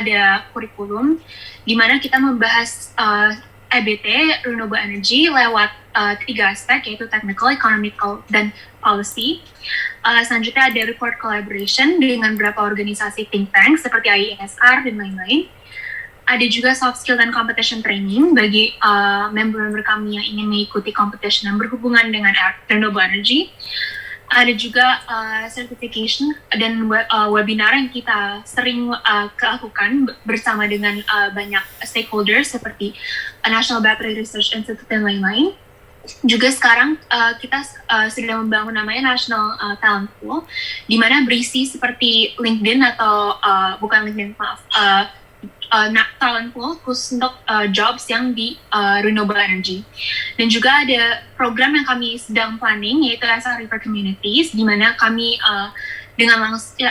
ada kurikulum di mana kita membahas EBT, Renewable Energy, lewat 3 aspek, yaitu technical, economical, dan policy. Selanjutnya ada report collaboration dengan beberapa organisasi think tank seperti IESR dan lain-lain. Ada juga soft skill dan competition training bagi member-member kami yang ingin mengikuti competition yang berhubungan dengan renewable energy. Ada juga certification dan webinar yang kita sering lakukan bersama dengan banyak stakeholders seperti National Battery Research Institute dan lain-lain. Juga sekarang kita sedang membangun namanya National Talent Pool, di mana berisi seperti LinkedIn atau bukan LinkedIn, maaf, talent pool khusus untuk jobs yang di renewable energy. Dan juga ada program yang kami sedang planning, yaitu SRE for Communities, di mana kami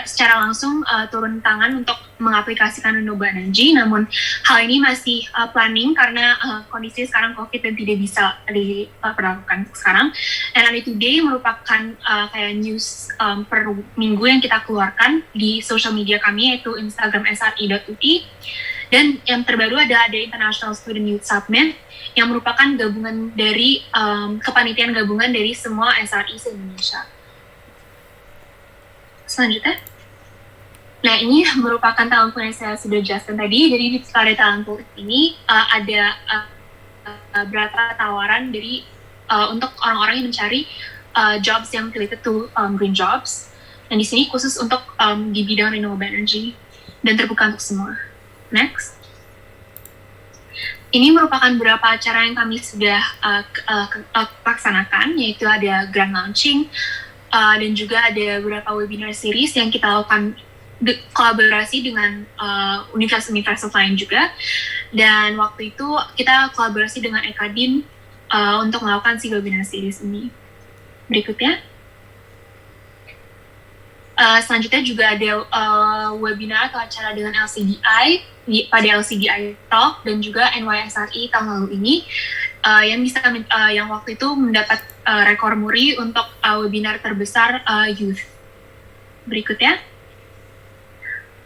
secara langsung turun tangan untuk mengaplikasikan renewable energy. Namun hal ini masih planning karena kondisi sekarang COVID dan tidak bisa diperlakukan sekarang. And Today merupakan kayak news per minggu yang kita keluarkan di social media kami, yaitu Instagram sri.ui. Dan yang terbaru ada International Student Youth Summit yang merupakan gabungan dari kepanitiaan gabungan dari semua SRI se-Indonesia. Selanjutnya, nah ini merupakan talent pool yang saya sudah jelaskan tadi. Jadi di pada talent pool ini ada beberapa tawaran dari untuk orang-orang yang mencari jobs yang related to green jobs. Dan di sini khusus untuk di bidang renewable energy dan terbuka untuk semua. Next. Ini merupakan beberapa acara yang kami sudah laksanakan, yaitu ada grand launching, dan juga ada beberapa webinar series yang kita lakukan kolaborasi dengan universitas lain juga. Dan waktu itu kita kolaborasi dengan Ekadin untuk melakukan si webinar series ini. Berikutnya. Selanjutnya juga ada webinar atau acara dengan LCDI pada LCDI Talk dan juga NYSRI tahun lalu ini yang waktu itu mendapat rekor muri untuk webinar terbesar youth. Berikutnya,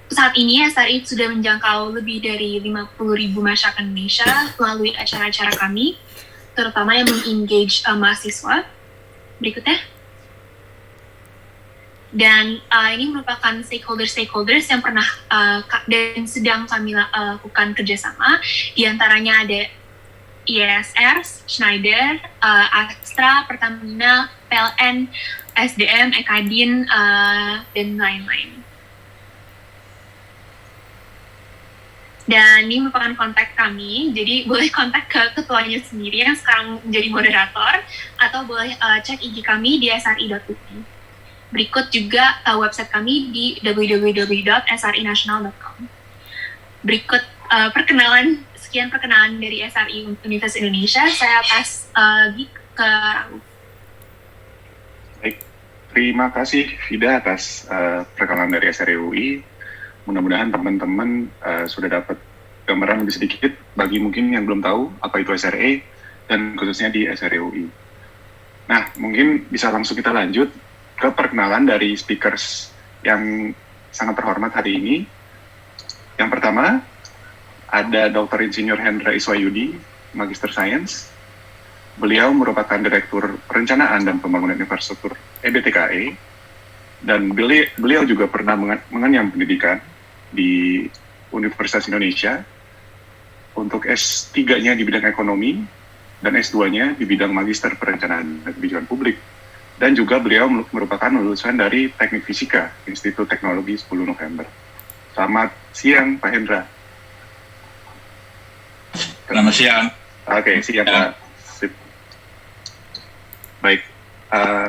saat ini SRI sudah menjangkau lebih dari 50.000 masyarakat Indonesia melalui acara-acara kami, terutama yang meng-engage mahasiswa. Berikutnya. Dan ini merupakan stakeholders yang pernah dan sedang kami lakukan kerjasama. Di antaranya ada IESR, Schneider, Astra, Pertamina, PLN, SDM, Ekadin, dan lain-lain. Dan ini merupakan kontak kami, jadi boleh kontak ke ketuanya sendiri yang sekarang menjadi moderator, atau boleh cek IG kami di sri.ui. Berikut juga website kami di www.srinational.com. Berikut sekian perkenalan dari SRI Universitas Indonesia. Saya pas lagi ke Raul. Baik, terima kasih Vida atas perkenalan dari SRI UI. Mudah-mudahan teman-teman sudah dapat gambaran lebih sedikit bagi mungkin yang belum tahu apa itu SRE dan khususnya di SRI UI. Nah, mungkin bisa langsung kita lanjut ke perkenalan dari speakers yang sangat terhormat hari ini. Yang pertama, ada Dr. Insinyur Hendra Iswayudi, Magister Science. Beliau merupakan Direktur Perencanaan dan Pembangunan Infrastruktur EBTKE, dan beliau juga pernah mengenyam pendidikan di Universitas Indonesia untuk S3-nya di bidang ekonomi dan S2-nya di bidang Magister Perencanaan dan Kebijakan Publik. Dan juga beliau merupakan lulusan dari Teknik Fisika, Institut Teknologi 10 November. Selamat siang, Pak Hendra. Selamat siang. Oke, siang, Pak. Sip. Baik,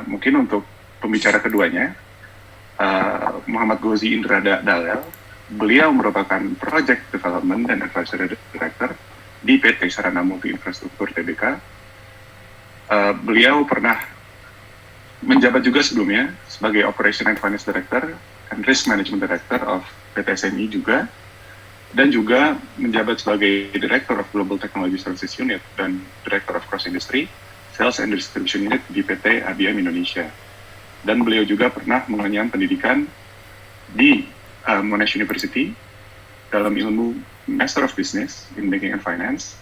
mungkin untuk pembicara keduanya, Muhammad Gozi Indra Dalel. Beliau merupakan Project Development dan Advisory Director di PT Sarana Multi Infrastruktur Tbk. Beliau pernah menjabat juga sebelumnya sebagai Operation and Finance Director and Risk Management Director of PT SNI juga, dan juga menjabat sebagai Director of Global Technology Services Unit dan Director of Cross Industry Sales and Distribution Unit di PT ABM Indonesia. Dan beliau juga pernah mengenyam pendidikan di Monash University dalam ilmu Master of Business in Banking and Finance,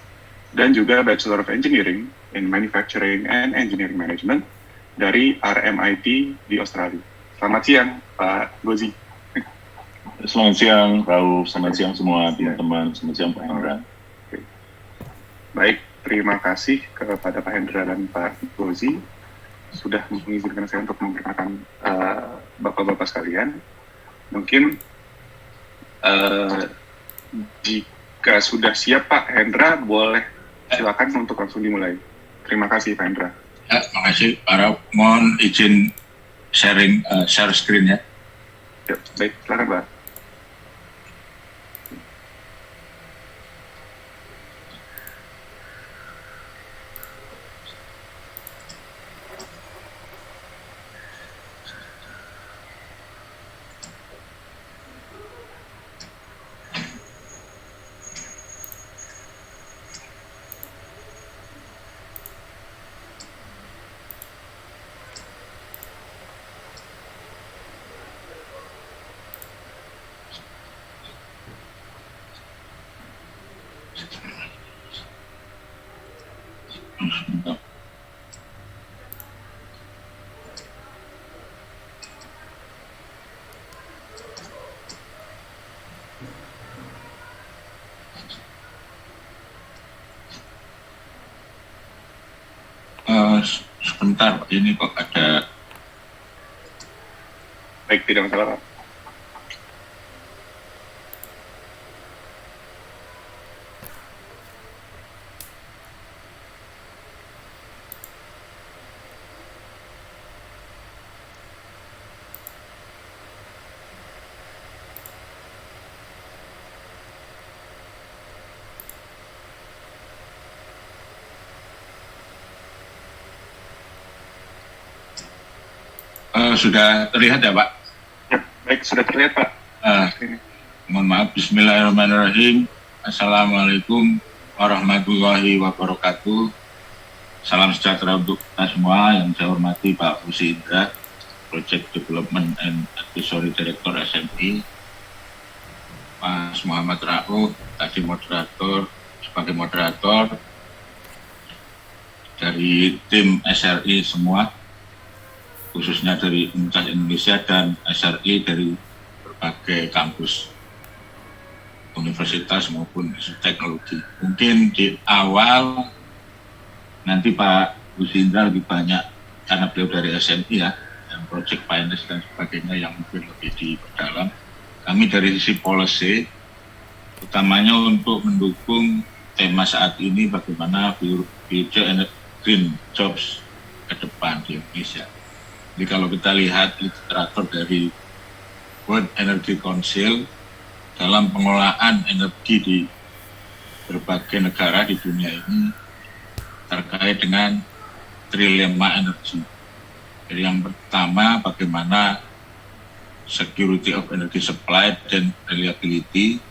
dan juga Bachelor of Engineering in Manufacturing and Engineering Management dari RMIT di Australia. Selamat siang, Pak Gozi. Selamat siang, Rauf. Selamat siang semua teman-teman. Selamat siang, Pak Hendra. Baik, terima kasih kepada Pak Hendra dan Pak Gozi sudah mengizinkan saya untuk memperkenalkan Bapak-Bapak sekalian. Mungkin jika sudah siap Pak Hendra, boleh silakan untuk langsung dimulai. Terima kasih Pak Hendra. Ya, makasih Pak Rauf. Mohon izin share screen ya. Ya, baik, silakan Pak. Sebentar, ini kok ada. Baik, tidak masalah Pak. Sudah terlihat ya Pak? Ya, baik, sudah terlihat Pak. Mohon maaf, Bismillahirrahmanirrahim. Assalamualaikum warahmatullahi wabarakatuh. Salam sejahtera untuk kita semua. Yang saya hormati Pak Husi Indra, Project Development and Advisory Director SMI, Mas Muhammad Rauf, tadi moderator, sebagai moderator dari tim SRI semua, khususnya dari Universitas Indonesia dan SRI dari berbagai kampus universitas maupun teknologi. Mungkin di awal nanti Pak Husindra lebih banyak karena beliau dari SMI ya, yang project finance dan sebagainya yang mungkin lebih diperdalam. Kami dari sisi policy, utamanya untuk mendukung tema saat ini bagaimana future and green jobs ke depan di Indonesia. Jadi kalau kita lihat literatur dari World Energy Council dalam pengelolaan energi di berbagai negara di dunia ini terkait dengan trilema energi. Jadi yang pertama bagaimana security of energy supply dan reliability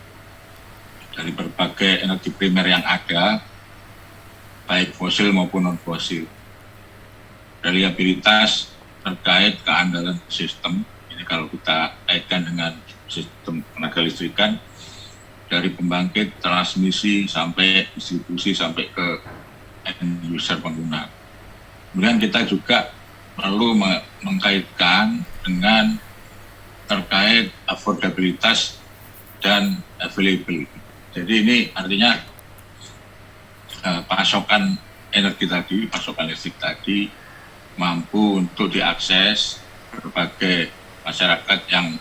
dari berbagai energi primer yang ada, baik fosil maupun non-fosil. Reliabilitas terkait keandalan sistem, ini kalau kita kaitkan dengan sistem tenaga listrikan, dari pembangkit, transmisi, sampai distribusi, sampai ke end user pengguna. Kemudian kita juga perlu mengkaitkan dengan terkait affordabilitas dan available. Jadi ini artinya pasokan energi tadi, pasokan listrik tadi mampu untuk diakses berbagai masyarakat yang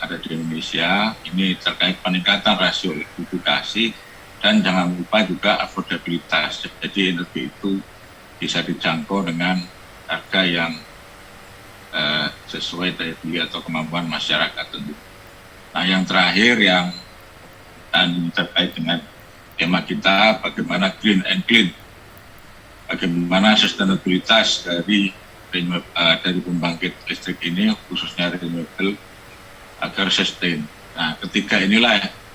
ada di Indonesia. Ini terkait peningkatan rasio elektrifikasi dan jangan lupa juga affordabilitas. Jadi energi itu bisa dijangkau dengan harga yang sesuai daya beli atau kemampuan masyarakat tentu. Nah yang terakhir yang terkait dengan tema kita, bagaimana green and clean, bagaimana sustainabilitas dari pembangkit listrik ini, khususnya renewable, agar sustain. Nah,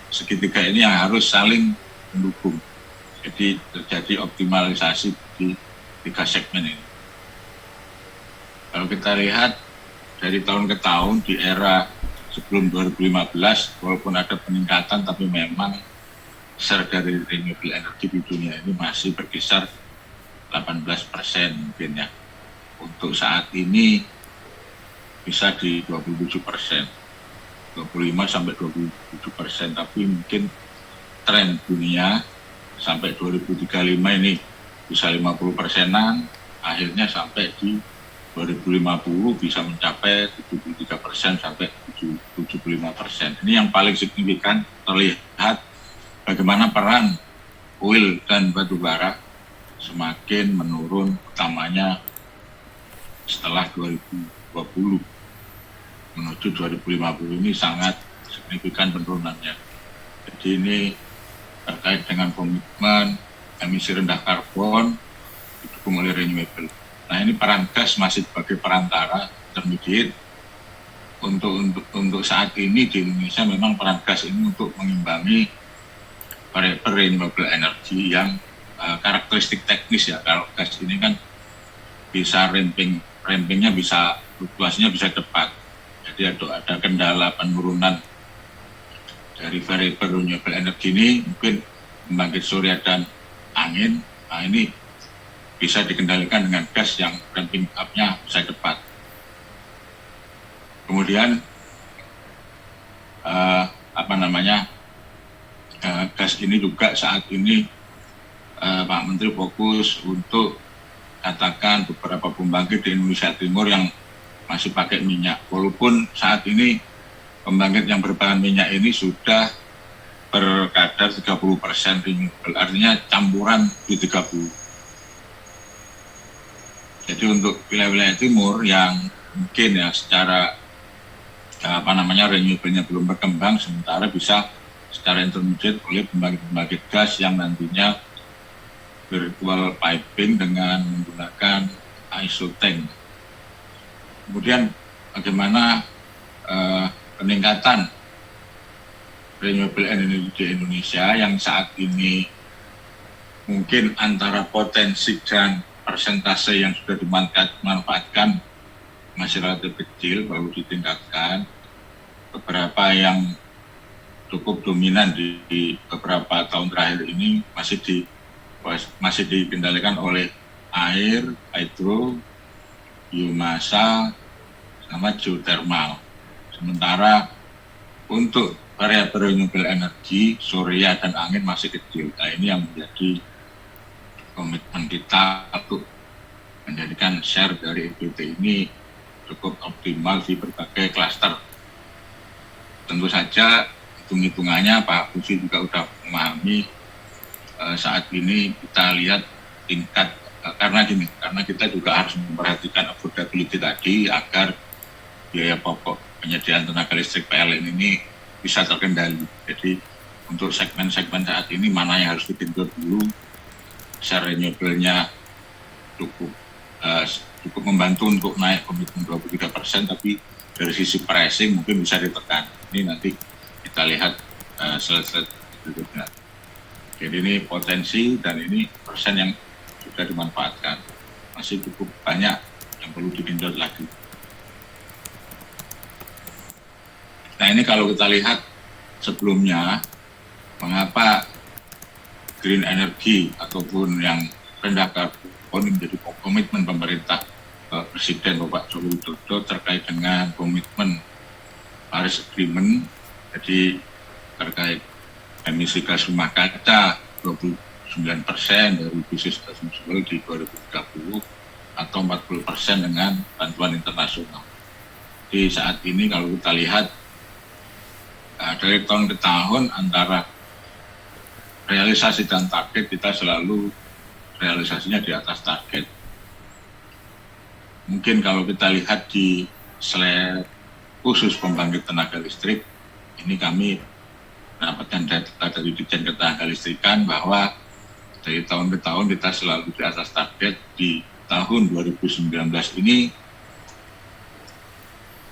segitiga ini yang harus saling mendukung. Jadi terjadi optimalisasi di 3 segmen ini. Kalau kita lihat dari tahun ke tahun di era sebelum 2015 walaupun ada peningkatan tapi memang share dari renewable energy di dunia ini masih berkisar 18% mungkin ya. Untuk saat ini bisa di 27%, 25 sampai 27%, tapi mungkin tren dunia sampai 2035 ini bisa 50%-an, akhirnya sampai di 2050 bisa mencapai 73% sampai 75%. Ini yang paling signifikan terlihat bagaimana peran oil dan batu bara semakin menurun, utamanya setelah 2020 menuju 2050 ini sangat signifikan penurunannya. Jadi ini terkait dengan komitmen emisi rendah karbon didukung oleh renewable. Nah ini peran gas masih sebagai perantara intermediate untuk saat ini di Indonesia. Memang peran gas ini untuk mengimbangi variabel renewable energy yang karakteristik teknis ya. Kalau gas ini kan bisa rampingnya bisa, fluktuasinya bisa cepat. Jadi ada kendala penurunan dari variabel renewable energy ini, mungkin pembangkit surya dan angin. Nah ini bisa dikendalikan dengan gas yang ramping up-nya bisa cepat. Kemudian gas ini juga saat ini Pak Menteri fokus untuk katakan beberapa pembangkit di Indonesia Timur yang masih pakai minyak. Walaupun saat ini pembangkit yang berbahan minyak ini sudah berkadar 30% renewable, artinya campuran di 30. Jadi untuk wilayah-wilayah timur yang mungkin ya secara renewable-nya belum berkembang, sementara bisa secara intermediate oleh pembangkit gas yang nantinya virtual piping dengan menggunakan ISO tank. Kemudian bagaimana peningkatan renewable energy di Indonesia yang saat ini mungkin antara potensi dan persentase yang sudah dimanfaatkan masih relatif kecil, baru ditingkatkan. Beberapa yang cukup dominan di beberapa tahun terakhir ini masih dikendalikan oleh air, hidro, biomasa, sama geothermal. Sementara untuk variabel renewable energy, surya dan angin masih kecil. Nah ini yang menjadi komitmen kita untuk menjadikan share dari EBT ini cukup optimal di berbagai klaster. Tentu saja hitung-hitungannya Pak Puji juga sudah memahami saat ini kita lihat tingkat karena kita juga harus memperhatikan affordability tadi agar biaya pokok penyediaan tenaga listrik PLN ini bisa terkendali. Jadi untuk segmen-segmen saat ini mana yang harus digenjot dulu, share renewable-nya cukup membantu untuk naik komitmen 23%, tapi dari sisi pricing mungkin bisa ditekan. Ini nanti kita lihat slide-slide berikutnya. Jadi ini potensi dan ini persen yang sudah dimanfaatkan. Masih cukup banyak yang perlu digenjot lagi. Nah ini kalau kita lihat sebelumnya, mengapa green energy ataupun yang rendah karbon menjadi komitmen pemerintah Presiden Bapak Joko Widodo terkait dengan komitmen Paris Agreement, jadi terkait emisi gas rumah kaca 29% dari bisnis as usual di 2030 atau 40% dengan bantuan internasional. Di saat ini kalau kita lihat dari tahun ke tahun antara realisasi dan target kita selalu realisasinya di atas target. Mungkin kalau kita lihat di slide khusus pembangkit tenaga listrik, ini kami mendapatkan data dari Ditjen Ketenagalistrikan bahwa dari tahun ke tahun kita selalu di atas target. Di tahun 2019 ini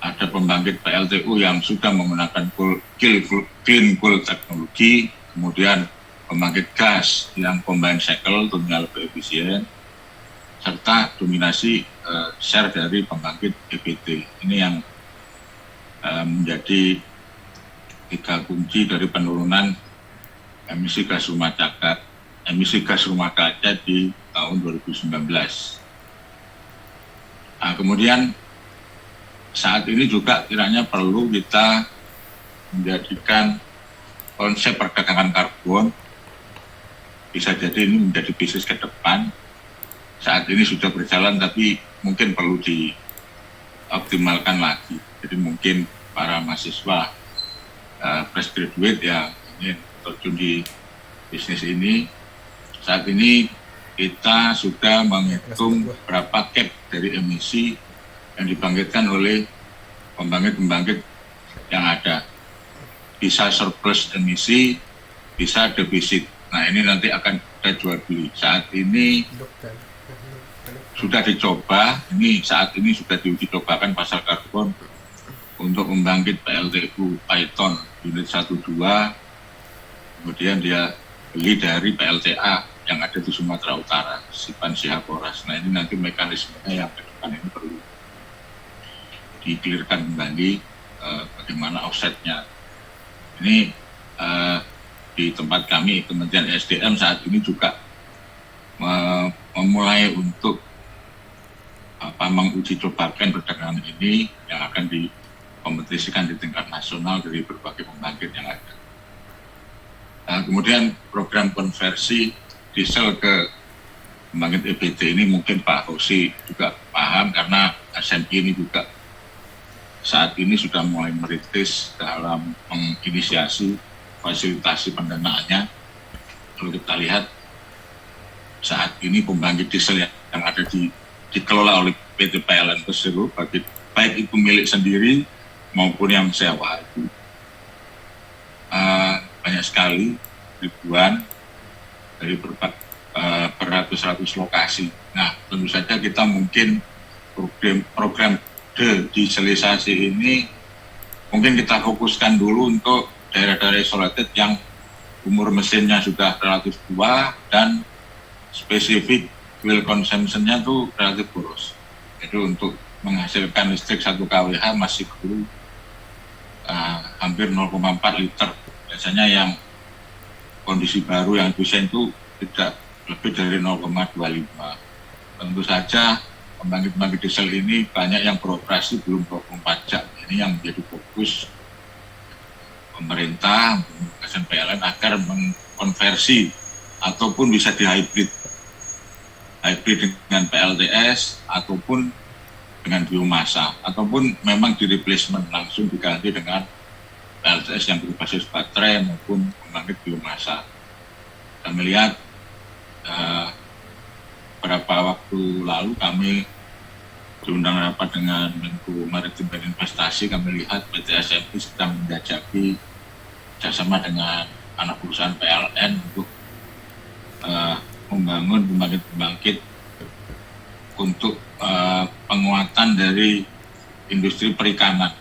ada pembangkit PLTU yang sudah menggunakan clean coal teknologi, kemudian pembangkit gas yang combined cycle tentunya lebih efisien, serta dominasi share dari pembangkit EBT. Ini yang menjadi 3 kunci dari penurunan emisi gas rumah kaca di tahun 2019. Nah, kemudian saat ini juga kiranya perlu kita menjadikan konsep perdagangan karbon, bisa jadi ini menjadi bisnis ke depan. Saat ini sudah berjalan tapi mungkin perlu dioptimalkan lagi. Jadi mungkin para mahasiswa fresh graduate yang ingin terjun di bisnis ini, saat ini kita sudah menghitung berapa cap dari emisi yang dibangkitkan oleh pembangkit-pembangkit yang ada. Bisa surplus emisi, bisa defisit. Nah, ini nanti akan kita jual beli. Saat ini sudah dicoba, saat ini sudah diuji cobakan pasar karbon untuk membangkit PLTU Python unit 1-2, kemudian dia beli dari PLTA yang ada di Sumatera Utara, Sipan Sihaporas. Nah, ini nanti mekanismenya yang ke depan ini perlu di-clearkan kembali bagaimana offsetnya. Ini di tempat kami, Kementerian SDM saat ini juga memulai untuk menguji cobakan perdagangan ini yang akan dikompetisikan di tingkat nasional dari berbagai pembangkit yang ada. Kemudian program konversi diesel ke pembangkit EBT ini mungkin Pak Hosi juga paham, karena SMI ini juga saat ini sudah mulai merintis dalam menginisiasi fasilitasi pendanaannya. Kalau kita lihat saat ini pembangkit diesel yang ada dikelola oleh PT PLN Persero, baik itu milik sendiri maupun yang sewa, itu banyak sekali, ribuan dari beratus-ratus lokasi. Nah, tentu saja kita mungkin program dedieselisasi ini mungkin kita fokuskan dulu untuk daerah-daerah isolated yang umur mesinnya sudah relatif tua dan spesifik fuel consumption-nya itu relatif boros. Jadi untuk menghasilkan listrik 1 kWh masih perlu hampir 0,4 liter. Biasanya yang kondisi baru yang desain itu tidak lebih dari 0,25. Tentu saja pembangkit-pembangkit diesel ini banyak yang beroperasi belum 24 jam. Ini yang menjadi fokus pemerintah, menugaskan PLN agar mengkonversi ataupun bisa dihybrid dengan PLTS ataupun dengan biomasa, ataupun memang di replacement langsung diganti dengan PLTS yang berbasis baterai maupun pembangkit biomasa. Kita melihat beberapa waktu lalu kami diundang rapat dengan Menko Maritim dan Investasi. Kami lihat PT SMI sedang menjajaki kerjasama dengan anak perusahaan PLN untuk membangun pembangkit-pembangkit untuk penguatan dari industri perikanan,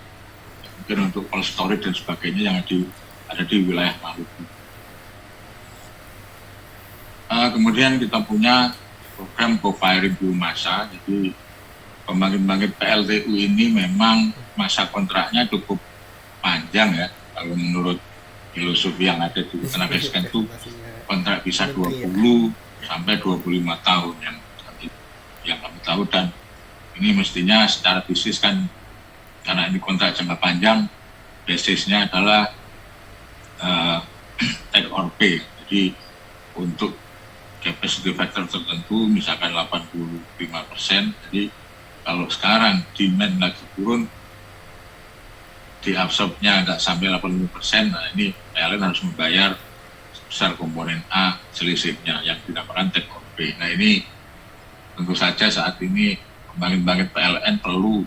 mungkin untuk cold storage dan sebagainya yang ada di wilayah Maluku. Kemudian kita punya program co-firing biomasa. Jadi pembangkit-pembangkit PLTU ini memang masa kontraknya cukup panjang ya. Kalau menurut filosofi yang ada di tenaga listrik itu kontrak bisa 20 sampai 25 tahun yang kami tahu, dan ini mestinya secara bisnis kan, karena ini kontrak jangka panjang, basisnya adalah take or pay. Jadi untuk capacity factor tertentu misalkan 85%, jadi kalau sekarang demand lagi turun, diabsorbnya nggak sampai 85%, nah ini PLN harus membayar sebesar komponen A selisihnya yang dinamakan take or pay. Nah ini tentu saja saat ini pembangkit-pembangkit PLN perlu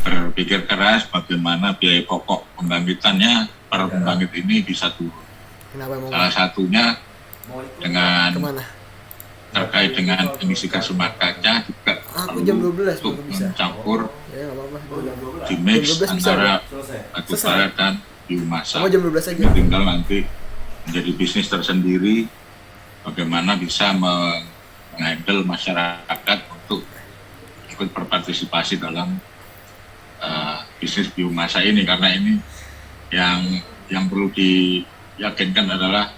berpikir keras bagaimana biaya pokok pembangkitannya per pembangkit ini bisa turun. Salah satunya dengan terkait dengan emisi gas rumah kaca juga perlu untuk mencampur di mix antara batu bara dan biomasa. Ini tinggal nanti menjadi bisnis tersendiri bagaimana bisa menghandle masyarakat untuk ikut berpartisipasi dalam bisnis biomasa ini, karena ini yang perlu diyakinkan adalah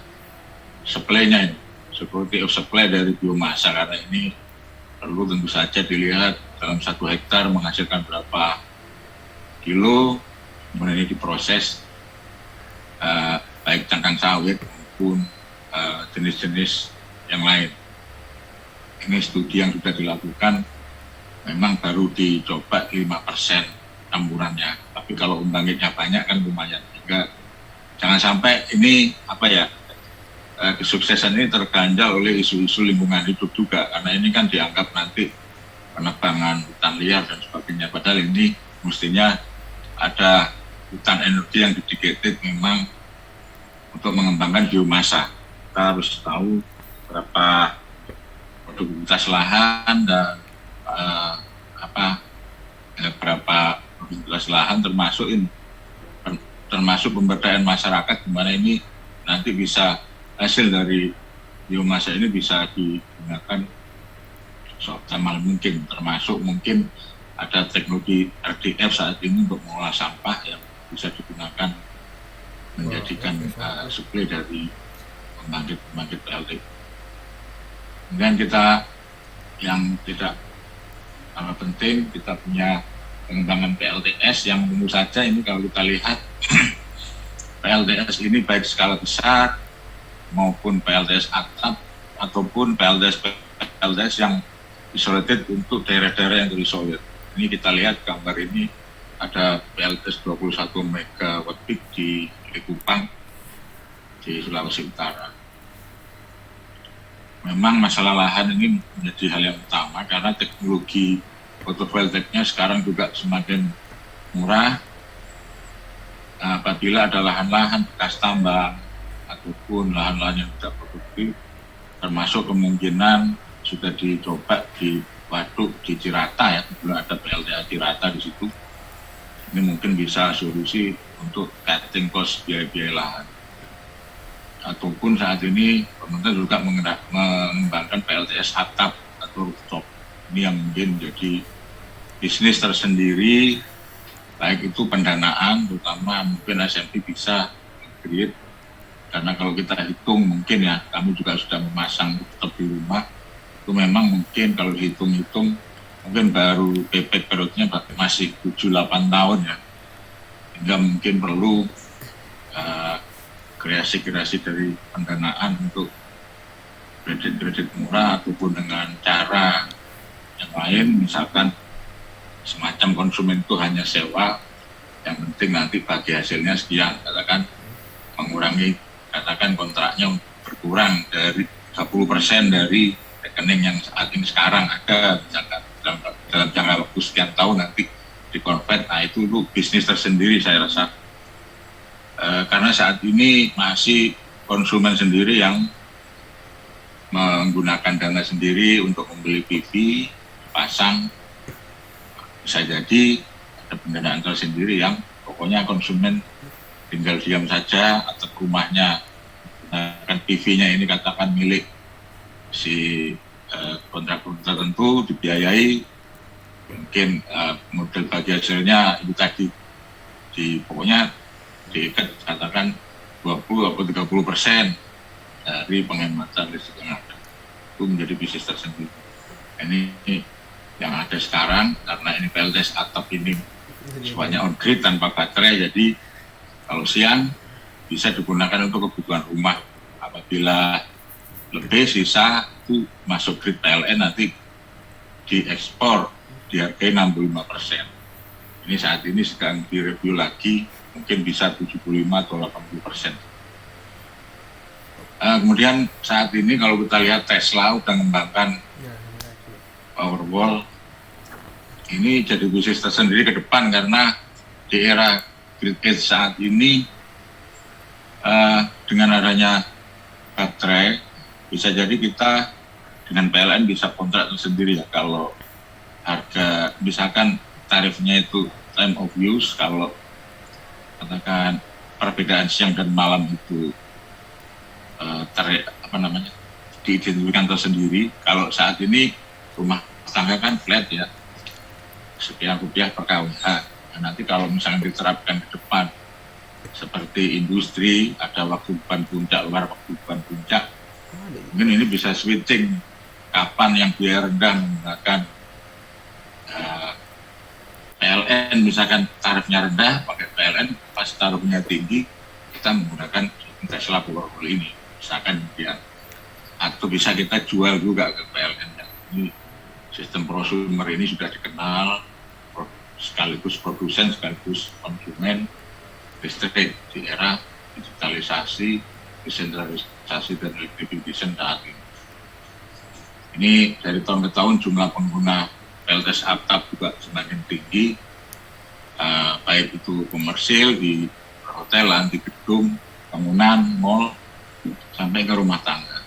supply-nya ini, security of supply dari biomasa, karena ini perlu tentu saja dilihat dalam 1 hektar menghasilkan berapa kilo, kemudian ini diproses baik cangkang sawit maupun jenis-jenis yang lain. Ini studi yang sudah dilakukan, memang baru dicoba 5% campurannya, tapi kalau pembangkitnya banyak kan lumayan. Sehingga jangan sampai ini kesuksesan ini terganjal oleh isu-isu lingkungan hidup juga, karena ini kan dianggap nanti penebangan hutan liar dan sebagainya, padahal ini mestinya ada hutan energi yang dedicated memang untuk mengembangkan biomasa. Kita harus tahu berapa produktivitas lahan dan berapa produktivitas lahan termasuk pemberdayaan masyarakat, di mana ini nanti bisa hasil dari biomasa ini bisa digunakan seoptimal mungkin, termasuk mungkin ada teknologi RDF saat ini untuk mengolah sampah yang bisa digunakan menjadikan suplai dari pembangkit PLT. Kemudian kita yang tidak kalah penting, kita punya pengembangan PLTS yang tentu saja ini kalau kita lihat PLTS ini baik skala besar maupun PLTS atap ataupun PLTS yang isolated untuk daerah-daerah yang terisolir. Ini kita lihat gambar ini ada PLTS 21 megawatt peak di Likupang di Sulawesi Utara. Memang masalah lahan ini menjadi hal yang utama karena teknologi fotovoltaiknya sekarang juga semakin murah. Apabila ada lahan-lahan bekas tambang ataupun lahan-lahan yang tidak produktif, termasuk kemungkinan sudah dicoba di waduk di Cirata ya, belum ada PLTA Cirata di situ. Ini mungkin bisa solusi untuk cutting cost biaya-biaya lahan. Ataupun saat ini pemerintah juga mengembangkan PLTS atap atau rooftop. Ini yang mungkin jadi bisnis tersendiri, baik itu pendanaan, terutama mungkin SMP bisa create. Karena kalau kita hitung mungkin ya, kami juga sudah memasang rooftop di rumah, itu memang mungkin kalau hitung-hitung mungkin baru payback periodnya masih 7-8 tahun ya. Hingga mungkin perlu kreasi-kreasi dari pendanaan untuk kredit-kredit murah ataupun dengan cara yang lain, misalkan semacam konsumen itu hanya sewa, yang penting nanti bagi hasilnya sekian, katakan mengurangi, katakan kontraknya berkurang dari 30% dari rekening yang saat ini sekarang ada, misalkan dalam jangka waktu sekian tahun nanti dikonvert. Nah itu bisnis tersendiri saya rasa. Karena saat ini masih konsumen sendiri yang menggunakan dana sendiri untuk membeli PV, pasang, bisa jadi ada pendanaan tersendiri yang pokoknya konsumen tinggal diam saja atau rumahnya menggunakan PV-nya ini katakan milik si kontraktor tertentu, dibiayai, mungkin model bagi hasilnya itu tadi pokoknya diikat katakan 20-30% dari penghematan listrik yang ada. Itu menjadi bisnis tersendiri. Ini yang ada sekarang karena ini PLTS atap ini semuanya on grid tanpa baterai, jadi kalau siang bisa digunakan untuk kebutuhan rumah. Apabila lebih sisa itu masuk grid PLN nanti diekspor dihargai 65%. Ini saat ini sedang direview lagi, mungkin bisa 75 atau 80%. Kemudian saat ini kalau kita lihat Tesla udah mengembangkan Powerwall, ini jadi bisnis tersendiri ke depan karena di era grid age saat ini dengan adanya baterai bisa jadi kita dengan PLN bisa kontrak tersendiri ya. Kalau harga misalkan tarifnya itu time of use, kalau katakan perbedaan siang dan malam itu diidentifikkan tersendiri. Kalau saat ini rumah tangga kan flat ya, sekian rupiah per kWh. Nah, nanti kalau misalnya diterapkan ke depan, seperti industri, ada waktu beban puncak, luar waktu beban puncak, mungkin ini bisa switching kapan yang biaya rendah menggunakan PLN, misalkan tarifnya rendah pakai PLN, pas tarifnya tinggi kita menggunakan Tesla Powerwall ini, misalkan kemudian, atau bisa kita jual juga ke PLN. Ini sistem prosumer ini sudah dikenal, sekaligus produsen, sekaligus konsumen listrik di era digitalisasi, desentralisasi, dan electrification saat ini. Ini dari tahun ke tahun jumlah pengguna PLTS atap juga semakin tinggi, baik itu komersil, di perhotelan, di gedung, bangunan, mall, sampai ke rumah tangga.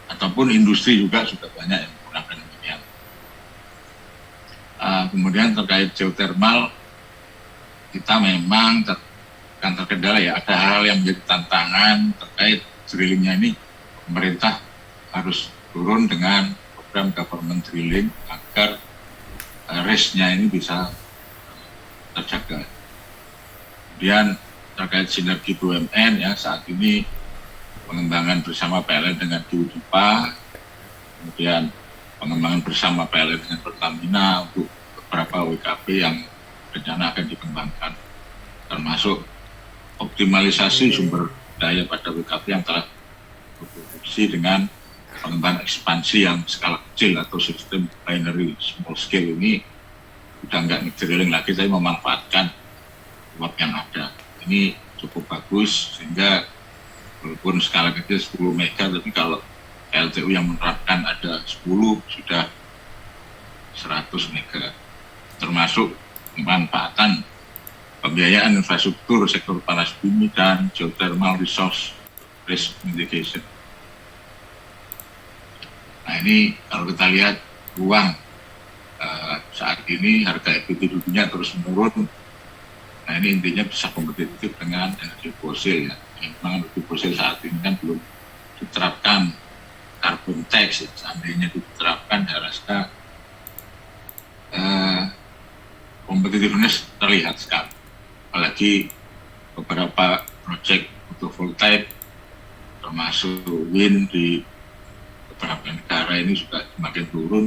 Ataupun industri juga sudah banyak yang menggunakan demikian. Kemudian terkait geothermal, kita memang akan terkendala ya, ada hal yang menjadi tantangan terkait drillingnya ini. Pemerintah harus turun dengan program government drilling agar risk-nya ini bisa terjaga. Kemudian terkait sinergi BUMN ya, saat ini pengembangan bersama PLN dengan DIPA, kemudian pengembangan bersama PLN dengan Pertamina untuk beberapa WKP yang rencana akan dikembangkan, termasuk optimalisasi sumber daya pada WKP yang telah berproduksi dengan pengembangan ekspansi yang skala kecil atau sistem binary small scale ini sudah nggak nge-drilling lagi, tapi memanfaatkan uap yang ada. Ini cukup bagus, sehingga walaupun skala kecil 10 mega, tapi kalau LTU yang menerapkan ada 10 sudah 100 mega, termasuk pemanfaatan pembiayaan infrastruktur sektor panas bumi dan geothermal resource risk mitigation. Nah ini kalau kita lihat uang saat ini harga equity dunia terus menurun. Nah ini intinya bisa kompetitif dengan energi fosil ya. Memang energi fosil saat ini kan belum diterapkan carbon tax ya. Seandainya diterapkan, saya rasa kompetitiveness terlihat sekali. Apalagi beberapa proyek fotovoltaik termasuk wind di beberapa negara ini sudah semakin turun.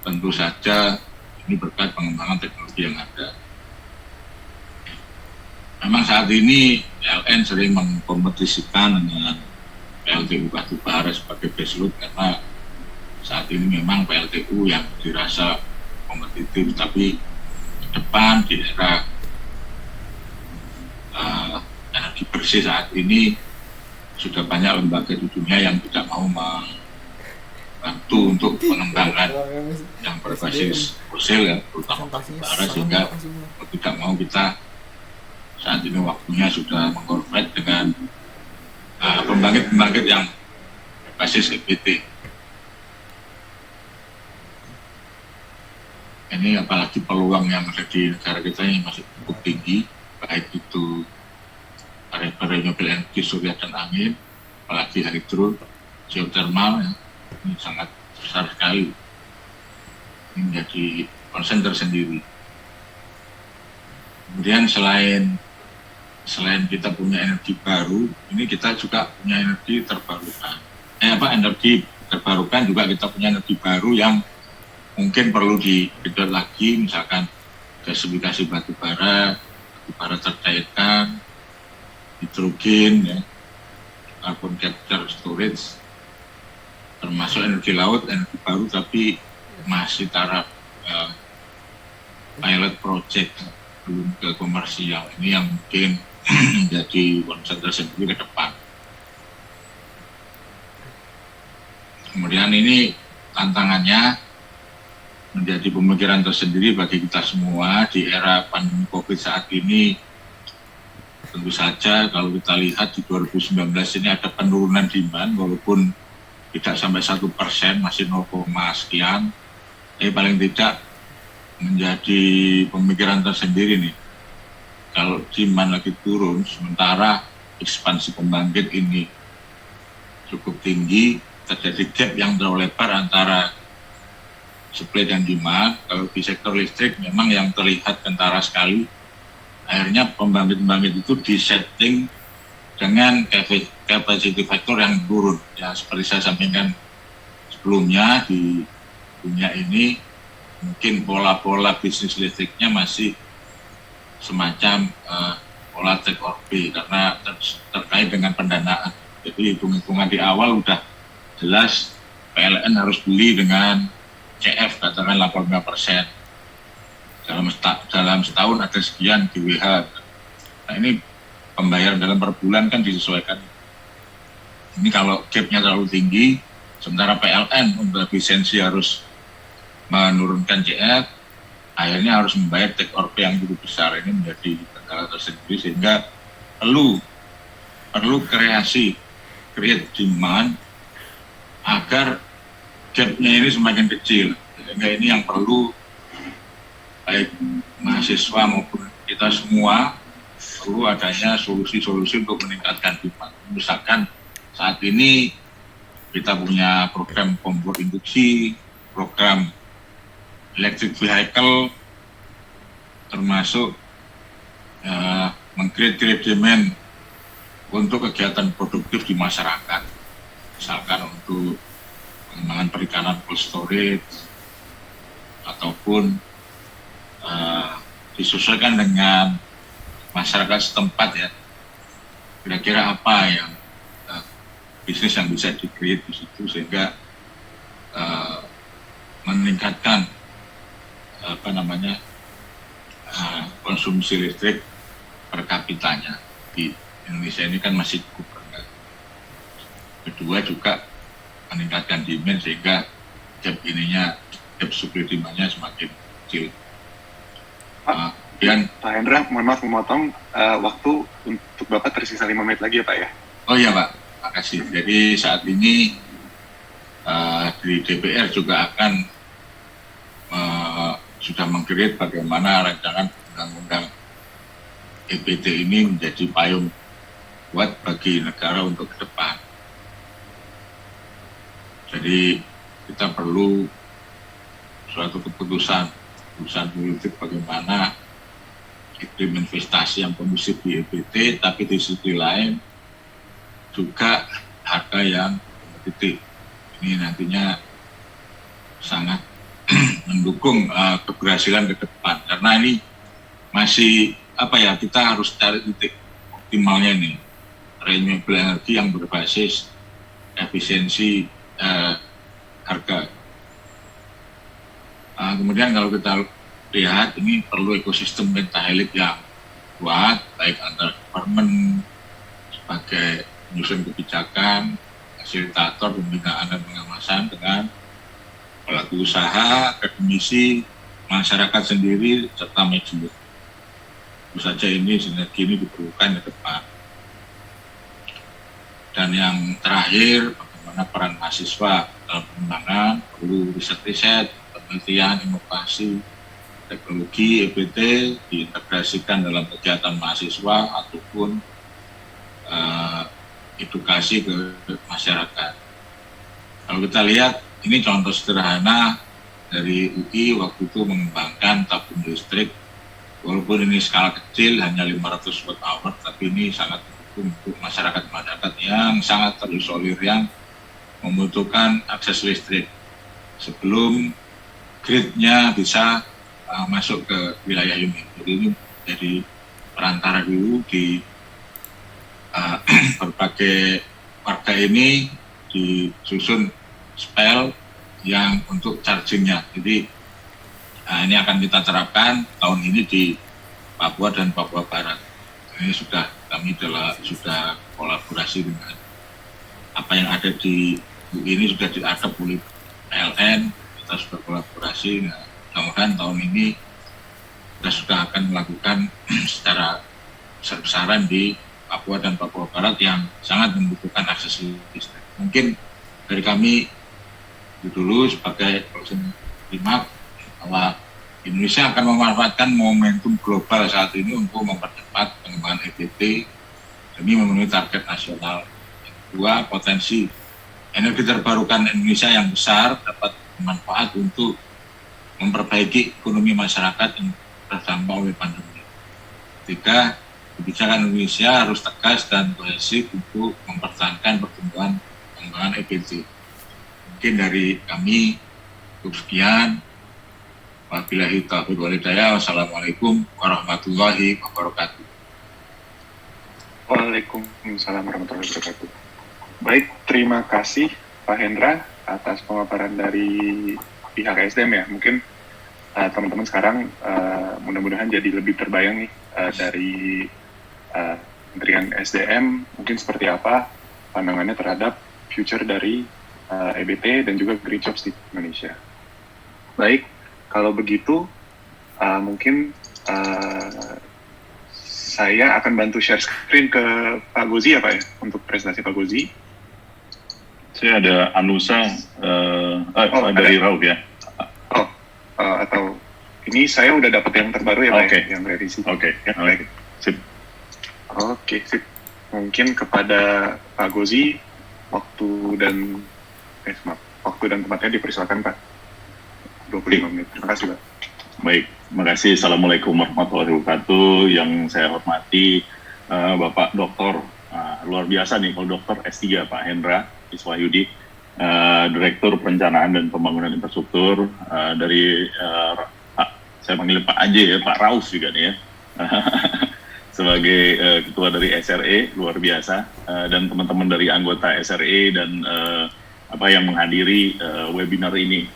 Tentu saja ini berkat pengembangan teknologi yang ada. Memang saat ini PLN sering mengkompetisikan dengan PLTU batubara sebagai baseload, karena saat ini memang PLTU yang dirasa kompetitif, tapi ke depan di era energi bersih saat ini sudah banyak lembaga di dunia yang tidak mau membantu untuk pengembangan yang berbasis fosil ya, terutama batubara, sehingga tidak mau kita saat ini waktunya sudah mengkorporate dengan pembangkit-pembangkit yang basis EBT. Ini apalagi peluang yang ada di negara kita ini masih cukup tinggi, baik itu renewable energy, surya dan angin, apalagi hydro, geothermal ya, ini sangat besar sekali. Ini menjadi concern tersendiri. Kemudian selain kita punya energi baru, ini kita juga punya energi terbarukan. Energi terbarukan juga kita punya energi baru yang mungkin perlu dipidot lagi, misalkan gasifikasi batubara tercairkan, hidrogen, ya, carbon capture storage, termasuk energi laut, energi baru tapi masih taraf pilot project, belum ke komersial. Ini yang mungkin menjadi concern tersendiri ke depan. Kemudian ini tantangannya menjadi pemikiran tersendiri bagi kita semua di era pandemi COVID saat ini. Tentu saja kalau kita lihat di 2019 ini ada penurunan demand, walaupun tidak sampai 1%, masih 0, sekian, tapi paling tidak menjadi pemikiran tersendiri nih. Kalau demand lagi turun, sementara ekspansi pembangkit ini cukup tinggi, terjadi gap yang terlalu lebar antara supply dan demand. Kalau di sektor listrik memang yang terlihat kentara sekali, akhirnya pembangkit-pembangkit itu disetting dengan capacity factor yang turun. Ya seperti saya sampaikan sebelumnya, di dunia ini mungkin pola-pola bisnis listriknya masih semacam pola take or pay karena terkait dengan pendanaan. Jadi hitung-hitungan di awal udah jelas PLN harus beli dengan CF katakan 85%. Dalam setahun ada sekian GWH. Nah ini pembayaran dalam per bulan kan disesuaikan. Ini kalau gap-nya terlalu tinggi, sementara PLN untuk efisiensi harus menurunkan CF, akhirnya harus membayar take or pay yang cukup besar. Ini menjadi kendala tersendiri sehingga perlu create demand agar gap-nya ini semakin kecil. Sehingga ini yang perlu baik mahasiswa maupun kita semua perlu adanya solusi-solusi untuk meningkatkan demand. Misalkan saat ini kita punya program kompor induksi, program electric vehicle, termasuk meng-create demand untuk kegiatan produktif di masyarakat. Misalkan untuk pengembangan perikanan cold storage, ataupun disesuaikan dengan masyarakat setempat ya. Kira-kira apa yang bisnis yang bisa di-create di situ sehingga meningkatkan konsumsi listrik per kapitanya. Di Indonesia ini kan masih cukup rendah. Kedua juga meningkatkan demand sehingga gap supply demand-nya semakin kecil. Pak Hendra, mohon maaf memotong, waktu untuk Bapak tersisa 5 menit lagi ya Pak ya? Oh iya Pak, makasih. Jadi saat ini di DPR juga akan sudah meng-create bagaimana rancangan undang-undang EPT ini menjadi payung buat bagi negara untuk ke depan. Jadi kita perlu suatu keputusan politik bagaimana iklim investasi yang kondusif di EPT, tapi di sisi lain juga harga yang kompetitif. Ini nantinya sangat mendukung keberhasilan ke depan, karena ini masih kita harus cari titik optimalnya ini, renewable energy yang berbasis efisiensi harga. Kemudian kalau kita lihat ini perlu ekosistem pentahelix yang kuat, baik antar government sebagai penyusun kebijakan, fasilitator pembinaan dan pengawasan dengan pelaku usaha, akademisi, masyarakat sendiri, serta manajemen. Tentu saja ini sinergi ini diperlukan ke depan. Dan yang terakhir, bagaimana peran mahasiswa dalam pengembangan, perlu riset-riset, penelitian, inovasi, teknologi EPT diintegrasikan dalam kegiatan mahasiswa ataupun edukasi ke masyarakat. Kalau kita lihat, ini contoh sederhana dari UI waktu itu mengembangkan tabung listrik, walaupun ini skala kecil hanya 500 watt hour, tapi ini sangat mendukung untuk masyarakat yang sangat terisolir, yang membutuhkan akses listrik sebelum gridnya bisa masuk ke wilayah ini. Jadi ini jadi perantara dulu di berbagai warga ini, disusun spell yang untuk chargingnya. Jadi ini akan kita terapkan tahun ini di Papua dan Papua Barat. Ini kami sudah kolaborasi dengan apa yang ada di UI ini, sudah diadap oleh PLN, kita sudah kolaborasi. Nah, mudah-mudahan tahun ini kita sudah akan melakukan secara besar-besaran di Papua dan Papua Barat yang sangat membutuhkan akses listrik. Mungkin dari kami dulu sebagai closing remark bahwa Indonesia akan memanfaatkan momentum global saat ini untuk mempercepat pengembangan EPT demi memenuhi target nasional. Yang kedua, potensi energi terbarukan Indonesia yang besar dapat bermanfaat untuk memperbaiki ekonomi masyarakat yang terdampak oleh pandemi. Ketiga, kebijakan Indonesia harus tegas dan kohesif untuk mempertahankan pertumbuhan pengembangan EBT. Mungkin dari kami, sekian. Wabillahi taufiq wal hidayah. Wassalamualaikum warahmatullahi wabarakatuh. Waalaikumsalam warahmatullahi wabarakatuh. Baik, terima kasih Pak Hendra atas pemaparan dari pihak SDM ya. Mungkin teman-teman sekarang mudah-mudahan jadi lebih terbayang nih dari Kementerian SDM mungkin seperti apa pandangannya terhadap future dari EBT dan juga green jobs di Indonesia. Baik, kalau begitu mungkin saya akan bantu share screen ke Pak Gozi ya Pak ya, untuk presentasi Pak Gozi. Saya ada Anusa dari Rauf ya. Atau ini saya udah dapat yang terbaru ya Pak, yang revisi. Oke. Sip. Oke, sip. Mungkin kepada Pak Gozi waktu dan tempatnya dipersilakan Pak. 25 menit. Terima kasih Pak. Baik, terima kasih. Assalamualaikum warahmatullahi wabarakatuh. Yang saya hormati Bapak Doktor, luar biasa nih kalau Doktor S3 Pak Hendra Iswahyudi, Direktur Perencanaan dan Pembangunan Infrastruktur dari saya panggil Pak Aje ya, Pak Rauf juga nih ya, sebagai Ketua dari SRE, luar biasa, dan teman-teman dari anggota SRE dan yang menghadiri webinar ini.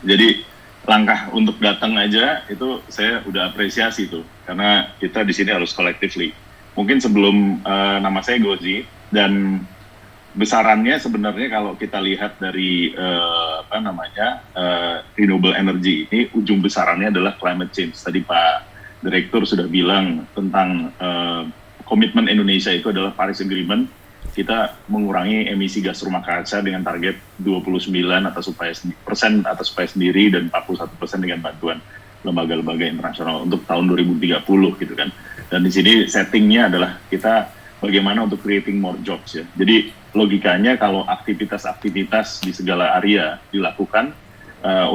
Jadi langkah untuk datang aja itu saya udah apresiasi tuh, karena kita di sini harus collectively. Mungkin sebelum nama saya Gozi, dan besarannya sebenarnya kalau kita lihat dari renewable energy ini, ujung besarannya adalah climate change. Tadi Pak Direktur sudah bilang tentang komitmen Indonesia itu adalah Paris Agreement. Kita mengurangi emisi gas rumah kaca dengan target 29% atas upaya sendiri dan 41% dengan bantuan lembaga-lembaga internasional untuk tahun 2030 gitu kan. Dan di sini settingnya adalah kita bagaimana untuk creating more jobs ya. Jadi logikanya kalau aktivitas-aktivitas di segala area dilakukan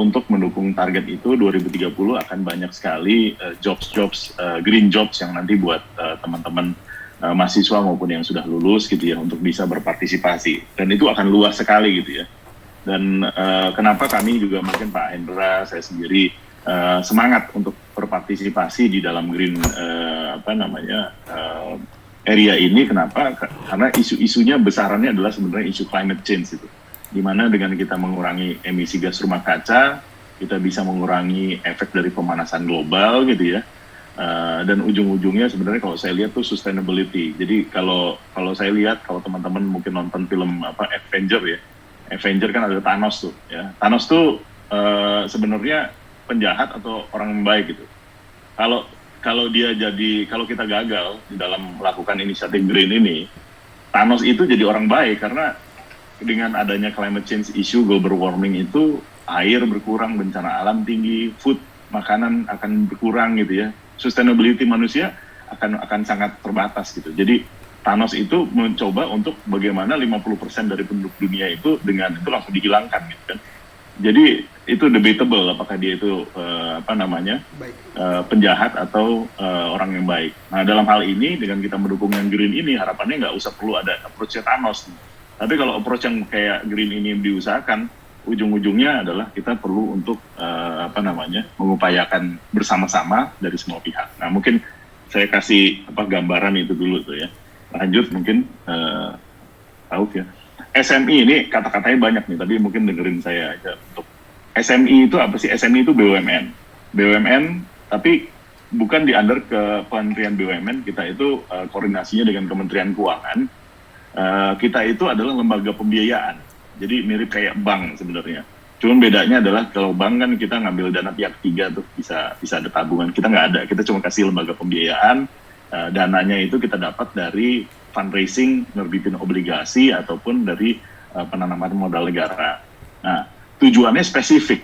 untuk mendukung target itu 2030 akan banyak sekali jobs green jobs yang nanti buat teman-teman mahasiswa maupun yang sudah lulus gitu ya untuk bisa berpartisipasi, dan itu akan luas sekali gitu ya. Dan kenapa kami juga mungkin Pak Hendra, saya sendiri semangat untuk berpartisipasi di dalam green area ini, kenapa? Karena isu-isunya besarannya adalah sebenarnya isu climate change itu, dimana dengan kita mengurangi emisi gas rumah kaca kita bisa mengurangi efek dari pemanasan global gitu ya. Dan ujung-ujungnya sebenarnya kalau saya lihat tuh sustainability. Jadi kalau saya lihat, kalau teman-teman mungkin nonton film Avenger ya, Avenger kan ada Thanos tuh ya. Thanos tuh sebenarnya penjahat atau orang yang baik gitu. Kalau kita gagal di dalam melakukan inisiatif green ini, Thanos itu jadi orang baik, karena dengan adanya climate change issue, global warming itu, air berkurang, bencana alam tinggi, food makanan akan berkurang gitu ya. Sustainability manusia akan sangat terbatas gitu. Jadi Thanos itu mencoba untuk bagaimana 50% dari penduduk dunia itu dengan itu langsung dihilangkan gitu kan. Jadi itu debatable apakah dia itu penjahat atau orang yang baik. Nah dalam hal ini dengan kita mendukung yang green ini, harapannya nggak usah perlu ada approach Thanos. Tapi kalau approach yang kayak green ini diusahakan, ujung-ujungnya adalah kita perlu untuk mengupayakan bersama-sama dari semua pihak. Nah mungkin saya kasih gambaran itu dulu tuh ya. Lanjut mungkin Rauf ya. SMI ini kata-katanya banyak nih, tapi mungkin dengerin saya aja. Untuk SMI itu apa sih? SMI itu BUMN, tapi bukan di under ke Kementerian BUMN. Kita itu koordinasinya dengan Kementerian Keuangan. Kita itu adalah lembaga pembiayaan. Jadi mirip kayak bank sebenarnya. Cuman bedanya adalah kalau bank kan kita ngambil dana pihak ketiga tuh bisa ada tabungan. Kita nggak ada. Kita cuma kasih lembaga pembiayaan. Dananya itu kita dapat dari fundraising, nerbitin obligasi ataupun dari penanaman modal negara. Nah, tujuannya spesifik.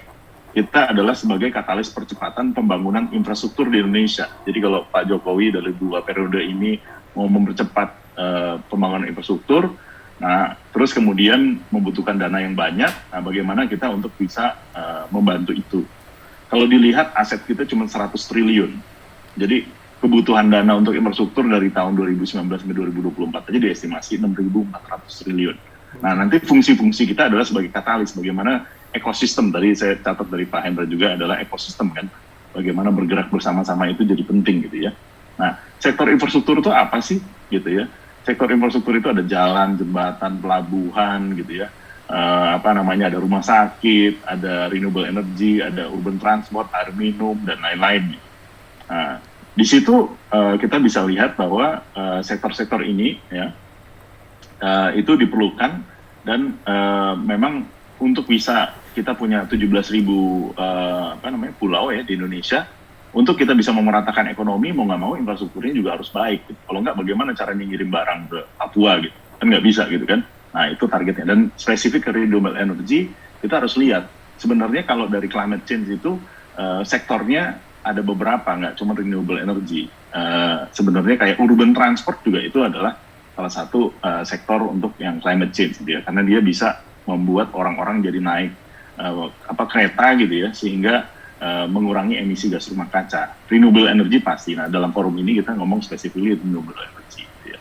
Kita adalah sebagai katalis percepatan pembangunan infrastruktur di Indonesia. Jadi kalau Pak Jokowi dari 2 periode ini mau mempercepat pembangunan infrastruktur, nah terus kemudian membutuhkan dana yang banyak, nah bagaimana kita untuk bisa membantu itu. Kalau dilihat aset kita cuma 100 triliun. Jadi kebutuhan dana untuk infrastruktur dari tahun 2019 sampai 2024 aja diestimasi 6.400 triliun. Nah, nanti fungsi-fungsi kita adalah sebagai katalis, bagaimana ekosistem, tadi saya catat dari Pak Hendra juga adalah ekosistem kan, bagaimana bergerak bersama-sama itu jadi penting gitu ya. Nah, sektor infrastruktur itu apa sih gitu ya? Sektor infrastruktur itu ada jalan, jembatan, pelabuhan gitu ya. Ada rumah sakit, ada renewable energy, ada urban transport, air minum dan lain-lain. Nah, di situ kita bisa lihat bahwa sektor-sektor ini ya itu diperlukan dan memang untuk bisa kita punya 17.000 pulau ya di Indonesia, untuk kita bisa memeratakan ekonomi mau nggak mau infrastrukturnya juga harus baik. Gitu. Kalau nggak bagaimana caranya ngirim barang ke Papua gitu, kan nggak bisa gitu kan. Nah itu targetnya, dan spesifik ke renewable energy kita harus lihat sebenarnya kalau dari climate change itu sektornya ada beberapa, nggak cuma renewable energy. Sebenarnya kayak urban transport juga itu adalah salah satu sektor untuk yang climate change gitu ya, karena dia bisa membuat orang-orang jadi naik kereta gitu ya, sehingga mengurangi emisi gas rumah kaca. Renewable energy pasti. Nah dalam forum ini kita ngomong spesifik renewable energy. Gitu ya.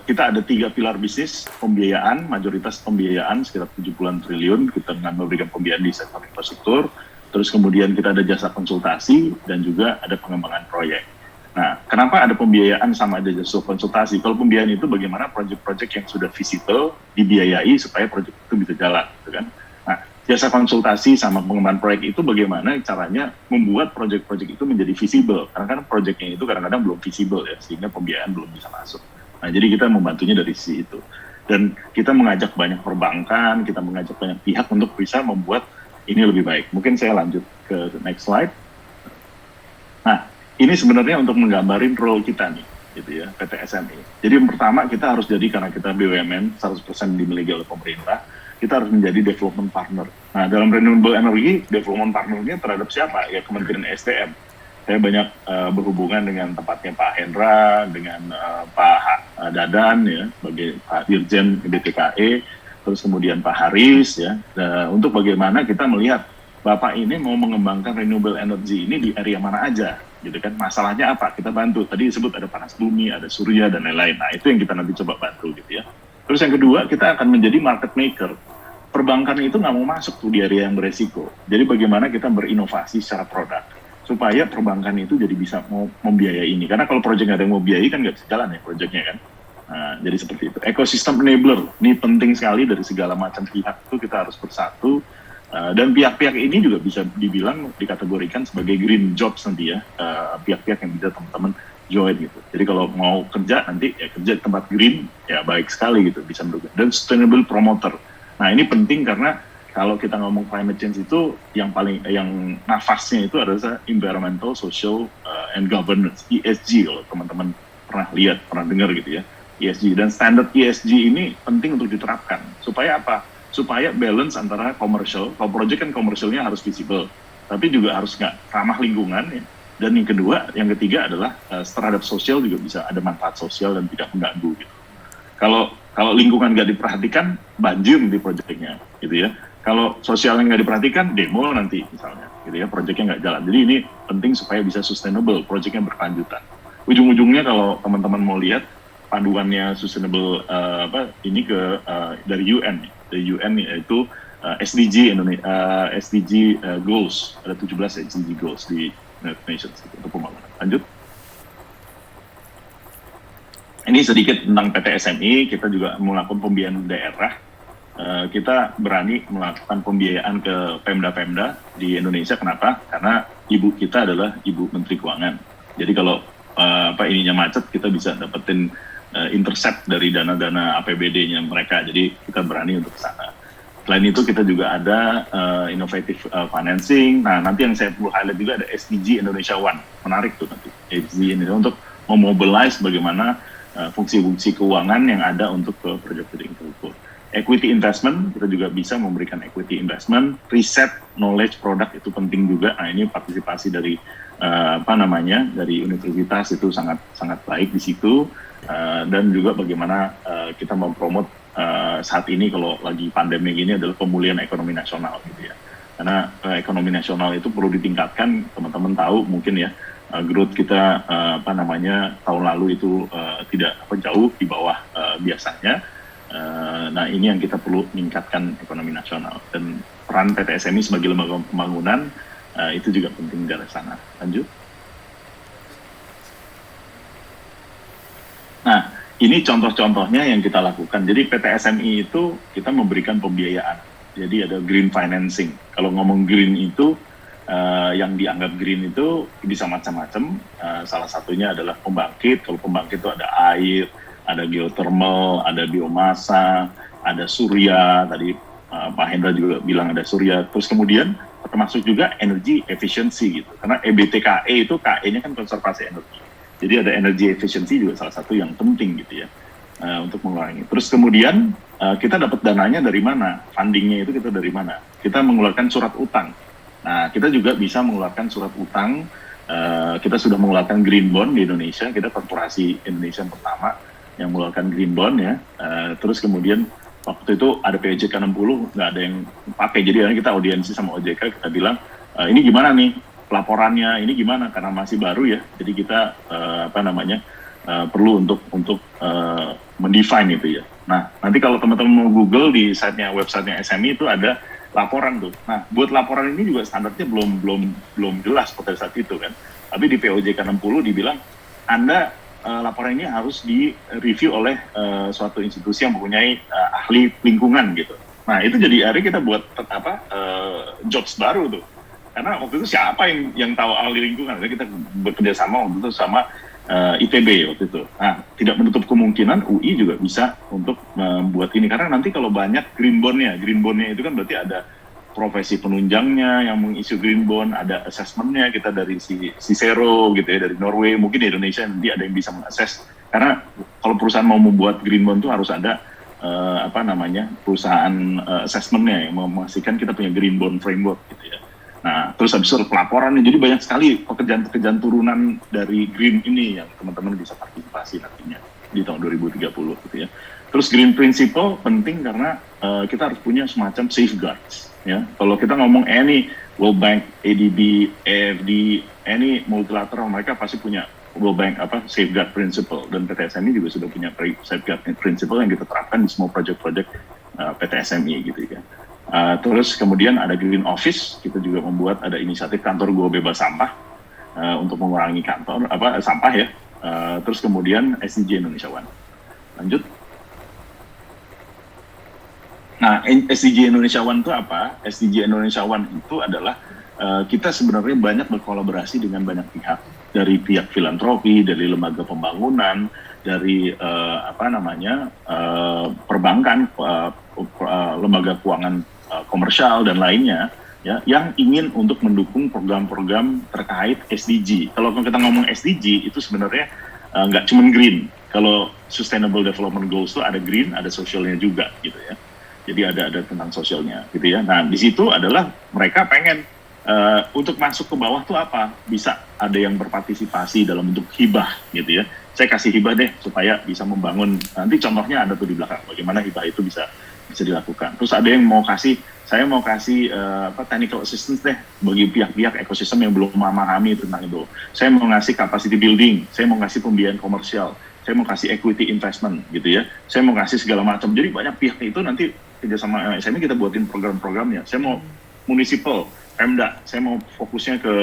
Kita ada 3 pilar bisnis, pembiayaan, mayoritas pembiayaan sekitar 70-an triliun kita dengan memberikan pembiayaan di sektor infrastruktur. Terus kemudian kita ada jasa konsultasi dan juga ada pengembangan proyek. Nah, kenapa ada pembiayaan sama ada jasa konsultasi? Kalau pembiayaan itu bagaimana proyek-proyek yang sudah visible dibiayai supaya proyek itu bisa jalan, gitu kan? Nah, jasa konsultasi sama pengembangan proyek itu bagaimana caranya membuat proyek-proyek itu menjadi visible. Karena kan proyeknya itu kadang-kadang belum visible ya, sehingga pembiayaan belum bisa masuk. Nah, jadi kita membantunya dari sisi itu. Dan kita mengajak banyak perbankan, kita mengajak banyak pihak untuk bisa membuat ini lebih baik. Mungkin saya lanjut ke next slide. Nah, ini sebenarnya untuk menggambarin role kita nih, gitu ya, PT SME. Jadi yang pertama kita harus jadi, karena kita BUMN 100% dimiliki oleh pemerintah, kita harus menjadi development partner. Nah, dalam renewable energy, development partnernya terhadap siapa? Ya Kementerian SDM. Saya banyak berhubungan dengan tempatnya Pak Hendra, dengan Pak Dadan, ya, sebagai Pak Dirjen BTKE, terus kemudian Pak Haris, ya, untuk bagaimana kita melihat Bapak ini mau mengembangkan renewable energy ini di area mana aja, gitu kan? Masalahnya apa? Kita bantu. Tadi disebut ada panas bumi, ada surya dan lain-lain. Nah, itu yang kita nanti coba bantu, gitu ya. Terus yang kedua, kita akan menjadi market maker. Perbankan itu nggak mau masuk tuh di area yang beresiko. Jadi bagaimana kita berinovasi secara produk supaya perbankan itu jadi bisa mau membiayai ini. Karena kalau proyek nggak ada yang mau biayai kan nggak bisa jalan ya proyeknya kan. Nah, jadi seperti itu. Ecosystem enabler, ini penting sekali dari segala macam pihak itu kita harus bersatu. Dan pihak-pihak ini juga bisa dibilang, dikategorikan sebagai green jobs nanti ya. Pihak-pihak yang bisa teman-teman join gitu. Jadi kalau mau kerja nanti ya kerja di tempat green, ya baik sekali gitu, bisa mendukung. Dan sustainable promoter. Nah ini penting karena kalau kita ngomong climate change itu yang nafasnya itu adalah environmental, social, and governance, ESG kalau teman-teman pernah lihat, pernah dengar gitu ya. ESG, dan standar ESG ini penting untuk diterapkan. Supaya apa? Supaya balance antara komersial, kalau project kan komersialnya harus visible, tapi juga harus nggak ramah lingkungan ya. Dan yang kedua, yang ketiga adalah terhadap sosial juga bisa ada manfaat sosial dan tidak mengganggu gitu. Kalau lingkungan nggak diperhatikan, banjir di proyeknya gitu ya. Kalau sosialnya nggak diperhatikan, demo nanti misalnya gitu ya, proyeknya nggak jalan. Jadi ini penting supaya bisa sustainable, proyeknya berkelanjutan. Ujung-ujungnya kalau teman-teman mau lihat panduannya sustainable ini ke dari UN. Dari UN yaitu SDG Indonesia, SDG goals, ada 17 SDG goals di United Nations untuk pembangunan. Lanjut. Ini sedikit tentang PT SME. Kita juga melakukan pembiayaan daerah. Kita berani melakukan pembiayaan ke Pemda-Pemda di Indonesia. Kenapa? Karena ibu kita adalah Ibu Menteri Keuangan. Jadi kalau ininya macet, kita bisa dapetin intercept dari dana-dana APBD-nya mereka. Jadi kita berani untuk ke sana. Selain itu kita juga ada innovative financing. Nah nanti yang saya perlu highlight juga ada SDG Indonesia One. Menarik tuh nanti. SDG ini untuk memobilize bagaimana fungsi-fungsi keuangan yang ada untuk proyek-proyek infrastruktur. Equity investment, kita juga bisa memberikan equity investment. Riset, knowledge, product itu penting juga. Nah ini partisipasi dari dari universitas itu sangat baik di situ. Dan juga bagaimana kita mempromot saat ini kalau lagi pandemi gini adalah pemulihan ekonomi nasional gitu ya. karena ekonomi nasional itu perlu ditingkatkan. Teman-teman tahu mungkin ya, growth kita tahun lalu itu tidak jauh di bawah biasanya. Nah ini yang kita perlu meningkatkan ekonomi nasional, dan peran PT SMI sebagai lembaga pembangunan itu juga penting dari sana. Lanjut. Nah ini contoh-contohnya yang kita lakukan. Jadi PT SMI itu kita memberikan pembiayaan. Jadi ada green financing. Kalau ngomong green itu yang dianggap green itu bisa macam-macam. Salah satunya adalah pembangkit. Kalau pembangkit itu ada air, ada geothermal, ada biomasa, ada surya, tadi Pak Hendra juga bilang ada surya, terus kemudian termasuk juga energy efficiency gitu, karena EBTKE itu KE-nya kan konservasi energi, jadi ada energy efficiency juga salah satu yang penting gitu ya, untuk mengurangi. Terus kemudian kita dapat dananya dari mana, fundingnya itu kita dari mana, kita mengeluarkan surat utang. Nah kita juga bisa mengeluarkan surat utang, kita sudah mengeluarkan green bond di Indonesia, kita korporasi Indonesia yang pertama yang mengeluarkan green bond ya, terus kemudian waktu itu ada POJK 60 nggak ada yang pakai, jadi kita audiensi sama OJK, kita bilang ini gimana nih pelaporannya, ini gimana, karena masih baru ya, jadi kita perlu untuk mendefine itu ya. Nah nanti kalau teman-teman mau Google di websitenya SMI itu ada laporan tuh. Nah buat laporan ini juga standarnya belum jelas pada saat itu kan, tapi di POJK 60 dibilang Anda laporan ini harus di-review oleh suatu institusi yang mempunyai ahli lingkungan gitu. Nah itu jadi akhirnya kita buat jobs baru tuh. Karena waktu itu siapa yang tahu ahli lingkungan? Kita bekerja sama waktu itu sama ITB waktu itu. Nah tidak menutup kemungkinan UI juga bisa untuk membuat ini. Karena nanti kalau banyak green bond-nya itu kan berarti ada profesi penunjangnya yang mengisi green bond, ada assessment-nya kita dari Cicero gitu ya, dari Norway, mungkin di Indonesia nanti ada yang bisa mengakses, karena kalau perusahaan mau membuat green bond itu harus ada perusahaan assessment-nya yang memastikan kita punya green bond framework gitu ya. Nah terus habis itu pelaporan, jadi banyak sekali pekerjaan-pekerjaan turunan dari green ini yang teman-teman bisa partisipasi nantinya di tahun 2030 gitu ya. Terus green principle penting karena kita harus punya semacam safeguards. Ya, kalau kita ngomong any World Bank, ADB, AFD, any multilateral, mereka pasti punya World Bank safeguard principle, dan PT SMI juga sudah punya safeguard principle yang kita terapkan di semua project-project PT SMI gitu ya. Terus kemudian ada Green Office, kita juga membuat ada inisiatif kantor Gua Bebas Sampah untuk mengurangi sampah ya. Terus kemudian SDG Indonesia One. Lanjut. Nah, SDG Indonesia One itu apa? SDG Indonesia One itu adalah kita sebenarnya banyak berkolaborasi dengan banyak pihak, dari pihak filantropi, dari lembaga pembangunan, dari perbankan, lembaga keuangan komersial dan lainnya, ya, yang ingin untuk mendukung program-program terkait SDG. Kalau kita ngomong SDG itu sebenarnya nggak cuma green. Kalau Sustainable Development Goals itu ada green, ada sosialnya juga gitu ya. Jadi ada tentang sosialnya gitu ya. Nah di situ adalah mereka pengen untuk masuk ke bawah tuh apa? Bisa ada yang berpartisipasi dalam bentuk hibah gitu ya. Saya kasih hibah deh supaya bisa membangun. Nanti contohnya ada tuh di belakang bagaimana hibah itu bisa dilakukan. Terus ada yang saya mau kasih technical assistance deh bagi pihak-pihak ekosistem yang belum memahami tentang itu. Saya mau ngasih capacity building, saya mau ngasih pembiayaan komersial, saya mau kasih equity investment gitu ya. Saya mau kasih segala macam. Jadi banyak pihak itu nanti kerjasama SMI kita buatin program-programnya. Saya mau municipal, Pemda, saya mau fokusnya ke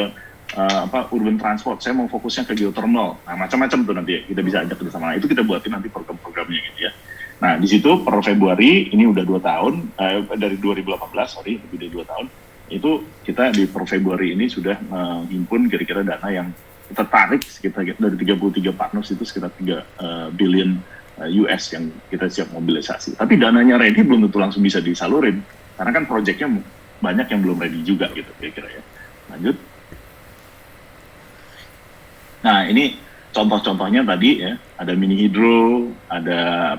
urban transport, saya mau fokusnya ke geothermal. Nah macam-macam tuh nanti ya, kita bisa ajak kerjasama. Itu kita buatin nanti program-programnya gitu ya. Nah di situ per Februari ini udah 2 tahun dari 2018 lebih dari 2 tahun itu kita di per Februari ini sudah menghimpun kira-kira dana yang kita tarik sekitar dari 33 partners itu sekitar 3 billion US yang kita siap mobilisasi. Tapi dananya ready belum tentu langsung bisa disalurin karena kan proyeknya banyak yang belum ready juga gitu kira-kira ya. Lanjut. Nah ini contoh-contohnya tadi ya, ada mini hidro, ada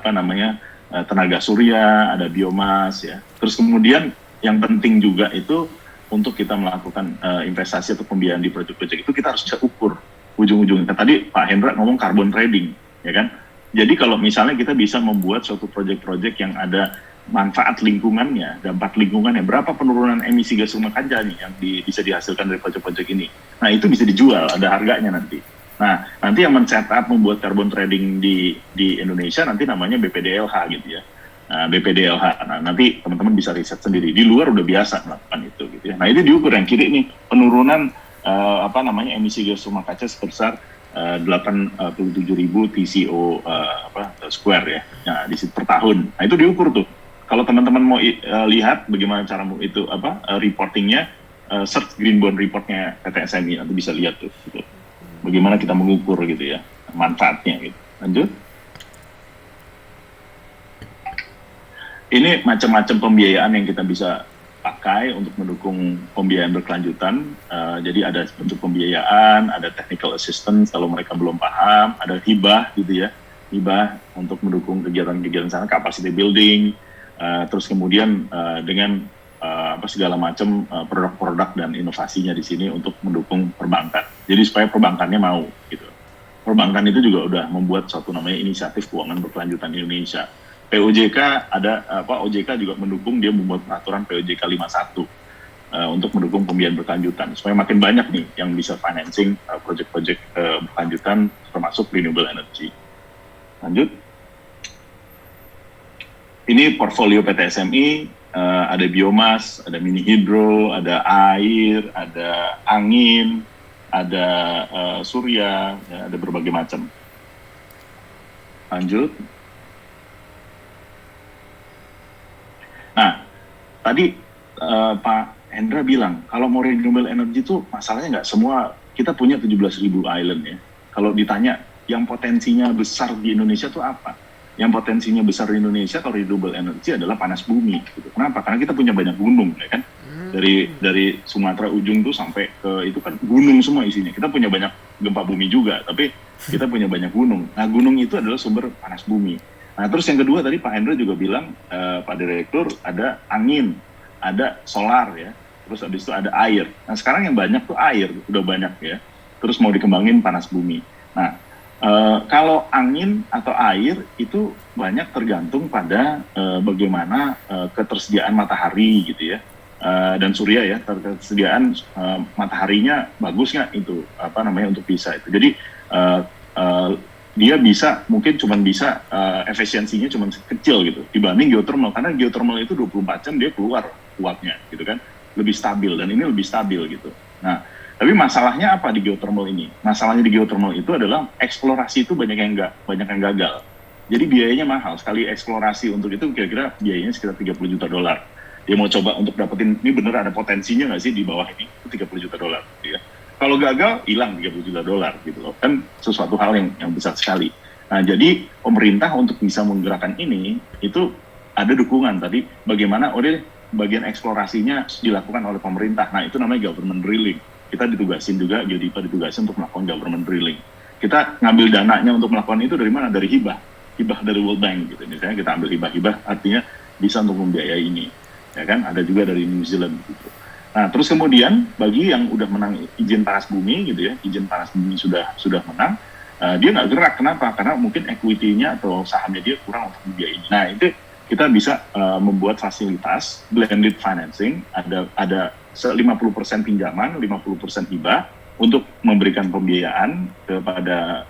tenaga surya, ada biomas ya. Terus kemudian yang penting juga itu untuk kita melakukan investasi atau pembiayaan di proyek-proyek itu kita harus bisa ukur ujung-ujungnya. Tadi Pak Hendra ngomong carbon trading, ya kan? Jadi kalau misalnya kita bisa membuat suatu proyek-proyek yang ada manfaat lingkungannya, dampak lingkungannya, berapa penurunan emisi gas rumah kaca nih yang bisa dihasilkan dari proyek-proyek ini. Nah itu bisa dijual, ada harganya nanti. Nah nanti yang men-setup membuat carbon trading di Indonesia nanti namanya BPDLH gitu ya. Nah, BPDLH, nah, nanti teman-teman bisa riset sendiri. Di luar udah biasa melakukan itu gitu ya. Nah itu diukur yang kiri nih, penurunan emisi gas rumah kaca sebesar 87.000 TCO square ya, nah, di situ per tahun. Nah itu diukur tuh. Kalau teman-teman mau lihat bagaimana cara itu reportingnya, search Green Bond reportnya PT SMI nanti bisa lihat tuh. Gitu. Bagaimana kita mengukur gitu ya manfaatnya gitu. Lanjut. Ini macam-macam pembiayaan yang kita bisa pakai untuk mendukung pembiayaan berkelanjutan. Jadi ada bentuk pembiayaan, ada technical assistance kalau mereka belum paham, ada hibah gitu ya, hibah untuk mendukung kegiatan-kegiatan sana, capacity building, terus kemudian dengan segala macam produk-produk dan inovasinya di sini untuk mendukung perbankan. Jadi supaya perbankannya mau gitu. Perbankan itu juga udah membuat suatu namanya inisiatif keuangan berkelanjutan Indonesia. POJK OJK juga mendukung, dia membuat peraturan POJK 51 untuk mendukung pembiayaan berkelanjutan supaya makin banyak nih yang bisa financing proyek-proyek berkelanjutan termasuk renewable energy. Lanjut. Ini portfolio PT SMI, ada biomas, ada mini hidro, ada air, ada angin, ada surya, ya, ada berbagai macam. Lanjut. Nah, tadi Pak Hendra bilang, kalau mau renewable energy itu masalahnya nggak semua, kita punya 17.000 island ya. Kalau ditanya, yang potensinya besar di Indonesia itu apa? Yang potensinya besar di Indonesia kalau renewable energy adalah panas bumi. Gitu. Kenapa? Karena kita punya banyak gunung, ya kan? Dari Sumatera ujung tuh sampai ke itu kan gunung semua isinya. Kita punya banyak gempa bumi juga, tapi kita punya banyak gunung. Nah, gunung itu adalah sumber panas bumi. Nah, terus yang kedua tadi Pak Hendra juga bilang, Pak Direktur, ada angin, ada solar ya, terus habis itu ada air. Nah, sekarang yang banyak tuh air, udah banyak ya, terus mau dikembangin panas bumi. Nah, kalau angin atau air itu banyak tergantung pada bagaimana ketersediaan matahari gitu ya, dan surya ya, ketersediaan mataharinya bagus nggak itu, untuk bisa itu. Jadi, dia mungkin cuma bisa efisiensinya cuma kecil gitu dibanding geothermal, karena geothermal itu 24 jam dia keluar uapnya gitu kan, lebih stabil, dan ini lebih stabil gitu. Nah, tapi masalahnya apa di geothermal ini? Masalahnya di geothermal itu adalah eksplorasi itu banyak yang gagal. Jadi biayanya mahal, sekali eksplorasi untuk itu kira-kira biayanya sekitar $30 juta. Dia mau coba untuk dapetin ini bener ada potensinya nggak sih di bawah ini, itu $30 juta gitu ya. Kalau gagal, hilang $30 juta gitu loh. Kan sesuatu hal yang besar sekali. Nah, jadi pemerintah untuk bisa menggerakkan ini, itu ada dukungan tadi. Bagaimana, bagian eksplorasinya dilakukan oleh pemerintah. Nah, itu namanya government drilling. Kita ditugasin juga, Geodipa ditugasin untuk melakukan government drilling. Kita ngambil dananya untuk melakukan itu dari mana? Dari hibah. Hibah dari World Bank gitu. Misalnya kita ambil hibah-hibah, artinya bisa untuk membiayai ini. Ya kan? Ada juga dari New Zealand gitu. Nah, terus kemudian bagi yang udah menang izin panas bumi gitu ya, izin panas bumi sudah menang, dia nggak gerak. Kenapa? Karena mungkin equity-nya atau sahamnya dia kurang untuk membiayai. Nah, itu kita bisa membuat fasilitas blended financing, ada 50% pinjaman, 50% hibah untuk memberikan pembiayaan kepada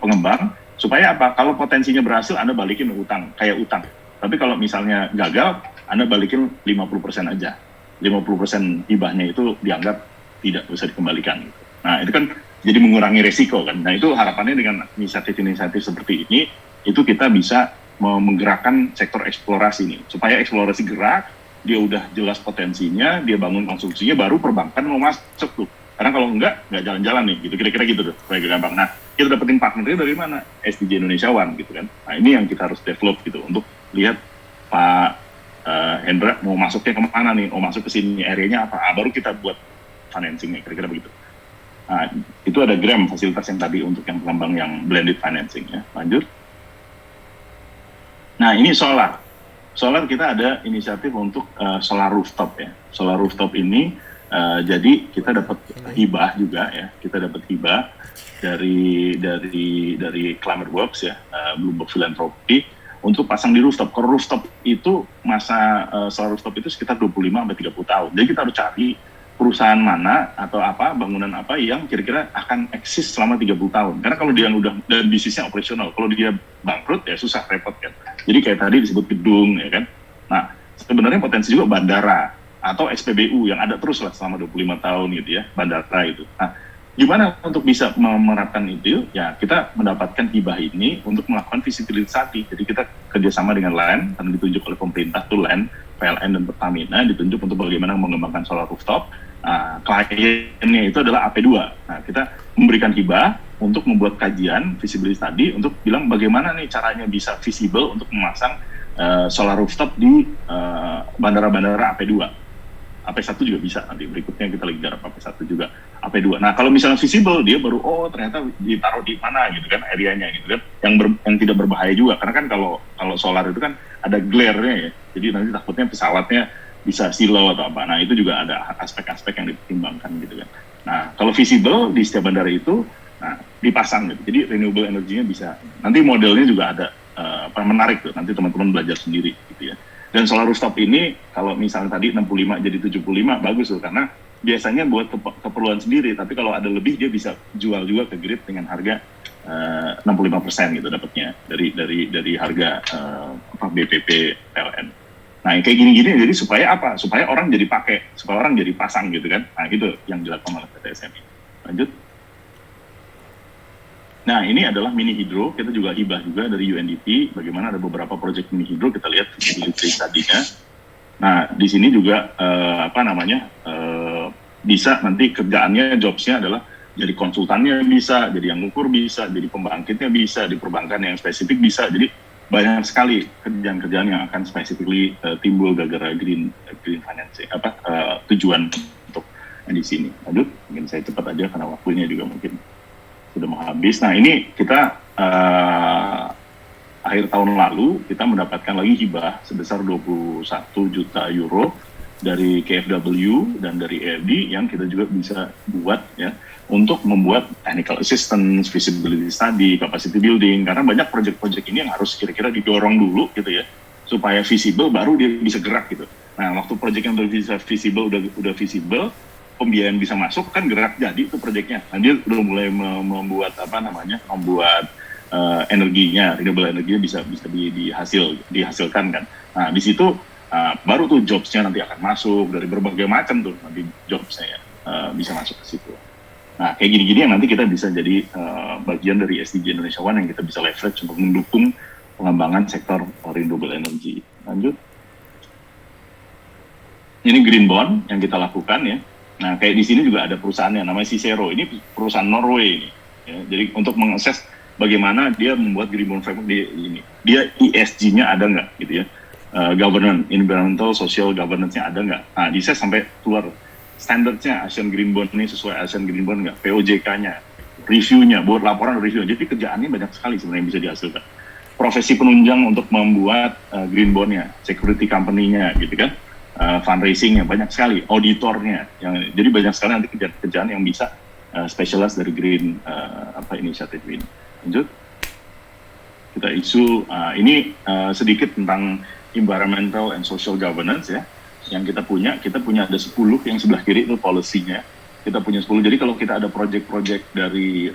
pengembang, supaya apa? Kalau potensinya berhasil, Anda balikin utang, kayak utang. Tapi kalau misalnya gagal, Anda balikin 50% aja. 50% hibahnya itu dianggap tidak bisa dikembalikan. Gitu. Nah, itu kan jadi mengurangi resiko kan. Nah, itu harapannya dengan inisiatif-inisiatif seperti ini, itu kita bisa menggerakkan sektor eksplorasi ini. Supaya eksplorasi gerak, dia udah jelas potensinya, dia bangun konstruksinya, baru perbankan mau masuk tuh. Karena kalau enggak jalan-jalan nih, gitu, kira-kira gitu tuh, supaya gampang. Nah, kita dapetin partnernya dari mana? SDG Indonesia One gitu kan. Nah, ini yang kita harus develop gitu, untuk lihat Pak Hendra mau masuknya kemana nih, mau masuk ke sini, areanya apa, baru kita buat financingnya, kira-kira begitu. Nah, itu ada GRAM, fasilitas yang tadi untuk yang pengembang yang blended financing ya. Lanjut. Nah, ini solar kita ada inisiatif untuk solar rooftop ya. Solar rooftop ini Jadi kita dapat hibah juga ya, kita dapat hibah dari Climate Works ya, Bloomberg Philanthropy untuk pasang di rooftop. Kalau rooftop itu masa solar rooftop itu sekitar 25-30 tahun. Jadi kita harus cari perusahaan mana atau apa, bangunan apa yang kira-kira akan eksis selama 30 tahun. Karena kalau dia udah dan bisnisnya operasional, kalau dia bangkrut ya susah, repot kan. Jadi kayak tadi disebut gedung ya kan. Nah, sebenarnya potensi juga bandara atau SPBU yang ada terus lah selama 25 tahun gitu ya, bandara itu. Nah, gimana untuk bisa menerapkan itu? Ya kita mendapatkan hibah ini untuk melakukan feasibility study. Jadi kita kerjasama dengan LAN, dan ditunjuk oleh pemerintah tuh LAN, PLN dan Pertamina ditunjuk untuk bagaimana mengembangkan solar rooftop. Nah, kliennya itu adalah AP2. Nah, kita memberikan hibah untuk membuat kajian feasibility study untuk bilang bagaimana nih caranya bisa visible untuk memasang solar rooftop di bandara-bandara AP2. AP1 juga bisa, nanti berikutnya kita lagi garap AP1 juga, AP2. Nah, kalau misalnya visible, dia baru, ternyata ditaruh di mana gitu kan, areanya gitu kan, yang tidak berbahaya juga, karena kan kalau solar itu kan ada glare-nya ya, jadi nanti takutnya pesawatnya bisa silau atau apa. Nah, itu juga ada aspek-aspek yang dipertimbangkan gitu kan. Nah, kalau visible di setiap bandara itu, nah, dipasang gitu, jadi renewable energy-nya bisa, nanti modelnya juga ada, menarik tuh, nanti teman-teman belajar sendiri gitu ya. Dan solar rooftop ini kalau misalnya tadi 65 jadi 75 bagus tuh, karena biasanya buat keperluan sendiri, tapi kalau ada lebih dia bisa jual juga ke grid dengan harga 65% gitu dapatnya dari harga BPP PLN. Nah, kayak gini-gini jadi supaya apa? Supaya orang jadi pakai, supaya orang jadi pasang gitu kan. Nah, itu yang dilakukan oleh PT SMI. Lanjut. Nah, ini adalah mini hidro, kita juga hibah juga dari UNDP, bagaimana ada beberapa proyek mini hidro, kita lihat feasibility study-nya. Nah, di sini juga, bisa nanti kerjaannya, jobs-nya adalah jadi konsultannya bisa, jadi yang ngukur bisa, jadi pembangkitnya bisa, di perbankan yang spesifik bisa, jadi banyak sekali kerjaan-kerjaan yang akan specifically timbul gara-gara green financing, tujuan untuk di sini. Aduh, mungkin saya cepat aja karena waktunya juga mungkin sudah mau habis. Nah, ini kita akhir tahun lalu kita mendapatkan lagi hibah sebesar 21 juta euro dari KfW dan dari EFD yang kita juga bisa buat ya untuk membuat technical assistance, feasibility study, capacity building, karena banyak proyek-proyek ini yang harus kira-kira didorong dulu gitu ya supaya visible baru dia bisa gerak gitu. Nah, waktu proyek yang udah bisa visible udah visible, pembiayaan bisa masuk kan gerak jadi itu proyeknya. Nah, dia udah mulai membuat energinya, renewable energinya bisa dihasilkan kan. Nah, di situ baru tuh jobs-nya nanti akan masuk dari berbagai macam tuh nanti jobs-nya ya bisa masuk ke situ. Nah, kayak gini-gini yang nanti kita bisa jadi bagian dari SDG Indonesia One yang kita bisa leverage untuk mendukung pengembangan sektor renewable energy. Lanjut. Ini green bond yang kita lakukan ya. Nah, kayak di sini juga ada perusahaannya namanya Cicero. Ini perusahaan Norway ini. Ya. Jadi untuk mengakses bagaimana dia membuat green bond framework ini. Dia ESG-nya ada nggak gitu ya? Governance, environmental, social governance-nya ada nggak? Nah, bisa sampai keluar standarnya Asian Green Bond ini sesuai Asian Green Bond nggak? POJK-nya, review-nya, buat laporan review. Jadi kerjaannya banyak sekali sebenarnya yang bisa dihasilkan. Profesi penunjang untuk membuat green bond-nya, security company-nya gitu kan? Fundraising-nya banyak sekali, auditornya, jadi banyak sekali nanti kerjaan yang bisa specialist dari green inisiatif ini. Lanjut, kita isu ini sedikit tentang environmental and social governance ya, yang kita punya ada 10 yang sebelah kiri itu policy-nya, kita punya 10. Jadi kalau kita ada project-project dari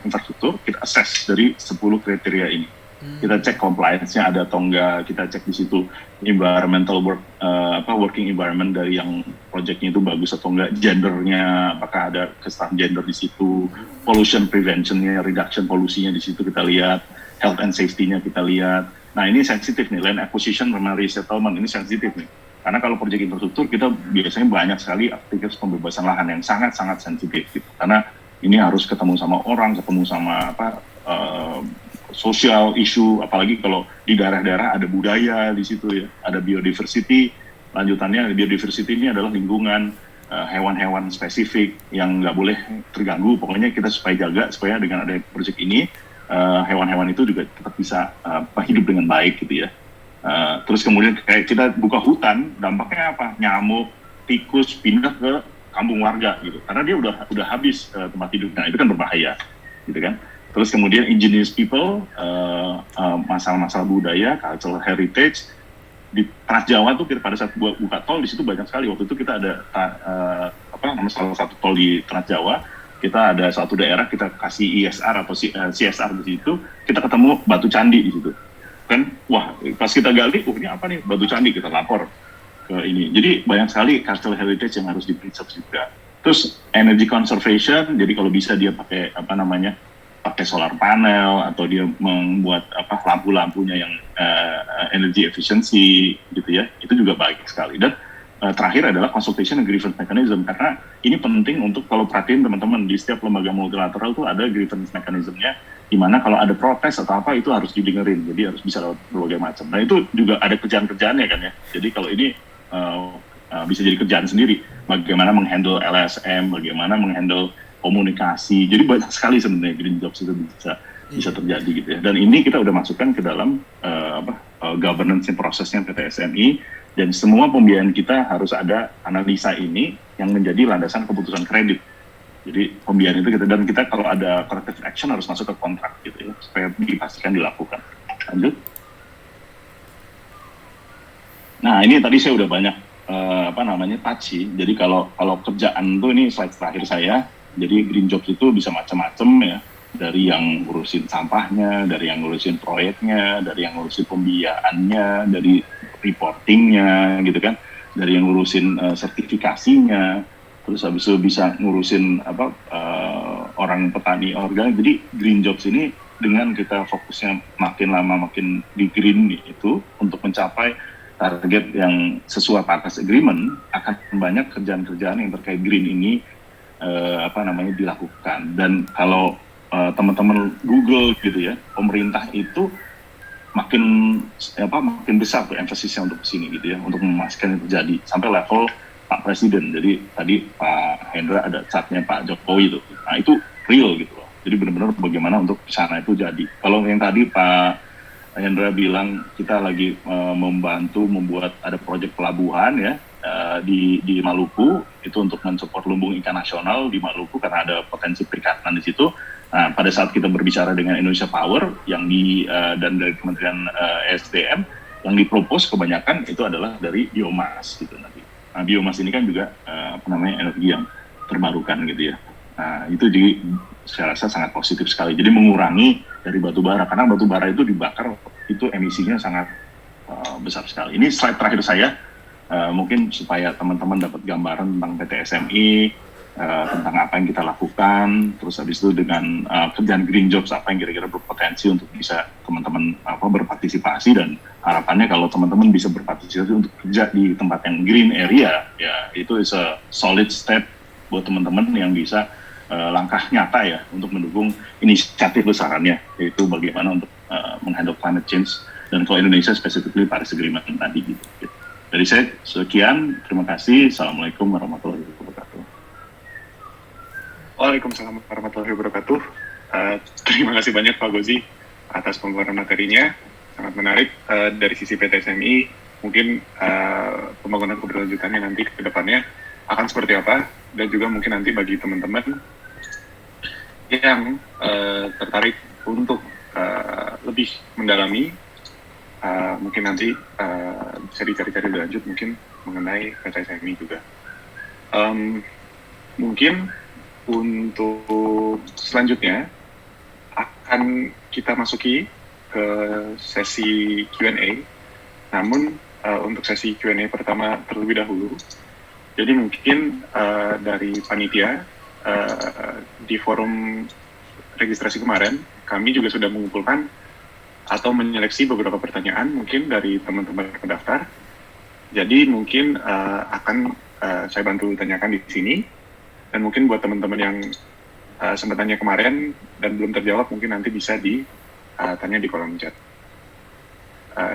infrastruktur, kita assess dari 10 kriteria ini. Kita cek compliance-nya ada atau enggak, kita cek di situ environmental working environment dari yang project-nya itu bagus atau enggak, gender-nya apakah ada kesetaraan gender di situ, pollution prevention-nya, reduction polusinya di situ kita lihat, health and safety-nya kita lihat. Nah, ini sensitif nih, land acquisition sama resettlement ini sensitif nih. Karena kalau project infrastruktur kita biasanya banyak sekali aktivitas pembebasan lahan yang sangat-sangat sensitif gitu. Karena ini harus ketemu sama orang, ketemu sama social issue, apalagi kalau di daerah-daerah ada budaya di situ ya, ada biodiversity. Lanjutannya biodiversity ini adalah lingkungan, hewan-hewan spesifik yang nggak boleh terganggu. Pokoknya kita supaya jaga supaya dengan ada proyek ini hewan-hewan itu juga tetap bisa hidup dengan baik gitu ya. Terus kemudian kayak kita buka hutan, dampaknya apa? Nyamuk, tikus pindah ke kampung warga gitu, karena dia udah habis tempat hidupnya, itu kan berbahaya, gitu kan. Terus kemudian indigenous people, masalah-masalah budaya, cultural heritage di Trans Jawa tuh pada saat buka tol di situ banyak sekali. Waktu itu kita ada salah satu tol di Trans Jawa, kita ada satu daerah kita kasih ISR atau CSR di situ, kita ketemu batu candi di situ. Kan, wah pas kita gali, ini apa nih batu candi, kita lapor ke ini. Jadi banyak sekali cultural heritage yang harus di-preserve juga. Terus energy conservation, jadi kalau bisa dia pakai pakai solar panel atau dia membuat lampu-lampunya yang energy efficiency gitu ya, itu juga baik sekali. Dan terakhir adalah consultation and grievance mechanism, karena ini penting untuk kalau perhatiin teman-teman di setiap lembaga multilateral itu ada grievance mechanismnya, di mana kalau ada protes atau apa itu harus didengerin, jadi harus bisa lewat berbagai macam. Nah itu juga ada kerjaan-kerjaannya kan ya. Jadi kalau ini bisa jadi kerjaan sendiri, bagaimana menghandle LSM, bagaimana menghandle komunikasi. Jadi banyak sekali sebenarnya green jobs itu bisa terjadi gitu ya. Dan ini kita udah masukkan ke dalam governance prosesnya PT SMI, dan semua pembiayaan kita harus ada analisa ini yang menjadi landasan keputusan kredit. Jadi pembiayaan itu dan kita kalau ada corrective action harus masuk ke kontrak gitu ya, supaya dipastikan dilakukan. Lanjut. Nah ini tadi saya udah banyak touch sih. Jadi kalau kerjaan tuh ini slide terakhir saya. Jadi green jobs itu bisa macam-macam ya, dari yang ngurusin sampahnya, dari yang ngurusin proyeknya, dari yang ngurusin pembiayaannya, dari reportingnya gitu kan, dari yang ngurusin sertifikasinya, terus habis itu bisa ngurusin orang petani organik. Jadi green jobs ini dengan kita fokusnya makin lama makin di green itu untuk mencapai target yang sesuai Paris Agreement, akan banyak kerjaan-kerjaan yang terkait green ini dilakukan. Dan kalau teman-teman Google gitu ya, pemerintah itu makin besar tuh emphasisnya untuk kesini gitu ya, untuk memastikan itu terjadi sampai level Pak Presiden. Jadi tadi Pak Hendra ada chartnya Pak Jokowi itu, nah itu real gitu loh. Jadi benar-benar bagaimana untuk sana itu jadi. Kalau yang tadi Pak Hendra bilang kita lagi membantu membuat ada proyek pelabuhan ya di Maluku, itu untuk mensupport lumbung ikan nasional di Maluku karena ada potensi perikanan di situ. Nah, pada saat kita berbicara dengan Indonesia Power yang dan dari Kementerian SDM yang dipropos kebanyakan itu adalah dari biomas gitu nanti. Nah, biomas ini kan juga energi yang terbarukan gitu ya. Nah, itu saya rasa sangat positif sekali. Jadi mengurangi dari batu bara, karena batu bara itu dibakar itu emisinya sangat besar sekali. Ini slide terakhir saya. Mungkin supaya teman-teman dapat gambaran tentang PT SMI, tentang apa yang kita lakukan, terus habis itu dengan kerjaan green jobs apa yang kira-kira berpotensi untuk bisa teman-teman berpartisipasi, dan harapannya kalau teman-teman bisa berpartisipasi untuk kerja di tempat yang green area, ya itu is a solid step buat teman-teman yang bisa langkah nyata ya untuk mendukung inisiatif besarannya, yaitu bagaimana untuk menghandle climate change, dan kalau Indonesia specifically Paris Agreement tadi gitu. Dari saya sekian, terima kasih. Assalamualaikum warahmatullahi wabarakatuh. Waalaikumsalam warahmatullahi wabarakatuh. Terima kasih banyak Pak Gozi atas pemaparan materinya, sangat menarik. Dari sisi PT SMI, mungkin pembangunan keberlanjutannya nanti ke depannya akan seperti apa, dan juga mungkin nanti bagi teman-teman yang tertarik untuk lebih mendalami, mungkin nanti bisa dicari-cari lebih lanjut mungkin mengenai PT SMI juga. Mungkin untuk selanjutnya akan kita masuki ke sesi Q&A. Namun untuk sesi Q&A pertama terlebih dahulu, jadi mungkin dari panitia di forum registrasi kemarin kami juga sudah mengumpulkan atau menyeleksi beberapa pertanyaan mungkin dari teman-teman pendaftar. Jadi mungkin akan saya bantu tanyakan di sini, dan mungkin buat teman-teman yang sempat tanya kemarin dan belum terjawab mungkin nanti bisa ditanya di kolom chat.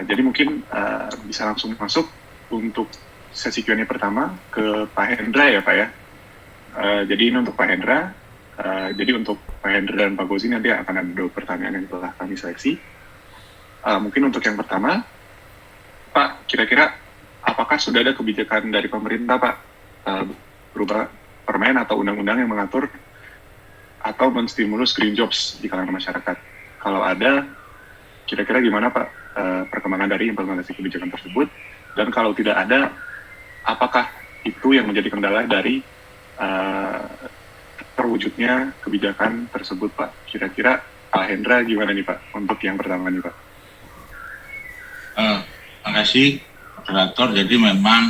Jadi mungkin bisa langsung masuk untuk sesi Q&A pertama ke Pak Hendra ya Pak ya. Jadi ini untuk Pak Hendra. Jadi untuk Pak Hendra dan Pak Gozi nanti akan ada 2 pertanyaan yang telah kami seleksi. Mungkin untuk yang pertama, Pak, kira-kira apakah sudah ada kebijakan dari pemerintah Pak berupa permen atau undang-undang yang mengatur atau menstimulus green jobs di kalangan masyarakat. Kalau ada, kira-kira gimana Pak perkembangan dari implementasi kebijakan tersebut? Dan kalau tidak ada, apakah itu yang menjadi kendala dari terwujudnya kebijakan tersebut Pak? Kira-kira Pak Hendra gimana nih Pak untuk yang pertama nih Pak? Terima kasih moderator. Jadi memang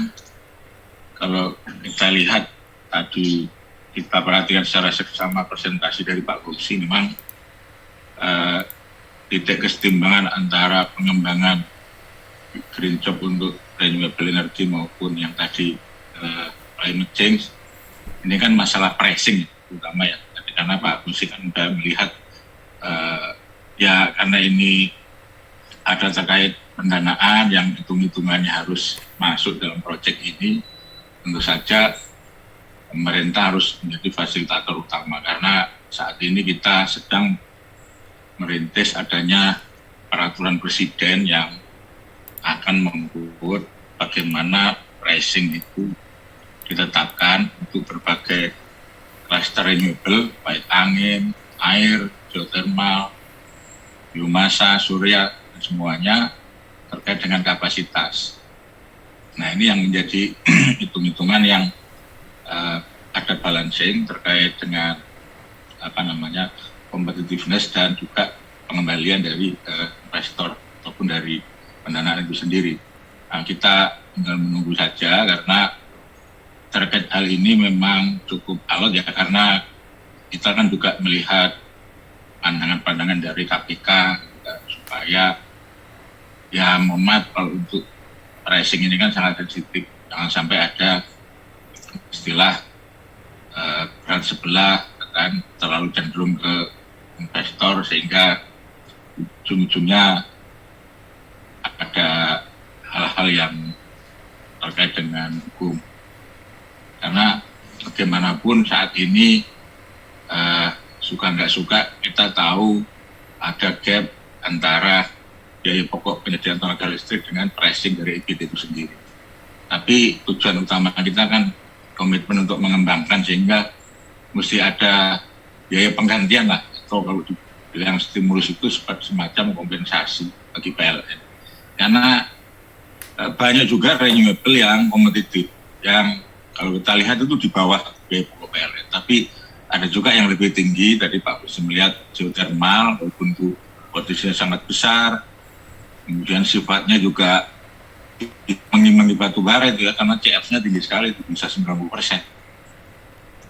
kalau kita lihat tadi kita perhatikan secara seksama presentasi dari Pak Gusi, memang titik kesetimbangan antara pengembangan green job untuk renewable energy maupun yang tadi climate change, ini kan masalah pricing terutama ya. Tapi karena Pak Gusi kan sudah melihat ya karena ini ada terkait pendanaan yang hitung-hitungannya harus masuk dalam proyek ini, tentu saja pemerintah harus menjadi fasilitator utama karena saat ini kita sedang merintis adanya peraturan presiden yang akan membuat bagaimana pricing itu ditetapkan untuk berbagai cluster renewable, baik angin, air, geothermal, biomasa, surya, dan semuanya terkait dengan kapasitas. Nah ini yang menjadi hitung-hitungan yang ada balancing terkait dengan competitiveness dan juga pengembalian dari investor ataupun dari pendanaan itu sendiri. Nah, kita tinggal menunggu saja karena terkait hal ini memang cukup alot ya karena kita kan juga melihat pandangan-pandangan dari KPK supaya ya mohon maaf kalau untuk pricing ini kan sangat sensitif, jangan sampai ada istilah berat sebelah kan terlalu cenderung ke investor sehingga ujung-ujungnya ada hal-hal yang terkait dengan hukum. Karena bagaimanapun saat ini suka nggak suka kita tahu ada gap antara biaya pokok penyediaan tenaga listrik dengan pricing dari EBT itu sendiri. Tapi tujuan utama kita kan komitmen untuk mengembangkan sehingga mesti ada biaya penggantian lah atau kalau dibilang stimulus itu semacam kompensasi bagi PLN. Karena banyak juga renewable yang kompetitif yang kalau kita lihat itu di bawah biaya pokok PLN. Tapi ada juga yang lebih tinggi dari Pak Bus melihat geothermal walaupun itu potensinya sangat besar. Kemudian sifatnya juga mengimbangi batu bara itu ya, karena CF-nya tinggi sekali, itu bisa 90%.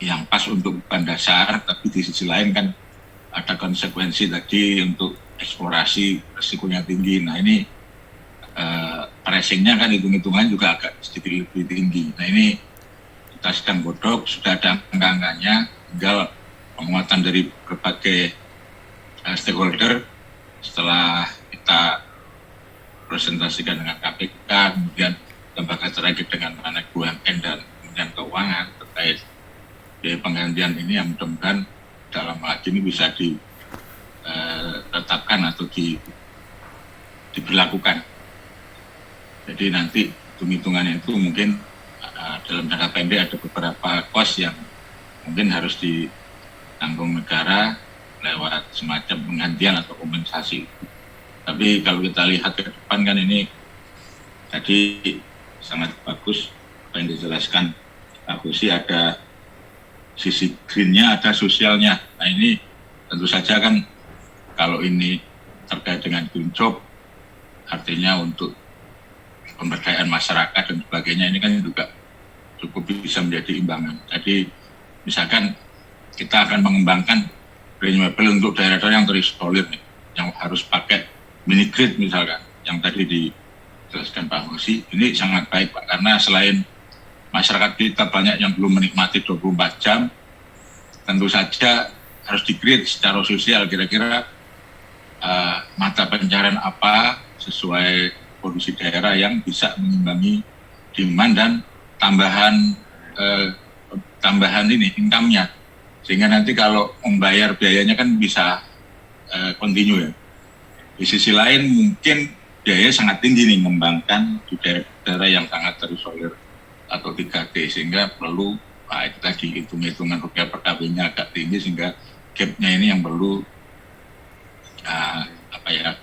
Yang pas untuk bahan dasar, tapi di sisi lain kan ada konsekuensi tadi untuk eksplorasi resikonya tinggi. Nah ini pricing-nya kan hitung-hitungan juga agak sedikit lebih tinggi. Nah ini kita sedang godok, sudah ada angka-angkanya, tinggal penguatan dari berbagai stakeholder setelah kita presentasikan dengan KPK, kemudian lembaga terkait dengan anak BUMN dan kemudian keuangan terkait biaya penggantian ini yang mudah-mudahan dalam hal ini bisa ditetapkan atau diberlakukan. Jadi nanti hitung-hitungannya itu mungkin dalam jangka pendek ada beberapa kos yang mungkin harus ditanggung negara lewat semacam penggantian atau kompensasi. Tapi kalau kita lihat ke depan kan ini tadi sangat bagus apa yang dijelaskan Pak Gusi, ada sisi green-nya, ada sosialnya. Nah ini tentu saja kan kalau ini terkait dengan green job artinya untuk pemberdayaan masyarakat dan sebagainya ini kan juga cukup bisa menjadi imbangan. Jadi misalkan kita akan mengembangkan renewable untuk daerah-daerah yang terisolir nih, yang harus pakai mini grid misalkan, yang tadi dijelaskan Pak Gusi, ini sangat baik Pak, karena selain masyarakat kita banyak yang belum menikmati 24 jam, tentu saja harus di-grid secara sosial, kira-kira mata pencarian apa sesuai kondisi daerah yang bisa mengimbangi demand dan tambahan ini income-nya, sehingga nanti kalau membayar biayanya kan bisa continue ya. Di sisi lain mungkin biaya sangat tinggi nih mengembangkan di daerah-daerah yang sangat terisolir. atau 3T, sehingga perlu itu tadi hitung-hitungan rupiah per KW-nya agak tinggi, sehingga gap-nya ini yang perlu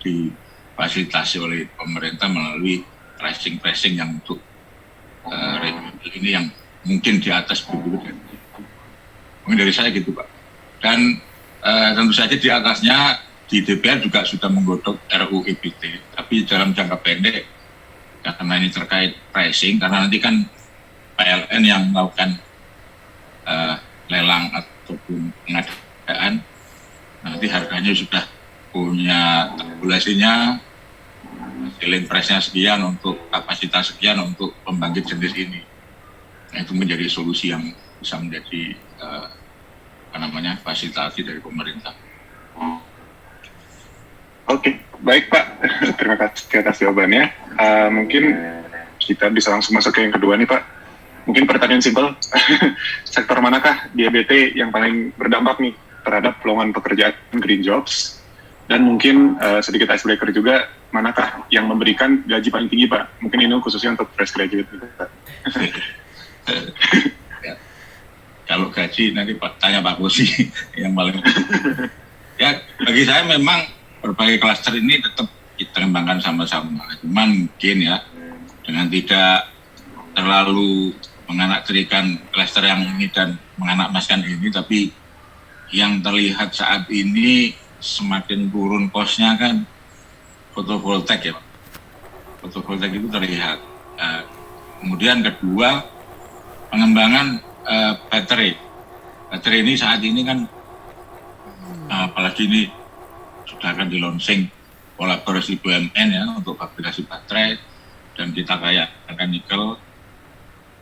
difasilitasi oleh pemerintah melalui pricing yang untuk renewable ini yang mungkin di atas BBM. Mungkin dari saya gitu Pak. Dan tentu saja di atasnya di DPR juga sudah menggodok RUU EBT, tapi dalam jangka pendek karena ini terkait pricing, karena nanti kan PLN yang melakukan lelang ataupun pengadaan, nanti harganya sudah punya tabulasinya, ceiling price-nya sekian untuk kapasitas sekian untuk pembangkit jenis ini. Nah, itu menjadi solusi yang bisa menjadi fasilitasi dari pemerintah. Oke, baik Pak. Terima kasih atas jawabannya. Mungkin kita bisa langsung masuk ke yang kedua nih Pak. Mungkin pertanyaan simpel, sektor manakah di EBT yang paling berdampak nih terhadap lowongan pekerjaan green jobs? Dan mungkin sedikit icebreaker juga, manakah yang memberikan gaji paling tinggi Pak? Mungkin ini khususnya untuk fresh graduate Pak. Ya. Kalau gaji nanti tanya Pak Bosi yang paling. Ya, bagi saya memang berbagai klaster ini tetap kita kembangkan sama-sama. Cuman mungkin ya dengan tidak terlalu menganaktirikan klaster yang ini dan menganakmaskan ini, tapi yang terlihat saat ini semakin turun kosnya kan fotovoltaik ya Pak. Fotovoltaik itu terlihat. Kemudian kedua, pengembangan baterai. Baterai ini saat ini kan apalagi ini sudah akan di-launching kolaborasi BUMN ya untuk fabrikasi baterai, dan kita kayak akan nikel.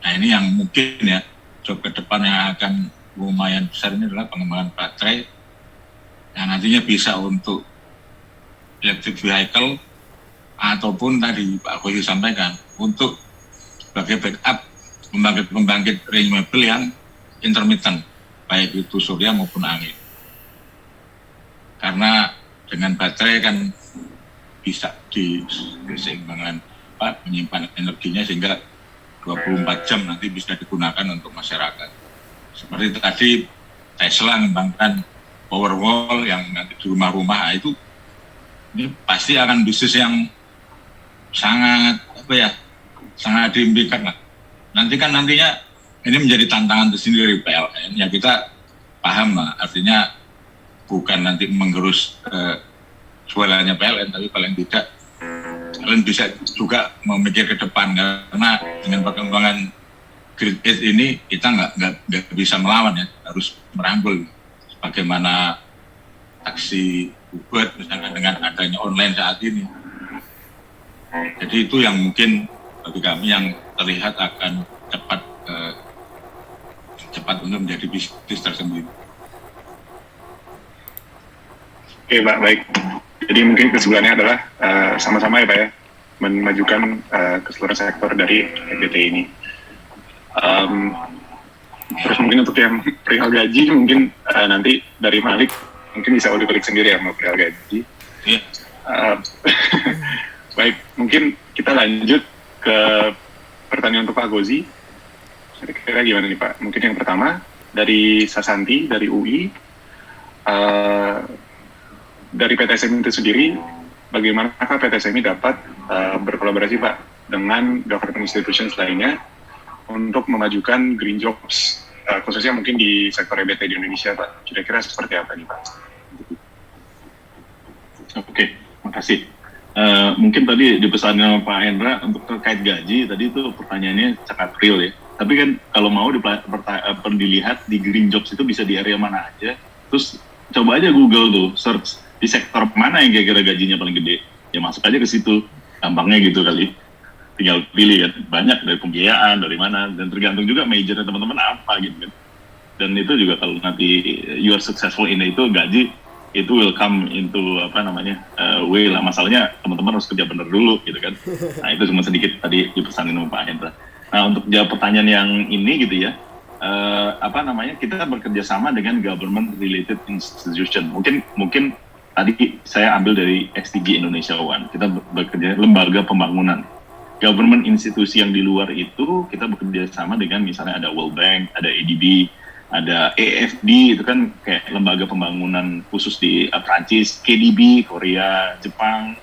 Nah ini yang mungkin ya job ke depan yang akan lumayan besar ini adalah pengembangan baterai yang nantinya bisa untuk electric vehicle ataupun tadi Pak Koyi sampaikan untuk sebagai backup pembangkit renewable yang intermittent, baik itu surya maupun angin. Karena dengan baterai kan bisa diseimbangkan menyimpan energinya sehingga 24 jam nanti bisa digunakan untuk masyarakat. Seperti tadi Tesla mengembangkan Powerwall yang nanti di rumah-rumah, itu ini pasti akan bisnis yang sangat sangat diimpikan lah. Nantinya ini menjadi tantangan tersendiri PLN ya, kita paham lah, artinya bukan nanti menggerus jualannya PLN, tapi paling tidak kalian bisa juga memikir ke depan, karena dengan perkembangan grid edge ini kita nggak bisa melawan ya, harus merangkul. Bagaimana taksi Uber misalnya dengan adanya online saat ini. Jadi itu yang mungkin bagi kami yang terlihat akan cepat untuk menjadi bisnis tersendiri. Oke Pak, baik. Jadi mungkin kesimpulannya adalah sama-sama ya Pak ya, memajukan keseluruhan sektor dari EBT ini. Terus mungkin untuk yang perihal gaji, mungkin nanti dari Malik mungkin bisa ulik-ulik sendiri ya mau perihal gaji. Yeah. Baik, mungkin kita lanjut ke pertanyaan untuk Pak Gozi. Kira-kira gimana nih Pak? Mungkin yang pertama dari Sasanti dari UI. Dari PTSM itu sendiri, bagaimanakah PTSM dapat berkolaborasi Pak dengan government institutions lainnya untuk memajukan green jobs, khususnya mungkin di sektor EBT di Indonesia Pak? Kira-kira seperti apa nih Pak? Oke, makasih. Mungkin tadi dipesannya Pak Hendra untuk terkait gaji, tadi itu pertanyaannya sangat real ya. Tapi kan kalau mau dilihat di green jobs itu bisa di area mana aja, terus coba aja Google tuh, search di sektor mana yang kira-kira gajinya paling gede, ya masuk aja ke situ, gampangnya gitu kali. Tinggal pilih kan, banyak dari pembiayaan, dari mana, dan tergantung juga majornya teman-teman apa gitu kan. Dan itu juga kalau nanti you are successful in itu, gaji itu will come into way lah. Masalahnya teman-teman harus kerja bener dulu gitu kan. Nah itu cuma sedikit tadi dipesanin sama Pak Hendra. Nah untuk jawab pertanyaan yang ini gitu ya, kita bekerja sama dengan government related institution. Mungkin tadi saya ambil dari SDG Indonesia One, kita bekerja lembaga pembangunan. government institusi yang di luar itu kita bekerja sama dengan misalnya ada World Bank, ada ADB, ada AFD itu kan kayak lembaga pembangunan khusus di Prancis, KDB Korea, Jepang,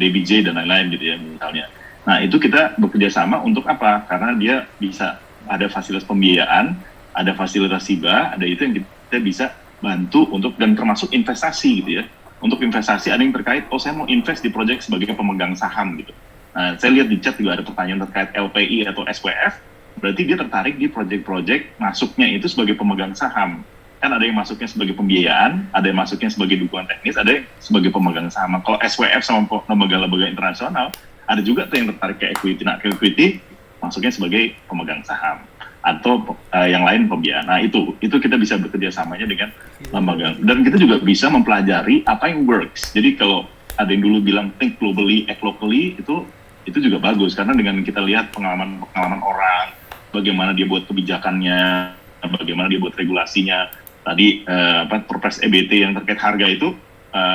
DBJ dan lain-lain gitu ya misalnya. Nah itu kita bekerja sama untuk apa? Karena dia bisa ada fasilitas pembiayaan, ada fasilitas hibah, ada itu yang kita bisa bantu untuk dan termasuk investasi gitu ya. Untuk investasi ada yang terkait, saya mau invest di proyek sebagai pemegang saham gitu. Nah, saya lihat di chat juga ada pertanyaan terkait LPI atau SWF, berarti dia tertarik di proyek-proyek masuknya itu sebagai pemegang saham. Kan ada yang masuknya sebagai pembiayaan, ada yang masuknya sebagai dukungan teknis, ada yang sebagai pemegang saham. Kalau SWF sama lembaga-lembaga internasional, ada juga tuh yang tertarik ke equity. Nah, ke equity masuknya sebagai pemegang saham. Atau yang lain pembiayaan. Nah itu kita bisa bekerja samanya dengan lembaga. Dan kita juga bisa mempelajari apa yang works. Jadi kalau ada yang dulu bilang think globally, act locally, itu juga bagus. Karena dengan kita lihat pengalaman orang, bagaimana dia buat kebijakannya, bagaimana dia buat regulasinya. Tadi Perpres EBT yang terkait harga itu,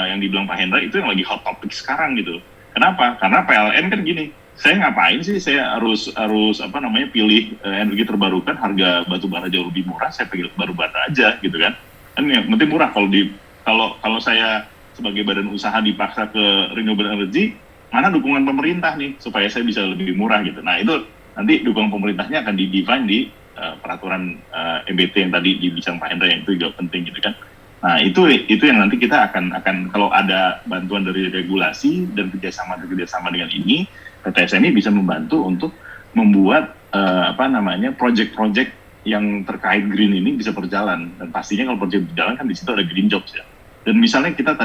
yang dibilang Pak Hendra, itu yang lagi hot topic sekarang gitu. Kenapa? Karena PLN kan gini, saya ngapain sih saya harus pilih energi terbarukan, harga batu bara jauh lebih murah, saya pilih baru bata aja gitu kan yang penting murah. Kalau saya sebagai badan usaha dipaksa ke renewable energy, mana dukungan pemerintah nih supaya saya bisa lebih murah gitu. Nah itu nanti dukungan pemerintahnya akan di-define di peraturan EBT yang tadi dibincang Pak Hendra, yang itu juga penting gitu kan. Nah itu yang nanti kita akan kalau ada bantuan dari regulasi dan kerjasama dengan ini, PT SMI bisa membantu untuk membuat project-project yang terkait green ini bisa berjalan. Dan pastinya kalau project berjalan kan di situ ada green jobs ya. Dan misalnya kita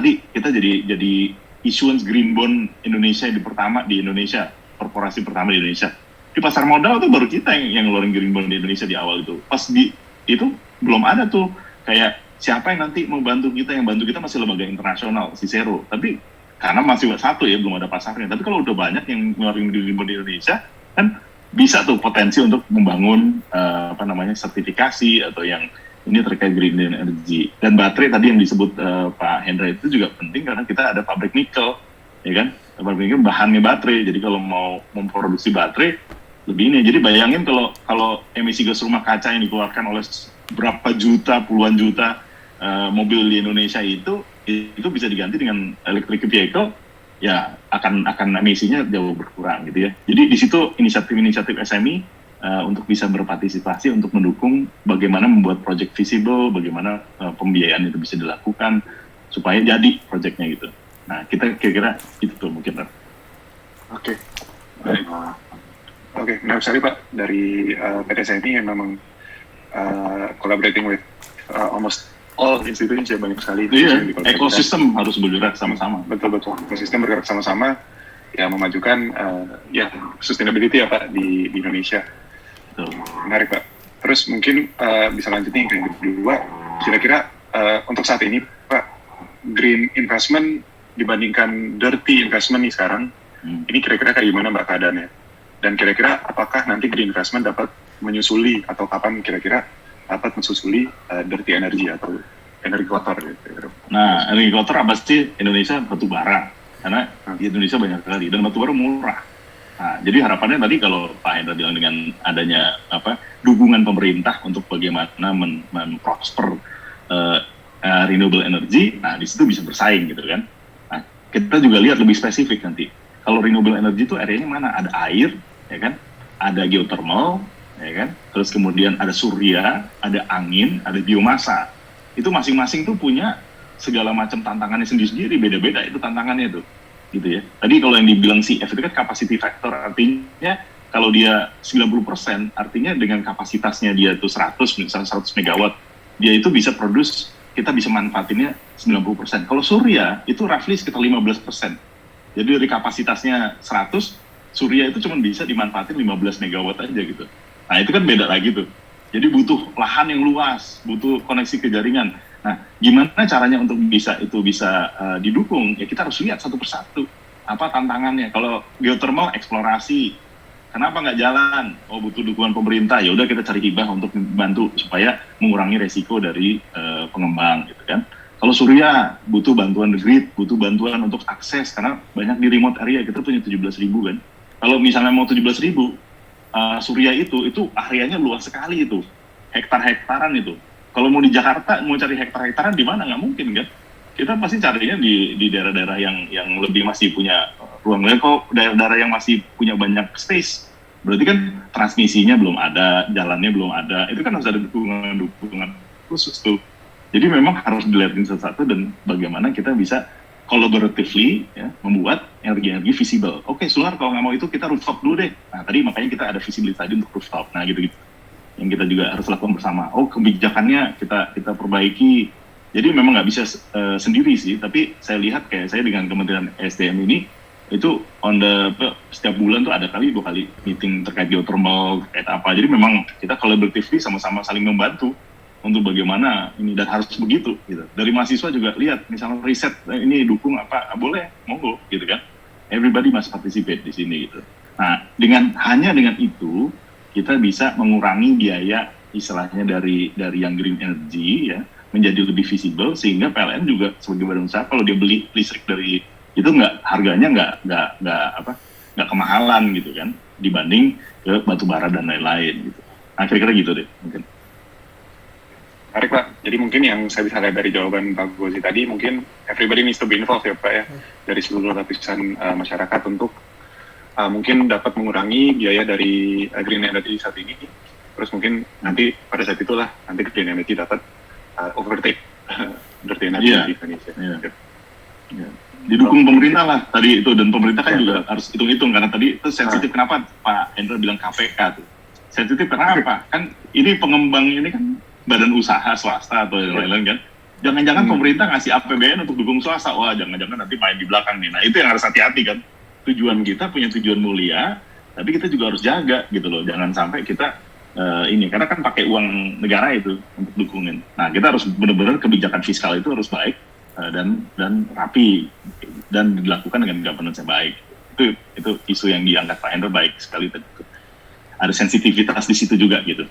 jadi issuance green bond Indonesia di Indonesia, korporasi pertama di Indonesia. Di pasar modal tuh baru kita yang ngeluarin green bond di Indonesia di awal itu. Pas itu belum ada tuh kayak siapa yang nanti mau bantu kita, yang bantu kita masih lembaga internasional, Cicero. Tapi karena masih satu ya, belum ada pasarnya. Tapi kalau udah banyak yang ngeluarin green bond di Indonesia, kan bisa tuh potensi untuk membangun sertifikasi atau yang ini terkait green energy. Dan baterai tadi yang disebut Pak Hendra itu juga penting karena kita ada pabrik nikel, ya kan? Pabrik nikel bahannya baterai. Jadi kalau mau memproduksi baterai lebih ini. Jadi bayangin kalau emisi gas rumah kaca yang dikeluarkan oleh berapa juta, puluhan juta mobil di Indonesia itu bisa diganti dengan electric vehicle, ya akan emisinya jauh berkurang gitu ya. Jadi di situ inisiatif SME untuk bisa berpartisipasi untuk mendukung bagaimana membuat project visible, bagaimana pembiayaan itu bisa dilakukan supaya jadi projectnya gitu. Nah kita kira-kira itu tuh mungkin. Oke, baik. Oke, menarik sekali Pak dari PT SME yang memang collaborating with almost all institusi, banyak sekali. Iya, ekosistem harus bergerak sama-sama. Betul, ekosistem bergerak sama-sama, ya memajukan sustainability ya Pak di Indonesia. Betul. Menarik Pak. Terus mungkin bisa lanjutnya yang kedua, kira-kira untuk saat ini Pak, green investment dibandingkan dirty investment nih sekarang, ini kira-kira kayak gimana Mbak keadaannya? Dan kira-kira apakah nanti green investment dapat menyusuli atau kapan kira-kira dapat mensusuli dirty energy atau energi kotor gitu. Nah, energi kotor apa sih? Indonesia batu bara, karena di Indonesia banyak sekali dan batu bara murah. Nah, jadi harapannya tadi kalau Pak Hendra bilang dengan adanya dukungan pemerintah untuk bagaimana memprosper renewable energy, nah di situ bisa bersaing gitu kan. Nah, kita juga lihat lebih spesifik nanti. Kalau renewable energy itu areanya mana? Ada air, ya kan? Ada geothermal, ya kan? Terus kemudian ada surya, ada angin, ada biomasa. Itu masing-masing tuh punya segala macam tantangannya sendiri-sendiri, beda-beda itu tantangannya tuh, gitu ya. Tadi kalau yang dibilang CF itu kan capacity factor, artinya kalau dia 90%, artinya dengan kapasitasnya dia tuh 100 megawatt, dia itu bisa produce, kita bisa manfaatinnya 90%. Kalau surya itu roughly sekitar 15%. Jadi dari kapasitasnya 100, surya itu cuma bisa dimanfaatin 15 megawatt aja gitu. Nah itu kan beda lagi tuh. Jadi butuh lahan yang luas, butuh koneksi ke jaringan. Nah gimana caranya untuk bisa didukung? Ya kita harus lihat satu persatu. Apa tantangannya? Kalau geothermal eksplorasi, kenapa nggak jalan? Oh butuh dukungan pemerintah. Ya udah kita cari hibah untuk membantu supaya mengurangi resiko dari pengembang gitu kan. Kalau surya butuh bantuan grid, butuh bantuan untuk akses karena banyak di remote area kita punya 17.000 kan. Kalau misalnya mau 17.000, surya itu areanya luas sekali itu, hektar-hektaran itu. Kalau mau di Jakarta mau cari hektar-hektaran di mana, nggak mungkin kan? Kita pasti carinya di daerah-daerah yang lebih masih punya ruang. Kalau daerah-daerah yang masih punya banyak space, berarti kan transmisinya belum ada, jalannya belum ada. Itu kan harus ada dukungan khusus tuh. Jadi memang harus dilihatin satu-satu dan bagaimana kita bisa collaboratively ya, membuat energi-energi visible. Oke, solar kalau nggak mau itu kita rooftop dulu deh. Nah tadi makanya kita ada visibility tadi untuk rooftop. Nah gitu-gitu yang kita juga harus lakukan bersama. Oh kebijakannya kita perbaiki. Jadi memang nggak bisa sendiri sih. Tapi saya lihat kayak saya dengan Kementerian SDM ini itu setiap bulan tuh ada 2 kali meeting terkait geothermal, terkait apa. Jadi memang kita collaboratively sama-sama saling membantu untuk bagaimana ini, dan harus begitu gitu. Dari mahasiswa juga lihat misalnya riset ini dukung apa, boleh monggo gitu kan. Everybody must participate di sini gitu. Nah, hanya dengan itu kita bisa mengurangi biaya istilahnya dari yang green energy ya menjadi lebih visible, sehingga PLN juga sebagai badan usaha kalau dia beli listrik dari itu harganya nggak kemahalan gitu kan dibanding ke batu bara dan lain-lain gitu. Nah, kira-kira gitu deh mungkin. Menarik Pak, jadi mungkin yang saya bisa lihat dari jawaban Pak Gozi tadi, mungkin everybody needs to be involved ya Pak ya, dari seluruh lapisan masyarakat untuk mungkin dapat mengurangi biaya dari green energy saat ini. Terus mungkin nanti pada saat itulah nanti green energy dapat overtake dirty energy di Indonesia. Yeah. Didukung pemerintah lah tadi itu, dan pemerintah kan juga harus hitung-hitung karena tadi itu sensitif. Kenapa Pak Hendra bilang KPK tuh? Sensitif karena apa? Kan ini pengembang ini kan badan usaha swasta atau yang lain-lain kan. Jangan-jangan pemerintah ngasih APBN untuk dukung swasta. Wah, jangan-jangan nanti main di belakang nih. Nah, itu yang harus hati-hati kan. Tujuan kita punya tujuan mulia, tapi kita juga harus jaga gitu loh. Jangan sampai kita karena kan pakai uang negara itu untuk dukungin. Nah, kita harus benar-benar kebijakan fiskal itu harus baik dan rapi dan dilakukan dengan governance yang baik. Itu isu yang diangkat Pak Hendra baik sekali tadi. Ada sensitivitas di situ juga gitu.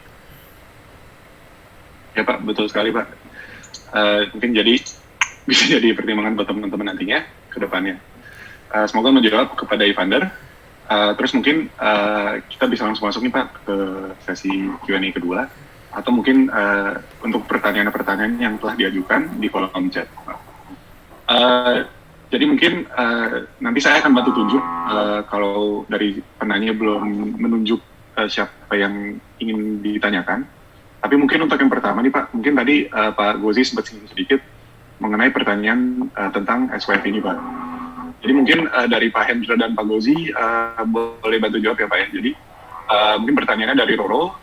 Ya Pak, betul sekali Pak. Mungkin bisa jadi pertimbangan buat teman-teman nantinya ke depannya. Semoga menjawab kepada Evander. Terus mungkin kita bisa langsung masuk nih Pak ke sesi Q&A kedua. Atau mungkin untuk pertanyaan-pertanyaan yang telah diajukan di kolom chat. Jadi mungkin nanti saya akan bantu tunjuk kalau dari penanya belum menunjuk siapa yang ingin ditanyakan. Tapi mungkin untuk yang pertama nih Pak, mungkin tadi Pak Gozi sempat sedikit mengenai pertanyaan tentang SWF ini Pak. Jadi mungkin dari Pak Hendra dan Pak Gozi boleh bantu jawab ya Pak ya. Jadi mungkin pertanyaannya dari Roro,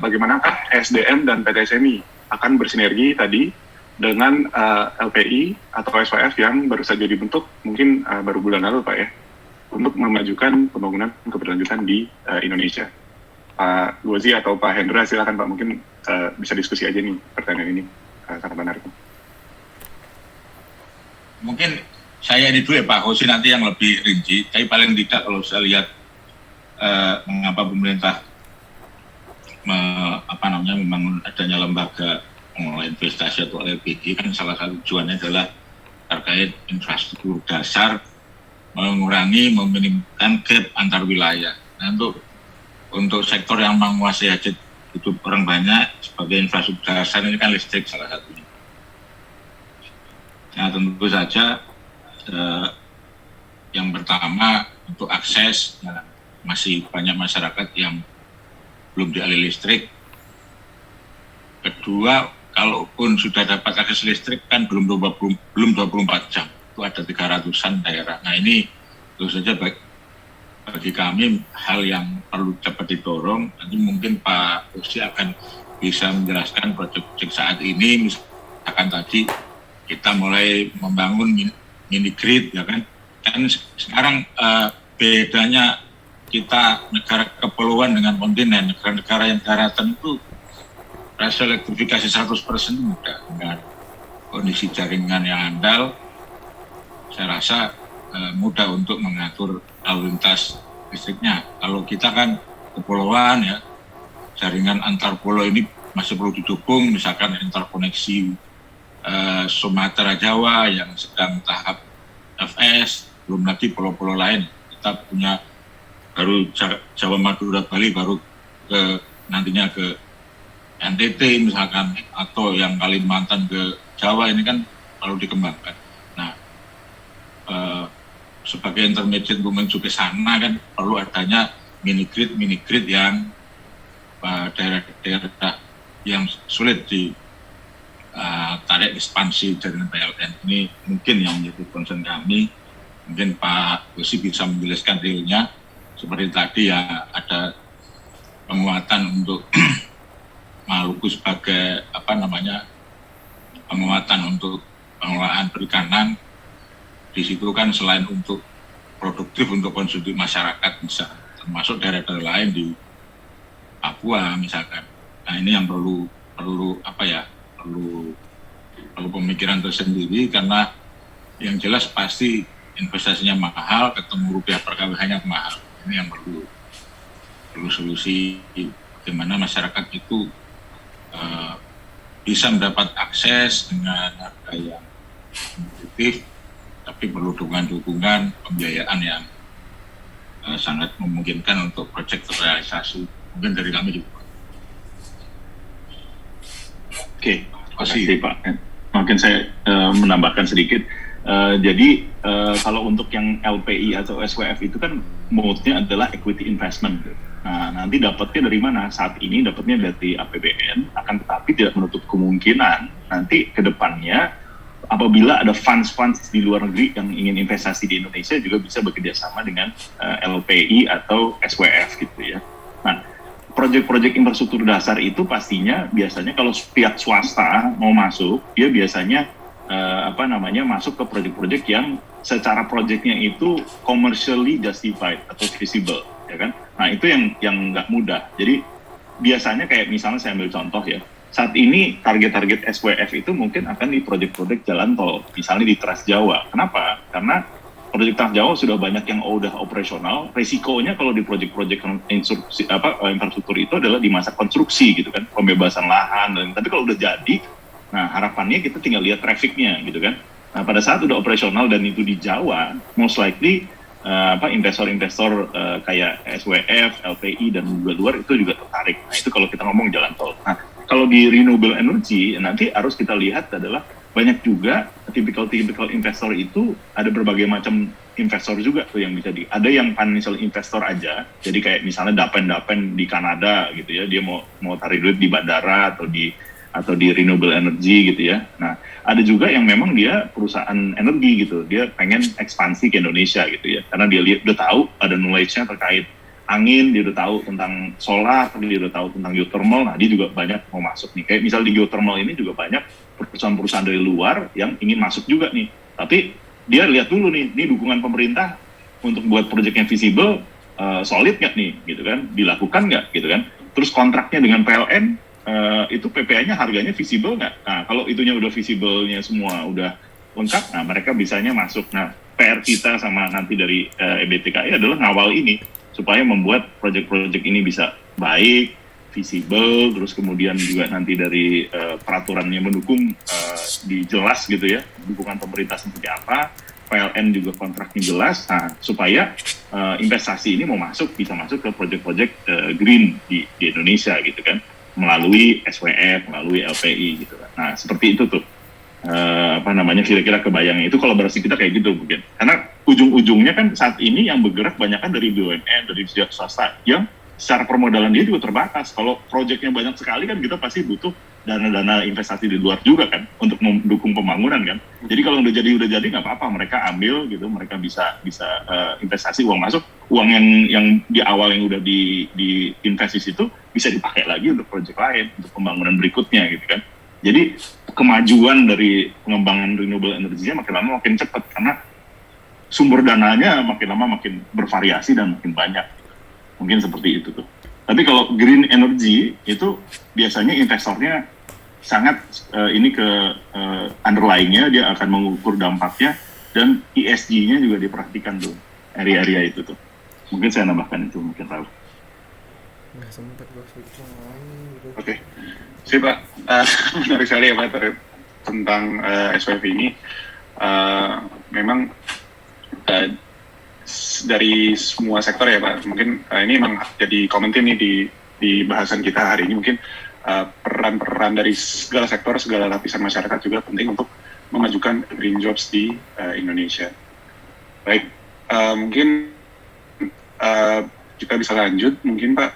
bagaimanakah SDM dan PT SMI akan bersinergi tadi dengan LPI atau SWF yang baru saja dibentuk mungkin baru bulan lalu Pak ya, untuk memajukan pembangunan keberlanjutan di Indonesia. Pak Gozi atau Pak Hendra silakan Pak, mungkin bisa diskusi aja nih pertanyaan ini, sangat menarik. Mungkin saya ini dulu ya Pak Gozi, nanti yang lebih rinci. Tapi paling tidak kalau saya lihat mengapa pemerintah membangun adanya lembaga pengelola investasi atau LPI, kan salah satu tujuannya adalah terkait infrastruktur dasar, mengurangi, meminimumkan gap antar wilayah. Nah, untuk sektor yang menguasai hajat hidup orang banyak sebagai infrastruktur dasar ini kan listrik salah satunya. Nah, tentu saja yang pertama untuk akses, ya, masih banyak masyarakat yang belum dialiri listrik. Kedua, kalaupun sudah dapat akses listrik kan belum 24 jam, itu ada 300-an daerah. Nah ini tentu saja bagi kami hal yang perlu cepat didorong. Nanti mungkin Pak Gozi akan bisa menjelaskan proyek saat ini, misalkan tadi kita mulai membangun mini grid, ya kan. Dan sekarang bedanya kita negara kepulauan dengan kontinen, negara-negara yang daratan itu rasio elektrifikasi 100% itu mudah. Dengan kondisi jaringan yang andal, saya rasa mudah untuk mengatur lalu lintas listriknya. Kalau kita kan kepulauan ya, jaringan antar pulau ini masih perlu didukung, misalkan interkoneksi Sumatera Jawa yang sedang tahap FS, belum lagi pulau-pulau lain. Kita punya baru Jawa, Madura, Bali, baru nantinya ke NTT misalkan, atau yang Kalimantan ke Jawa, ini kan perlu dikembangkan. Nah, sebagai intermediate untuk menuju ke sana kan perlu adanya mini grid yang daerah-daerah yang sulit tarik ekspansi jaringan PLN. Ini mungkin yang menjadi concern kami. Mungkin Pak Yosi bisa menjelaskan realnya. Seperti tadi ya, ada penguatan untuk Maluku sebagai penguatan untuk pengelolaan perikanan. Di situ kan selain untuk produktif untuk konsumsi masyarakat, bisa termasuk daerah-daerah lain di Papua misalkan. Nah, ini yang perlu pemikiran tersendiri, karena yang jelas pasti investasinya mahal, ketemu rupiah per KWH-nya mahal. Ini yang perlu solusi bagaimana masyarakat itu bisa mendapat akses dengan harga yang kompetitif, tapi perlu dukungan pembiayaan yang sangat memungkinkan untuk proyek terrealisasi. Mungkin dari kami juga. Oke, terima kasih Pak. Mungkin saya menambahkan sedikit. Jadi kalau untuk yang LPI atau SWF itu kan mode-nya adalah equity investment. Nah, nanti dapatnya dari mana? Saat ini dapatnya dari APBN, akan tetapi tidak menutup kemungkinan nanti ke depannya apabila ada funds di luar negeri yang ingin investasi di Indonesia juga bisa bekerja sama dengan LPI atau SWF gitu ya. Nah, proyek-proyek infrastruktur dasar itu pastinya biasanya kalau pihak swasta mau masuk, dia biasanya masuk ke proyek-proyek yang secara proyeknya itu commercially justified atau feasible, ya kan? Nah, itu yang nggak mudah. Jadi biasanya kayak misalnya saya ambil contoh ya, saat ini target-target SWF itu mungkin akan di proyek-proyek jalan tol, misalnya di Trans Jawa. Kenapa? Karena proyek Trans Jawa sudah banyak yang udah operasional. Resikonya kalau di proyek-proyek infrastruktur itu adalah di masa konstruksi gitu kan, pembebasan lahan. Tapi kalau udah jadi, nah harapannya kita tinggal lihat trafficnya gitu kan. Nah pada saat udah operasional dan itu di Jawa, most likely investor-investor kayak SWF, LPI dan juga luar itu juga tertarik. Nah itu kalau kita ngomong jalan tol. Nah kalau di renewable energy nanti harus kita lihat adalah banyak juga typical investor itu ada berbagai macam investor juga tuh yang bisa ada yang financial investor aja, jadi kayak misalnya dapen di Kanada gitu ya, dia mau tarik duit di bandara atau di renewable energy gitu ya. Nah ada juga yang memang dia perusahaan energi gitu, dia pengen ekspansi ke Indonesia gitu ya, karena dia udah tahu ada knowledge-nya terkait angin, dia udah tahu tentang solar, dia udah tahu tentang geothermal. Nah dia juga banyak mau masuk nih, kayak misal di geothermal ini juga banyak perusahaan-perusahaan dari luar yang ingin masuk juga nih, tapi dia lihat dulu nih, ini dukungan pemerintah untuk buat proyek yang visible, solid nggak nih, gitu kan, dilakukan nggak, gitu kan, terus kontraknya dengan PLN, itu PPA-nya harganya visible nggak, nah kalau itunya udah visible-nya semua udah lengkap, nah mereka bisanya masuk. Nah PR kita sama nanti dari EBTKI adalah ngawal ini, supaya membuat proyek-proyek ini bisa baik, visible, terus kemudian juga nanti dari peraturannya mendukung dijelas gitu ya, dukungan pemerintah seperti apa, PLN juga kontraknya jelas, nah supaya investasi ini bisa masuk ke proyek-proyek green di Indonesia gitu kan, melalui SWF, melalui LPI gitu kan. Nah seperti itu tuh kira-kira kebayangnya itu kolaborasi kita kayak gitu mungkin, karena ujung-ujungnya kan saat ini yang bergerak banyak kan dari BUMN, dari pihak swasta yang secara permodalan dia juga terbatas. Kalau proyeknya banyak sekali kan kita pasti butuh dana-dana investasi di luar juga kan untuk mendukung pembangunan kan. Jadi kalau udah jadi nggak apa-apa, mereka ambil gitu, mereka bisa investasi, uang masuk, uang yang di awal yang udah di investasi itu bisa dipakai lagi untuk proyek lain, untuk pembangunan berikutnya gitu kan. Jadi kemajuan dari pengembangan renewable energy-nya makin lama makin cepat, karena sumber dananya makin lama makin bervariasi dan makin banyak. Mungkin seperti itu tuh. Tapi kalau green energy itu biasanya investornya sangat underlying-nya, dia akan mengukur dampaknya, dan ESG-nya juga diperhatikan tuh, area-area itu tuh. Mungkin saya nambahkan itu, mungkin Raul. Nggak sempat gue switch yang lain gitu. Oke. Sip Pak, menarik sekali ya Pak tentang SWF ini. Memang dari semua sektor ya Pak. Mungkin ini memang jadi komentar nih di bahasan kita hari ini. Mungkin peran-peran dari segala sektor, segala lapisan masyarakat juga penting untuk memajukan green jobs di Indonesia. Baik, mungkin kita bisa lanjut mungkin Pak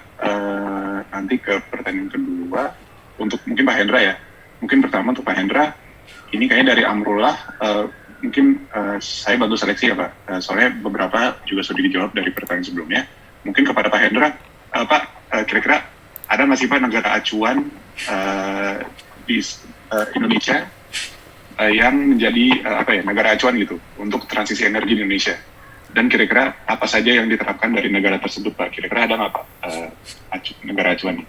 nanti ke pertanyaan kedua untuk mungkin Pak Hendra ya. Mungkin pertama untuk Pak Hendra, ini kayaknya dari Amrullah, mungkin saya bantu seleksi ya Pak, soalnya beberapa juga sudah dijawab dari pertanyaan sebelumnya. Mungkin kepada Pak Hendra, Pak kira-kira ada nggak sih Pak negara acuan di Indonesia yang menjadi negara acuan gitu untuk transisi energi di Indonesia? Dan kira-kira apa saja yang diterapkan dari negara tersebut Pak? Kira-kira ada nggak Pak negara acuan nih?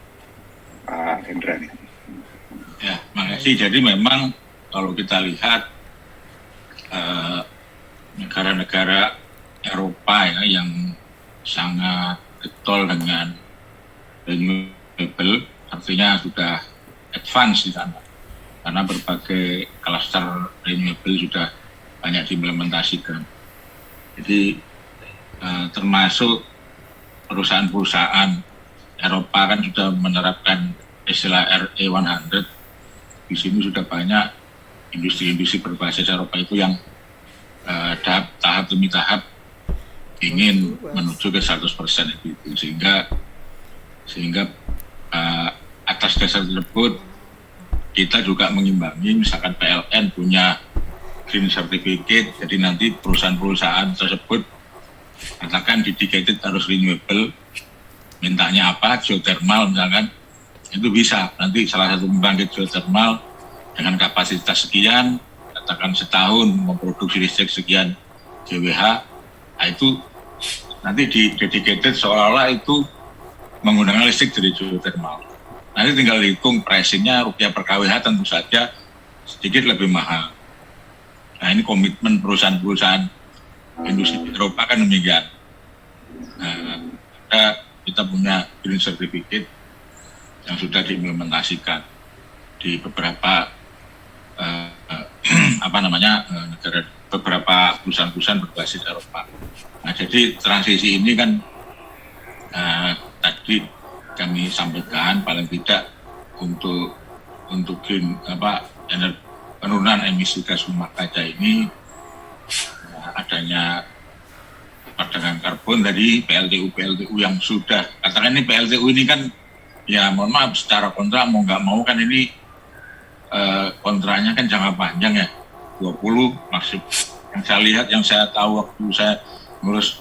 Pak Hendra nih. Ya, makasih. Jadi memang kalau kita lihat negara-negara Eropa ya yang sangat getol dengan renewable, artinya sudah advance di sana. Karena berbagai klaster renewable sudah banyak diimplementasikan. Jadi termasuk perusahaan-perusahaan Eropa kan sudah menerapkan istilah RE100. Di sini sudah banyak industri-industri berbasis Eropa itu yang tahap demi tahap ingin menuju ke 100% itu. Sehingga atas dasar tersebut kita juga mengimbangi, misalkan PLN punya green certificate, jadi nanti perusahaan-perusahaan tersebut katakan dedicated harus renewable, mintanya apa, geothermal misalkan, itu bisa nanti salah satu pembangkit geothermal dengan kapasitas sekian, katakan setahun memproduksi listrik sekian GWh, nah itu nanti di dedicated seolah-olah itu menggunakan listrik dari geothermal. Nanti tinggal hitung pricing-nya, rupiah per kWh tentu saja sedikit lebih mahal. Nah ini komitmen perusahaan-perusahaan industri Eropa kan demikian. Nah, kita punya green certificate yang sudah diimplementasikan di beberapa negara, beberapa perusahaan-perusahaan berbasis Eropa. Nah jadi transisi ini kan tadi kami sampaikan paling tidak untuk green penurunan emisi gas rumah kaca ini adanya perdagangan karbon tadi PLTU yang sudah katakan ini PLTU ini kan ya mohon maaf secara kontrak mau nggak mau kan ini kontraknya kan jangka panjang ya 20 maksud yang saya lihat yang saya tahu waktu saya ngurus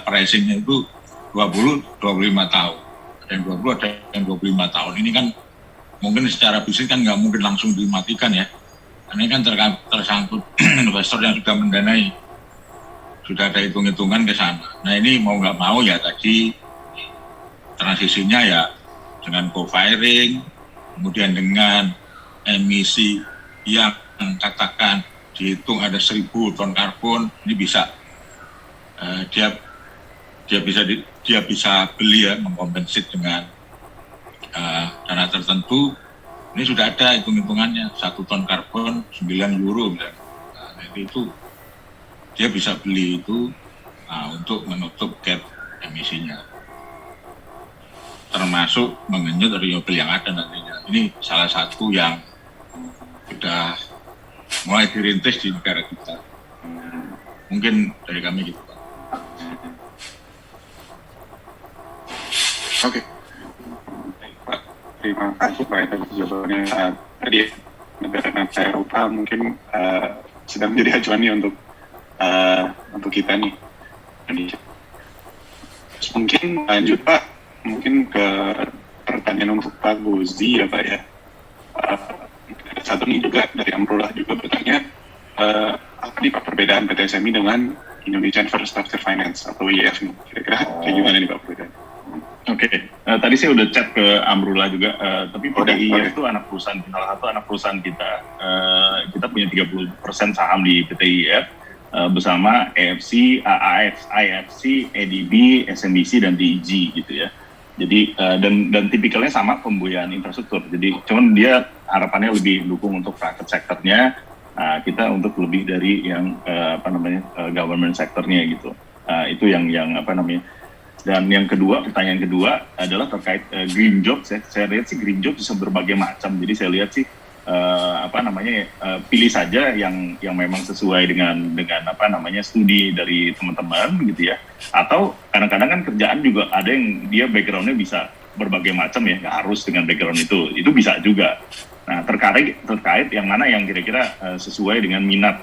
pricingnya itu 20-25 tahun dan 20 ada yang 25 tahun ini kan mungkin secara bisnis kan nggak mungkin langsung dimatikan ya. Ini kan tersangkut investor yang sudah mendanai, sudah ada hitung-hitungan ke sana. Nah ini mau nggak mau ya tadi transisinya ya dengan co-firing, kemudian dengan emisi yang katakan dihitung ada 1.000 ton karbon, ini bisa dia bisa beli ya mengkompensasi dengan dana tertentu. Ini sudah ada hitung-hitungannya, 1 ton karbon 9 euro. Nah, itu dia bisa beli itu untuk menutup gap emisinya. Termasuk mengenyut renewable yang ada nantinya. Ini salah satu yang sudah mulai dirintis di negara kita. Mungkin dari kami gitu. Oke. Pak, terima kasih Pak atas jawabannya. Tadi negara-negara Eropa mungkin sedang menjadi acuan nih untuk kita nih. Mungkin lanjut Pak, mungkin ke pertanyaan untuk Pak Gozi ya Pak ya. Satu nih juga dari Amrullah juga bertanya, apa nih Pak perbedaan PT SMI dengan Indonesian Infrastructure Finance atau IIF nih? Kira-kira kayak gimana nih Pak perbedaan? Oke. Tadi saya udah chat ke Amrullah juga, tapi PTIF itu salah satu anak perusahaan kita. Kita punya 30% saham di PTIF bersama EFC, IFC, ADB, SMBC dan DIG gitu ya. Jadi dan tipikalnya sama pembiayaan infrastruktur. Jadi cuman dia harapannya lebih dukung untuk private sector-nya, kita untuk lebih dari yang government sector-nya gitu. Itu yang apa namanya. Dan yang kedua, pertanyaan kedua adalah terkait green jobs. Saya lihat sih green jobs bisa berbagai macam. Jadi saya lihat sih pilih saja yang memang sesuai dengan apa namanya studi dari teman-teman gitu ya. Atau kadang-kadang kan kerjaan juga ada yang dia backgroundnya bisa berbagai macam ya, nggak harus dengan background itu bisa juga. Nah terkait yang mana yang kira-kira sesuai dengan minat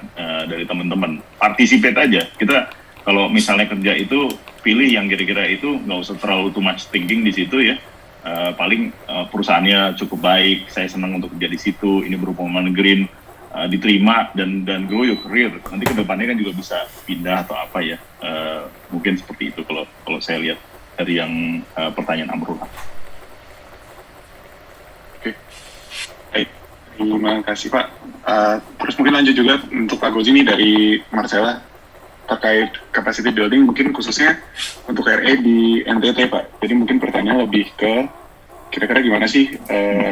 dari teman-teman. Participate aja. Kita kalau misalnya kerja itu pilih yang kira-kira itu, nggak usah terlalu too much thinking di situ ya. Paling perusahaannya cukup baik, saya senang untuk kerja di situ, ini berhubungan green, diterima dan grow your career. Nanti kedepannya kan juga bisa pindah atau apa ya. Mungkin seperti itu kalau saya lihat dari yang pertanyaan Amrullah. Oke, baik. Terima kasih Pak. Terus mungkin lanjut juga untuk Pak Gozi ini dari Marcella terkait capacity building mungkin khususnya untuk RE di NTT Pak. Jadi mungkin pertanyaan lebih ke kira-kira gimana sih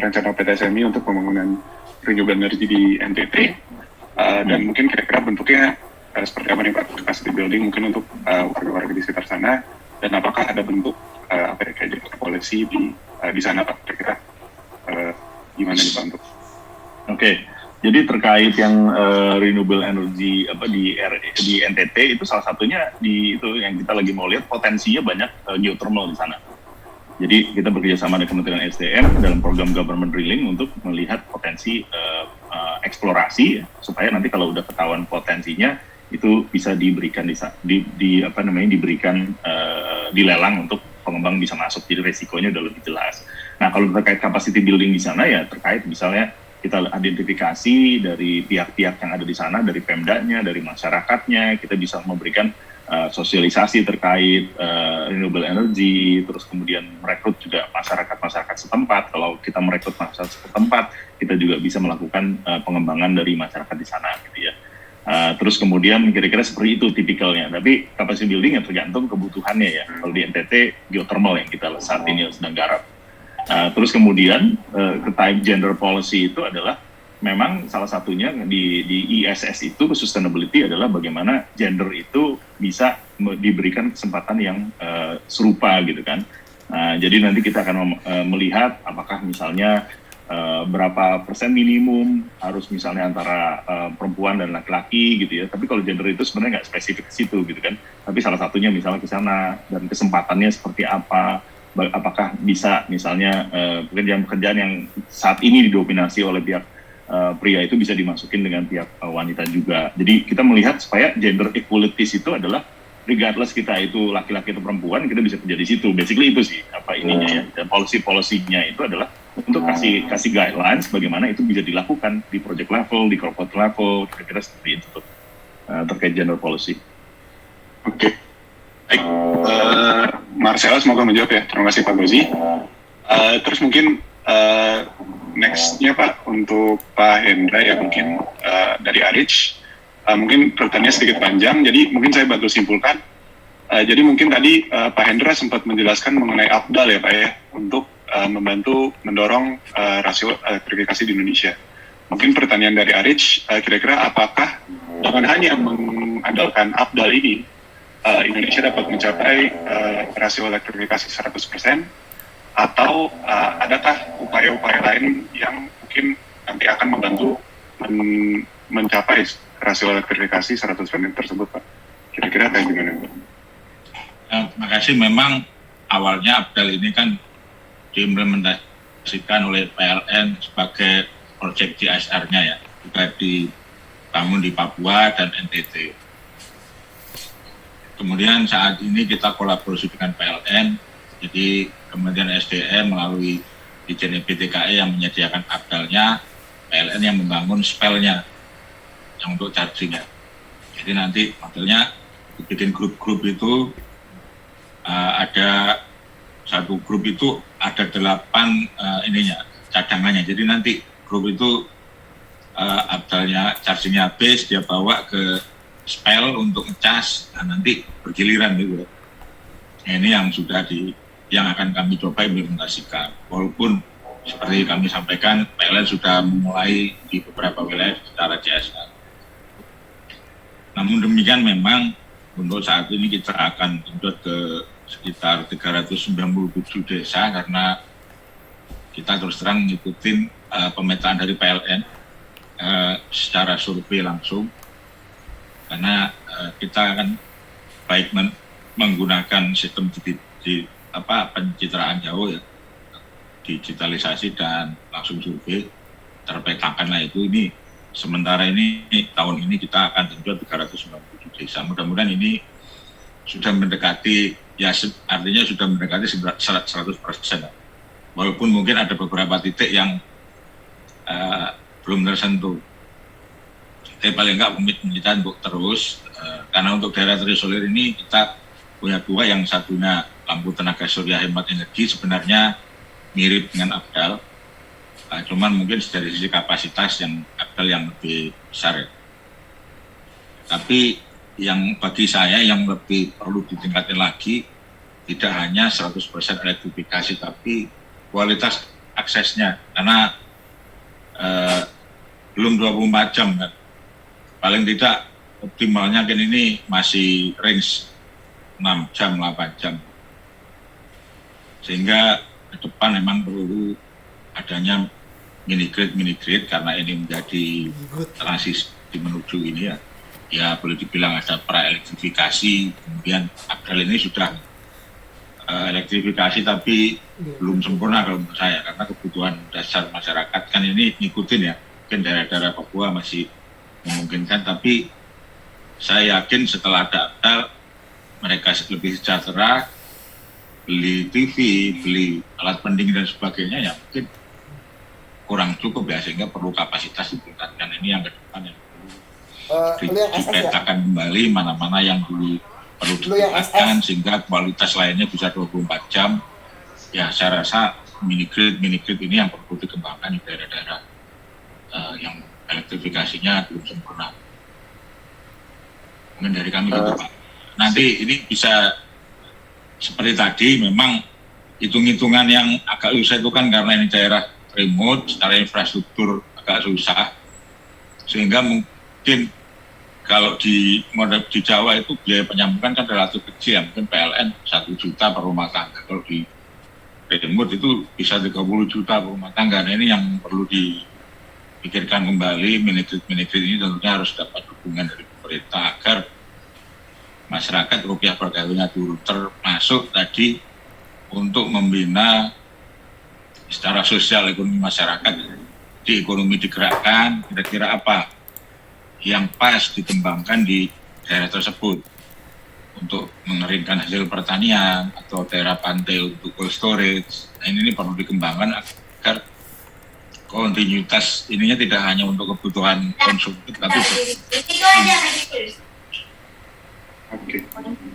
rencana PT SMI untuk pembangunan renewable energy di NTT dan mungkin kira-kira bentuknya seperti apa nih Pak capacity building mungkin untuk warga-warga di sekitar sana dan apakah ada bentuk kayak policy di sana Pak kira-kira gimana nih Pak untuk? Oke. Jadi terkait yang renewable energy di NTT itu salah satunya itu yang kita lagi mau lihat potensinya banyak geothermal di sana. Jadi kita bekerjasama dengan Kementerian SDM dalam program government drilling untuk melihat potensi eksplorasi ya, supaya nanti kalau udah ketahuan potensinya itu bisa diberikan diberikan dilelang untuk pengembang bisa masuk. Jadi resikonya udah lebih jelas. Nah kalau terkait capacity building di sana ya terkait misalnya kita identifikasi dari pihak-pihak yang ada di sana, dari Pemdanya, dari masyarakatnya, kita bisa memberikan sosialisasi terkait renewable energy, terus kemudian merekrut juga masyarakat setempat. Kalau kita merekrut masyarakat setempat, kita juga bisa melakukan pengembangan dari masyarakat di sana, gitu ya. Terus kemudian kira-kira seperti itu tipikalnya. Tapi capacity building ya tergantung kebutuhannya ya. Kalau di NTT geothermal yang kita saat ini sedang garap. Terus kemudian terkait gender policy itu adalah memang salah satunya di ISS itu sustainability adalah bagaimana gender itu bisa diberikan kesempatan yang serupa gitu kan. Jadi nanti kita akan melihat apakah misalnya berapa persen minimum harus misalnya antara perempuan dan laki-laki gitu ya. Tapi kalau gender itu sebenarnya nggak spesifik ke situ gitu kan. Tapi salah satunya misalnya ke sana dan kesempatannya seperti apa. Apakah bisa misalnya pekerjaan-pekerjaan yang saat ini didominasi oleh pihak pria itu bisa dimasukin dengan pihak wanita juga. Jadi kita melihat supaya gender equalities itu adalah regardless kita itu laki-laki atau perempuan kita bisa kerja di situ. Basically itu sih apa ininya ya. Dan policy-nya itu adalah untuk kasih guidelines bagaimana itu bisa dilakukan di project level, di corporate level, kira-kira seperti itu tuh terkait gender policy. Oke. Baik, Marcella semoga menjawab ya. Terima kasih Pak Gozi. Terus mungkin next-nya Pak untuk Pak Hendra ya mungkin dari Arich. Mungkin pertanyaannya sedikit panjang, jadi mungkin saya bantu simpulkan. Jadi mungkin tadi Pak Hendra sempat menjelaskan mengenai APDAL ya Pak ya, untuk membantu mendorong rasio elektrifikasi di Indonesia. Mungkin pertanyaan dari Arich, kira-kira apakah dengan hanya mengandalkan APDAL ini, Indonesia dapat mencapai rasio elektrifikasi 100% atau adakah upaya-upaya lain yang mungkin nanti akan membantu mencapai rasio elektrifikasi 100% tersebut Pak? Kira-kira kayak gimana Pak? Terima kasih. Memang awalnya APDAL ini kan diimplementasikan oleh PLN sebagai proyek CSR-nya ya, juga dibangun di Papua dan NTT. Kemudian saat ini kita kolaborasi dengan PLN, jadi Kementerian SDM melalui Dijen EPTKE yang menyediakan APDAL-nya, PLN yang membangun spell-nya, yang untuk charging-nya. Jadi nanti modelnya bikin grup-grup itu ada satu grup itu ada 8 cadangannya. Jadi nanti grup itu APDAL-nya charging-nya habis, dia bawa ke spell untuk ngecas, nah nanti bergiliran gitu. Nah, ini yang yang akan kami coba implementasikan. Walaupun seperti kami sampaikan, PLN sudah mulai di beberapa wilayah secara CSR. Namun demikian memang untuk saat ini kita akan genjot ke sekitar 397 desa karena kita terus terang ngikutin pemetaan dari PLN secara survei langsung, karena kita akan baik menggunakan sistem pencitraan jauh ya, digitalisasi dan langsung survei terpetakanlah itu. Ini sementara ini tahun ini kita akan genjot 397 desa. Mudah-mudahan ini sudah mendekati, ya artinya sudah mendekati 100%. Walaupun mungkin ada beberapa titik yang belum tersentuh. Tapi paling enggak komitmen kita untuk terus, karena untuk daerah terisolir ini kita punya dua, yang satunya lampu tenaga surya hemat energi sebenarnya mirip dengan Abdal, cuman mungkin dari sisi kapasitas yang Abdal yang lebih besar ya. Tapi yang bagi saya yang lebih perlu ditingkatin lagi, tidak hanya 100% elektrifikasi, tapi kualitas aksesnya, karena belum 24 jam kan. Paling tidak optimalnya kan ini masih range 6 jam, 8 jam. Sehingga ke depan memang perlu adanya mini grid karena ini menjadi transisi menuju ini ya. Ya boleh dibilang ada pra-elektrifikasi, kemudian Abdal ini sudah elektrifikasi tapi belum sempurna kalau menurut saya, karena kebutuhan dasar masyarakat kan ini ngikutin ya. Mungkin daerah-daerah Papua masih memungkinkan, tapi saya yakin setelah ada Abdal mereka lebih sejahtera, beli TV, beli alat pendingin dan sebagainya, ya mungkin kurang cukup ya, sehingga perlu kapasitas ditingkatkan. Ini yang ke depan yang perlu dipetakan kembali mana-mana yang dulu perlu ditingkatkan sehingga kualitas lainnya bisa 24 jam. Ya saya rasa mini grid ini yang perlu dikembangkan di daerah-daerah yang elektrifikasinya belum sempurna. Mungkin dari kami gitu Pak. Nanti ini bisa seperti tadi, memang hitung-hitungan yang agak susah itu kan karena ini daerah remote, secara infrastruktur agak susah, sehingga mungkin kalau di Jawa itu biaya penyambungan kan relatif kecil ya, mungkin PLN 1 juta per rumah tangga. Kalau di remote itu bisa 30 juta per rumah tangga. Nah ini yang perlu dipikirkan kembali. Mini grid ini tentunya harus dapat dukungan dari pemerintah agar masyarakat rupiah pergaulannya turun, termasuk tadi untuk membina secara sosial ekonomi masyarakat. Di ekonomi digerakkan, kira-kira apa yang pas dikembangkan di daerah tersebut untuk mengeringkan hasil pertanian atau daerah pantai untuk cold storage. Nah ini perlu dikembangkan agar kontinuitas ininya tidak hanya untuk kebutuhan konsumtif tapi Oke,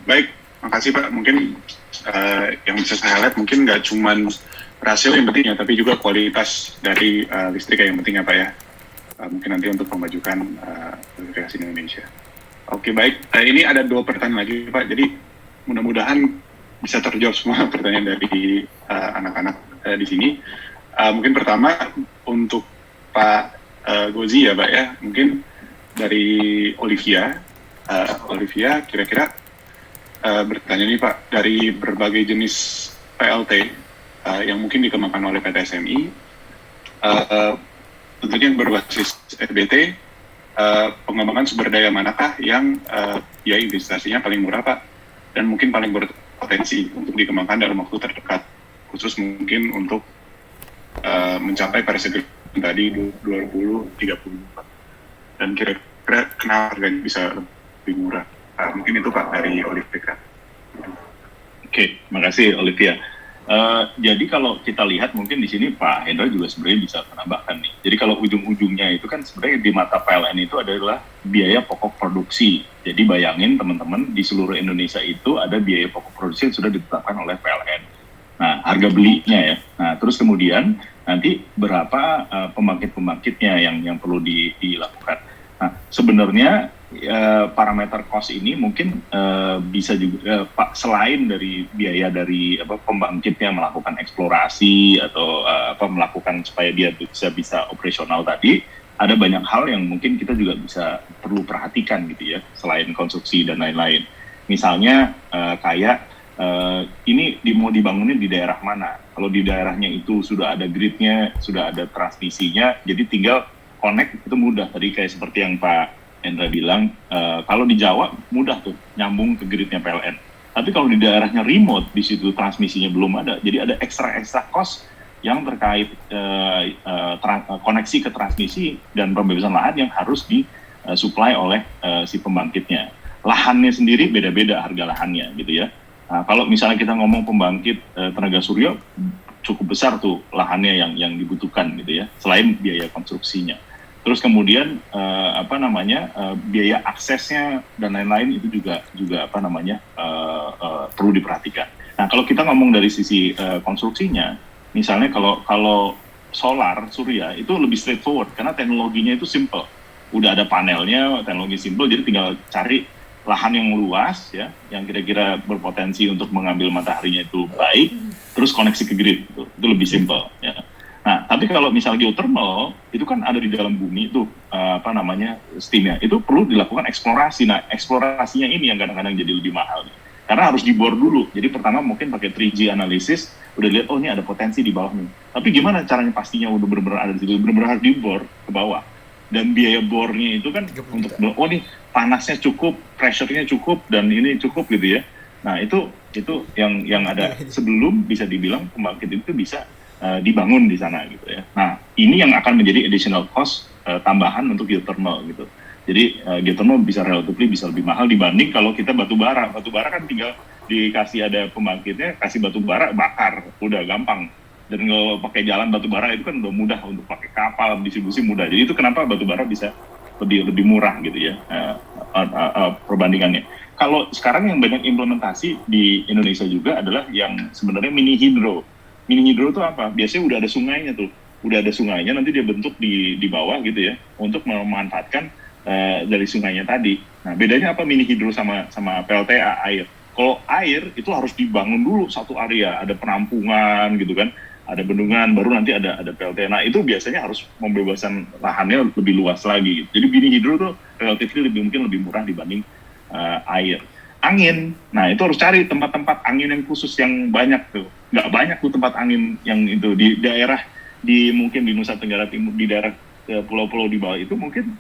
baik, makasih Pak. Mungkin yang bisa saya highlight mungkin nggak cuma rasio yang penting ya, tapi juga kualitas dari listrik yang penting ya Pak ya. Mungkin nanti untuk memajukan elektrifikasi Indonesia. Oke, baik. Ini ada 2 pertanyaan lagi Pak, jadi mudah-mudahan bisa terjawab semua pertanyaan dari anak-anak di sini. Mungkin pertama untuk Pak Gozi ya Pak ya, mungkin dari Olivia kira-kira bertanya nih Pak, dari berbagai jenis PLT yang mungkin dikembangkan oleh PT SMI, tentunya yang berbasis EBT, pengembangan sumber daya manakah yang biaya investasinya paling murah Pak, dan mungkin paling berpotensi untuk dikembangkan dalam waktu terdekat, khusus mungkin untuk mencapai Paris Agreement tadi 2030 Pak, dan kira-kira kenapa harganya bisa lebih murah? Mungkin itu Pak dari Olivia. Oke, makasih Olivia. Jadi kalau kita lihat mungkin di sini Pak Hendra juga sebenarnya bisa menambahkan nih. Jadi kalau ujung-ujungnya itu kan sebenarnya di mata PLN itu adalah biaya pokok produksi. Jadi bayangin teman-teman, di seluruh Indonesia itu ada biaya pokok produksi yang sudah ditetapkan oleh PLN. Nah, harga belinya ya. Nah, terus kemudian nanti berapa pembangkit-pembangkitnya yang perlu dilakukan. Nah, sebenarnya parameter cost ini mungkin bisa juga selain dari biaya dari pembangkitnya melakukan eksplorasi atau melakukan supaya dia bisa operasional tadi, ada banyak hal yang mungkin kita juga bisa perlu perhatikan gitu ya, selain konstruksi dan lain-lain. Misalnya kayak ini mau dibangunin di daerah mana. Kalau di daerahnya itu sudah ada gridnya, sudah ada transmisinya, jadi tinggal connect itu mudah. Tadi kayak seperti yang Pak Hendra bilang, kalau di Jawa mudah tuh nyambung ke gridnya PLN. Tapi kalau di daerahnya remote, di situ transmisinya belum ada, jadi ada extra cost yang terkait koneksi ke transmisi dan pembebasan lahan yang harus disuplai oleh si pembangkitnya. Lahannya sendiri beda-beda harga lahannya gitu ya. Nah, kalau misalnya kita ngomong pembangkit tenaga surya, cukup besar tuh lahannya yang dibutuhkan gitu ya, selain biaya konstruksinya. Terus kemudian biaya aksesnya dan lain-lain itu juga perlu diperhatikan. Nah, kalau kita ngomong dari sisi konstruksinya, misalnya kalau solar surya itu lebih straightforward karena teknologinya itu simple. Udah ada panelnya, teknologi simple, jadi tinggal cari lahan yang luas ya, yang kira-kira berpotensi untuk mengambil mataharinya itu baik, terus koneksi ke grid itu lebih simple ya. Nah, tapi kalau misalnya geothermal itu kan ada di dalam bumi itu steamnya, itu perlu dilakukan eksplorasi. Nah, eksplorasinya ini yang kadang-kadang jadi lebih mahal karena harus dibor dulu. Jadi pertama mungkin pakai 3G analisis, udah lihat oh ini ada potensi di bawah nih. Tapi gimana caranya pastinya udah benar-benar ada di situ, benar-benar harus dibor ke bawah. Dan biaya bornya itu kan untuk nih panasnya cukup, pressure-nya cukup, dan ini cukup gitu ya. Nah itu yang ada sebelum bisa dibilang pembangkit itu bisa dibangun di sana gitu ya. Nah ini yang akan menjadi additional cost tambahan untuk geothermal gitu. Jadi geothermal bisa lebih mahal dibanding kalau kita batu bara. Batu bara kan tinggal dikasih ada pembangkitnya, kasih batu bara bakar, udah gampang. Dan kalau pakai jalan batu bara itu kan udah mudah, untuk pakai kapal distribusi mudah. Jadi itu kenapa batu bara bisa lebih murah gitu ya perbandingannya. Kalau sekarang yang banyak implementasi di Indonesia juga adalah yang sebenarnya mini hidro. Mini hidro itu apa? Biasanya udah ada sungainya tuh, nanti dia bentuk di bawah gitu ya untuk memanfaatkan dari sungainya tadi. Nah bedanya apa mini hidro sama PLTA air? Kalau air itu harus dibangun dulu satu area, ada penampungan gitu kan, ada bendungan, baru nanti ada PLT. Nah itu biasanya harus membebaskan lahannya lebih luas lagi. Jadi mini hidro tuh relatif mungkin lebih murah dibanding air. Angin, nah itu harus cari tempat-tempat angin yang khusus yang banyak tuh. Nggak banyak tuh tempat angin yang itu di daerah mungkin di Nusa Tenggara Timur, di daerah pulau-pulau di bawah itu mungkin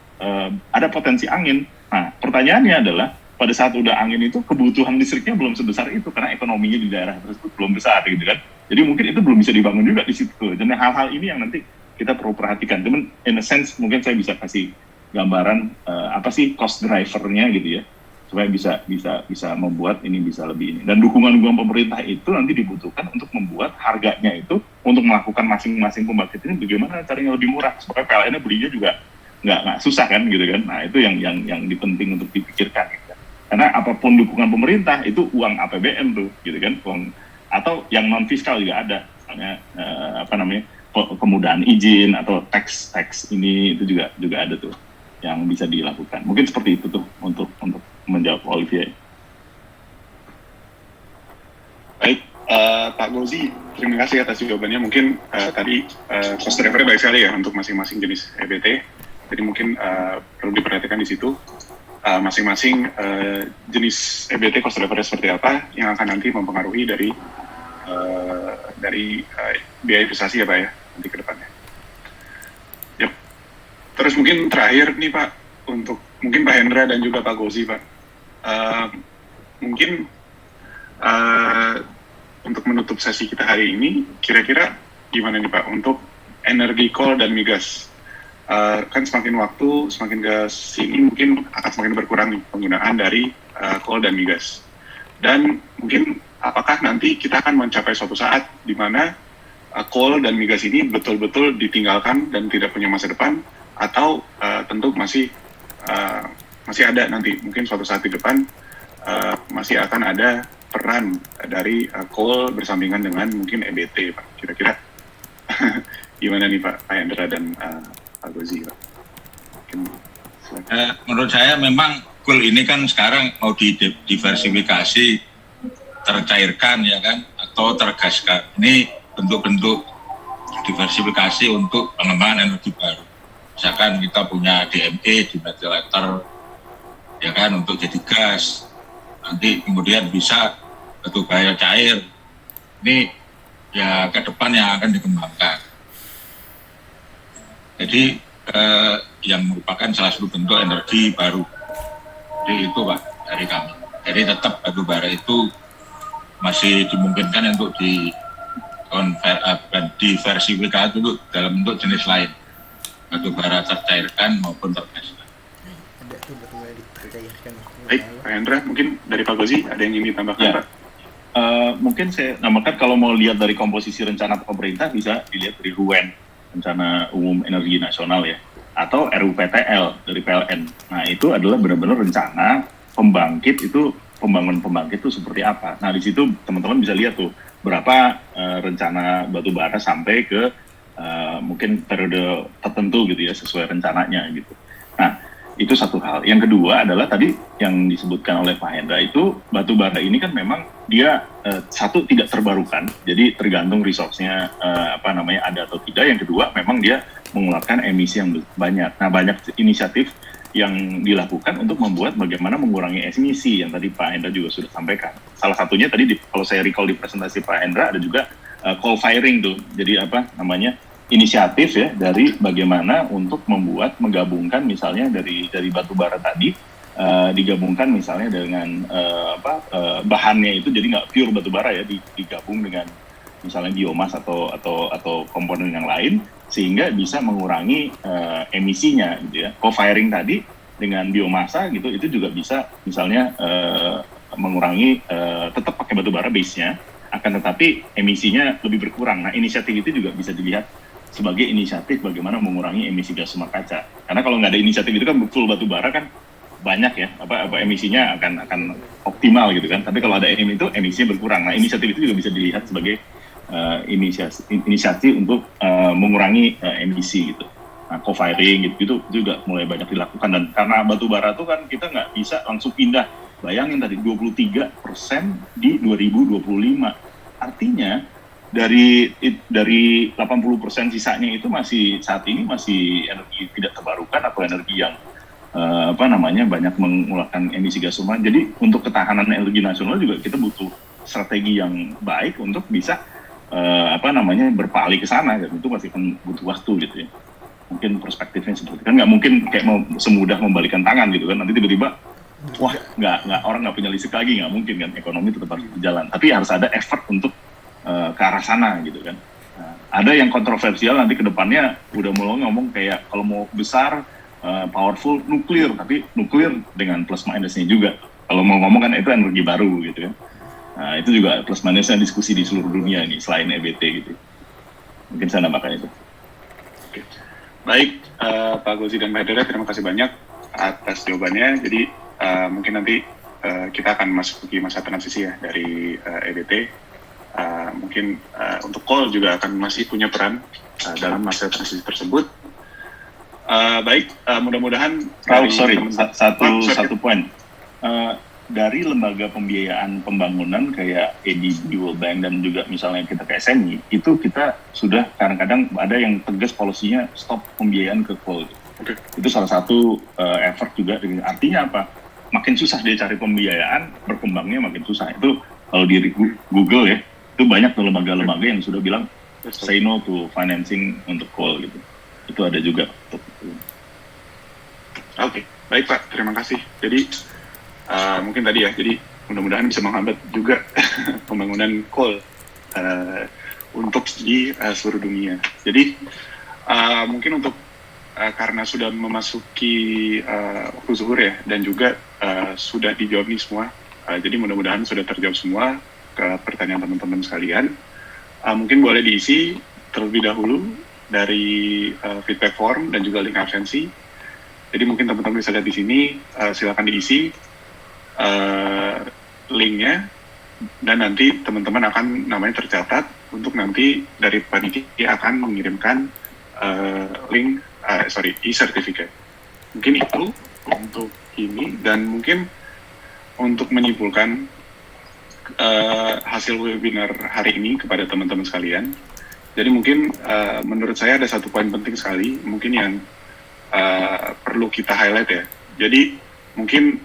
ada potensi angin. Nah pertanyaannya adalah pada saat udah angin itu kebutuhan listriknya belum sebesar itu karena ekonominya di daerah tersebut belum besar gitu kan. Jadi mungkin itu belum bisa dibangun juga di situ. Dan hal-hal ini yang nanti kita perlu perhatikan. Cuman in a sense mungkin saya bisa kasih gambaran apa sih cost driver-nya gitu ya, supaya bisa membuat ini bisa lebih ini. Dan dukungan pemerintah itu nanti dibutuhkan untuk membuat harganya itu untuk melakukan masing-masing pembangkit ini bagaimana caranya lebih murah supaya PLN-nya belinya juga nggak susah kan gitu kan. Nah itu yang penting untuk dipikirkan gitu. Karena apapun dukungan pemerintah itu uang APBN tuh gitu kan, uang atau yang non fiskal juga ada, misalnya kemudahan izin atau tax ini itu juga ada tuh yang bisa dilakukan. Mungkin seperti itu tuh untuk menjawab Olivier. Baik, Pak Gozi, terima kasih atas jawabannya. Mungkin tadi cost driver-nya baik sekali ya untuk masing-masing jenis EBT. Jadi mungkin perlu diperhatikan di situ masing-masing jenis EBT cost driver seperti apa yang akan nanti mempengaruhi dari biaya investasi ya Pak ya nanti ke depannya. Yep. Terus mungkin terakhir nih Pak untuk mungkin Pak Hendra dan juga Pak Gozi Pak, mungkin untuk menutup sesi kita hari ini kira-kira gimana nih Pak untuk energi coal dan migas? Kan semakin waktu, semakin ke sini mungkin akan semakin berkurang nih penggunaan dari coal dan migas. Dan mungkin apakah nanti kita akan mencapai suatu saat di mana coal dan migas ini betul-betul ditinggalkan dan tidak punya masa depan, atau tentu masih ada nanti mungkin suatu saat di depan masih akan ada peran dari coal bersampingan dengan mungkin EBT Pak. Kira-kira gimana nih Pak Hendra dan Pak Gozi Pak? Menurut saya memang coal ini kan sekarang mau didiversifikasi, tercairkan ya kan, atau tergaskan. Ini bentuk-bentuk diversifikasi untuk pengembangan energi baru. Misalkan kita punya DME di Metilater, ya kan, untuk jadi gas, nanti kemudian bisa batu bara cair. Ini ya ke depan yang akan dikembangkan. Jadi yang merupakan salah satu bentuk energi baru. Jadi itu Pak dari kami. Jadi tetap batu bara itu masih dimungkinkan untuk diversifikasi dulu dalam bentuk jenis lain, batu bara tercairkan maupun terpesona. Ada tuh batu bara tercairkan. Baik, Pak Hendra, mungkin dari Pak Gozi ada yang ingin ditambahkan, Ya. Pak? Mungkin saya namakan kalau mau lihat dari komposisi rencana pemerintah bisa dilihat dari RUEN, Rencana Umum Energi Nasional ya, atau RUPTL dari PLN. Nah itu adalah benar-benar rencana pembangkit itu, pembangunan pembangkit itu seperti apa. Nah di situ teman-teman bisa lihat tuh berapa rencana batu bara sampai ke mungkin periode tertentu gitu ya sesuai rencananya gitu. Nah itu satu hal. Yang kedua adalah tadi yang disebutkan oleh Pak Hendra itu batu bara ini kan memang dia satu tidak terbarukan, jadi tergantung resource-nya ada atau tidak. Yang kedua memang dia mengeluarkan emisi yang banyak. Nah banyak inisiatif yang dilakukan untuk membuat bagaimana mengurangi emisi yang tadi Pak Hendra juga sudah sampaikan. Salah satunya tadi kalau saya recall di presentasi Pak Hendra ada juga coal firing tuh. Jadi inisiatif ya dari bagaimana untuk menggabungkan misalnya dari batu bara tadi digabungkan misalnya dengan bahannya itu jadi nggak pure batu bara ya, digabung dengan misalnya biomas atau komponen yang lain sehingga bisa mengurangi emisinya gitu ya. Co-firing tadi dengan biomasa gitu itu juga bisa misalnya mengurangi tetap pakai batu bara base-nya, akan tetapi emisinya lebih berkurang. Nah inisiatif itu juga bisa dilihat sebagai inisiatif bagaimana mengurangi emisi gas rumah kaca. Karena kalau nggak ada inisiatif itu kan full batu bara kan banyak ya emisinya akan optimal gitu kan. Tapi kalau ada emisinya berkurang. Nah inisiatif itu juga bisa dilihat sebagai inisiatif untuk mengurangi emisi gitu. Nah co-firing gitu juga mulai banyak dilakukan, dan karena batu bara itu kan kita nggak bisa langsung pindah. Bayangin tadi 23% di 2025. Artinya dari 80% sisanya itu masih saat ini masih energi tidak terbarukan atau energi yang banyak mengeluarkan emisi gas rumah. Jadi untuk ketahanan energi nasional juga kita butuh strategi yang baik untuk bisa berpaling ke sana. Dan itu pasti kan butuh waktu gitu ya. Mungkin perspektifnya seperti kan nggak mungkin kayak mau semudah membalikan tangan gitu kan. Nanti tiba-tiba nggak orang nggak punya listrik lagi, nggak mungkin kan, ekonomi tetap harus berjalan. Tapi harus ada effort untuk ke arah sana gitu kan. Nah, ada yang kontroversial nanti ke depannya udah mulai ngomong kayak kalau mau besar powerful nuklir, tapi nuklir dengan plus minusnya juga. Kalau mau ngomong kan itu energi baru gitu kan. Nah, itu juga plus minusnya diskusi di seluruh dunia ini selain EBT gitu. Mungkin saya nambahkan itu. Oke. Baik, Pak Gozi dan Mbak Hendra, terima kasih banyak atas jawabannya. Jadi mungkin nanti kita akan masuk ke masa transisi ya dari EBT. Mungkin untuk coal juga akan masih punya peran dalam masa transisi tersebut. Baik, mudah-mudahan satu poin. Dari lembaga pembiayaan pembangunan kayak ADB, World Bank, dan juga misalnya kita ke SMI, itu kita sudah kadang-kadang ada yang tegas polisinya stop pembiayaan ke coal. Okay. Itu salah satu effort juga. Artinya apa? Makin susah dia cari pembiayaan, berkembangnya makin susah. Itu kalau di Google ya, itu banyak tuh lembaga-lembaga yang sudah bilang say no to financing untuk coal gitu. Itu ada juga. Oke, baik Pak, terima kasih. Jadi mungkin tadi ya, jadi mudah-mudahan bisa menghambat juga pembangunan coal untuk di seluruh dunia. Jadi mungkin untuk karena sudah memasuki waktu zuhur ya, dan juga sudah dijawab nih semua, jadi mudah-mudahan sudah terjawab semua ke pertanyaan teman-teman sekalian. Mungkin boleh diisi terlebih dahulu dari feedback form dan juga link absensi. Jadi mungkin teman-teman bisa lihat di sini, silakan diisi linknya, dan nanti teman-teman akan namanya tercatat untuk nanti dari panitia akan mengirimkan link e-certificate. Mungkin itu untuk ini, dan mungkin untuk menyimpulkan hasil webinar hari ini kepada teman-teman sekalian. Jadi mungkin menurut saya ada satu poin penting sekali mungkin yang perlu kita highlight ya. Jadi mungkin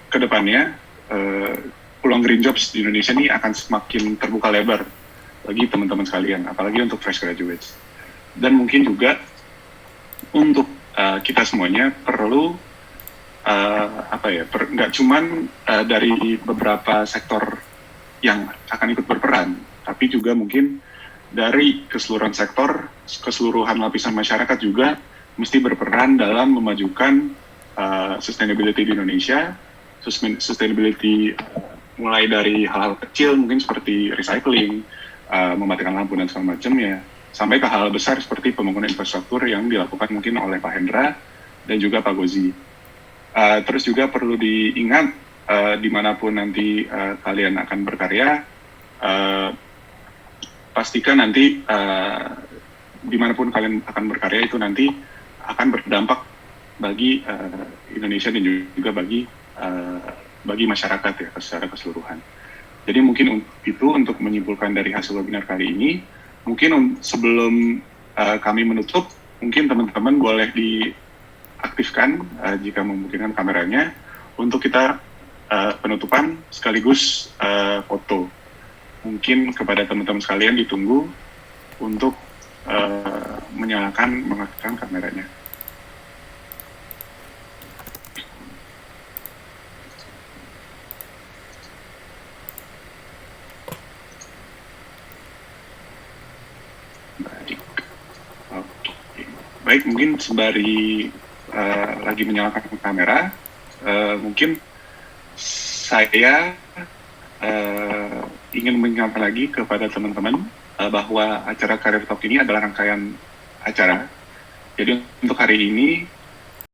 ke depannya peluang green jobs di Indonesia ini akan semakin terbuka lebar bagi teman-teman sekalian, apalagi untuk fresh graduates. Dan mungkin juga untuk kita semuanya perlu nggak cuman dari beberapa sektor yang akan ikut berperan, tapi juga mungkin dari keseluruhan sektor, keseluruhan lapisan masyarakat juga mesti berperan dalam memajukan sustainability di Indonesia. Sustainability mulai dari hal-hal kecil mungkin seperti recycling, mematikan lampu dan segala macamnya, sampai ke hal besar seperti pembangunan infrastruktur yang dilakukan mungkin oleh Pak Hendra dan juga Pak Gozi. Terus juga perlu diingat dimanapun nanti kalian akan berkarya, pastikan nanti dimanapun kalian akan berkarya itu nanti akan berdampak bagi Indonesia dan juga bagi masyarakat ya secara keseluruhan. Jadi mungkin itu untuk menyimpulkan dari hasil webinar kali ini. Mungkin sebelum kami menutup, mungkin teman-teman boleh diaktifkan jika memungkinkan kameranya untuk kita penutupan sekaligus foto. Mungkin kepada teman-teman sekalian ditunggu untuk mengaktifkan kameranya. Baik, mungkin sembari lagi menyalakan kamera, mungkin saya ingin menyampaikan lagi kepada teman-teman bahwa acara Career Talk ini adalah rangkaian acara. Jadi untuk hari ini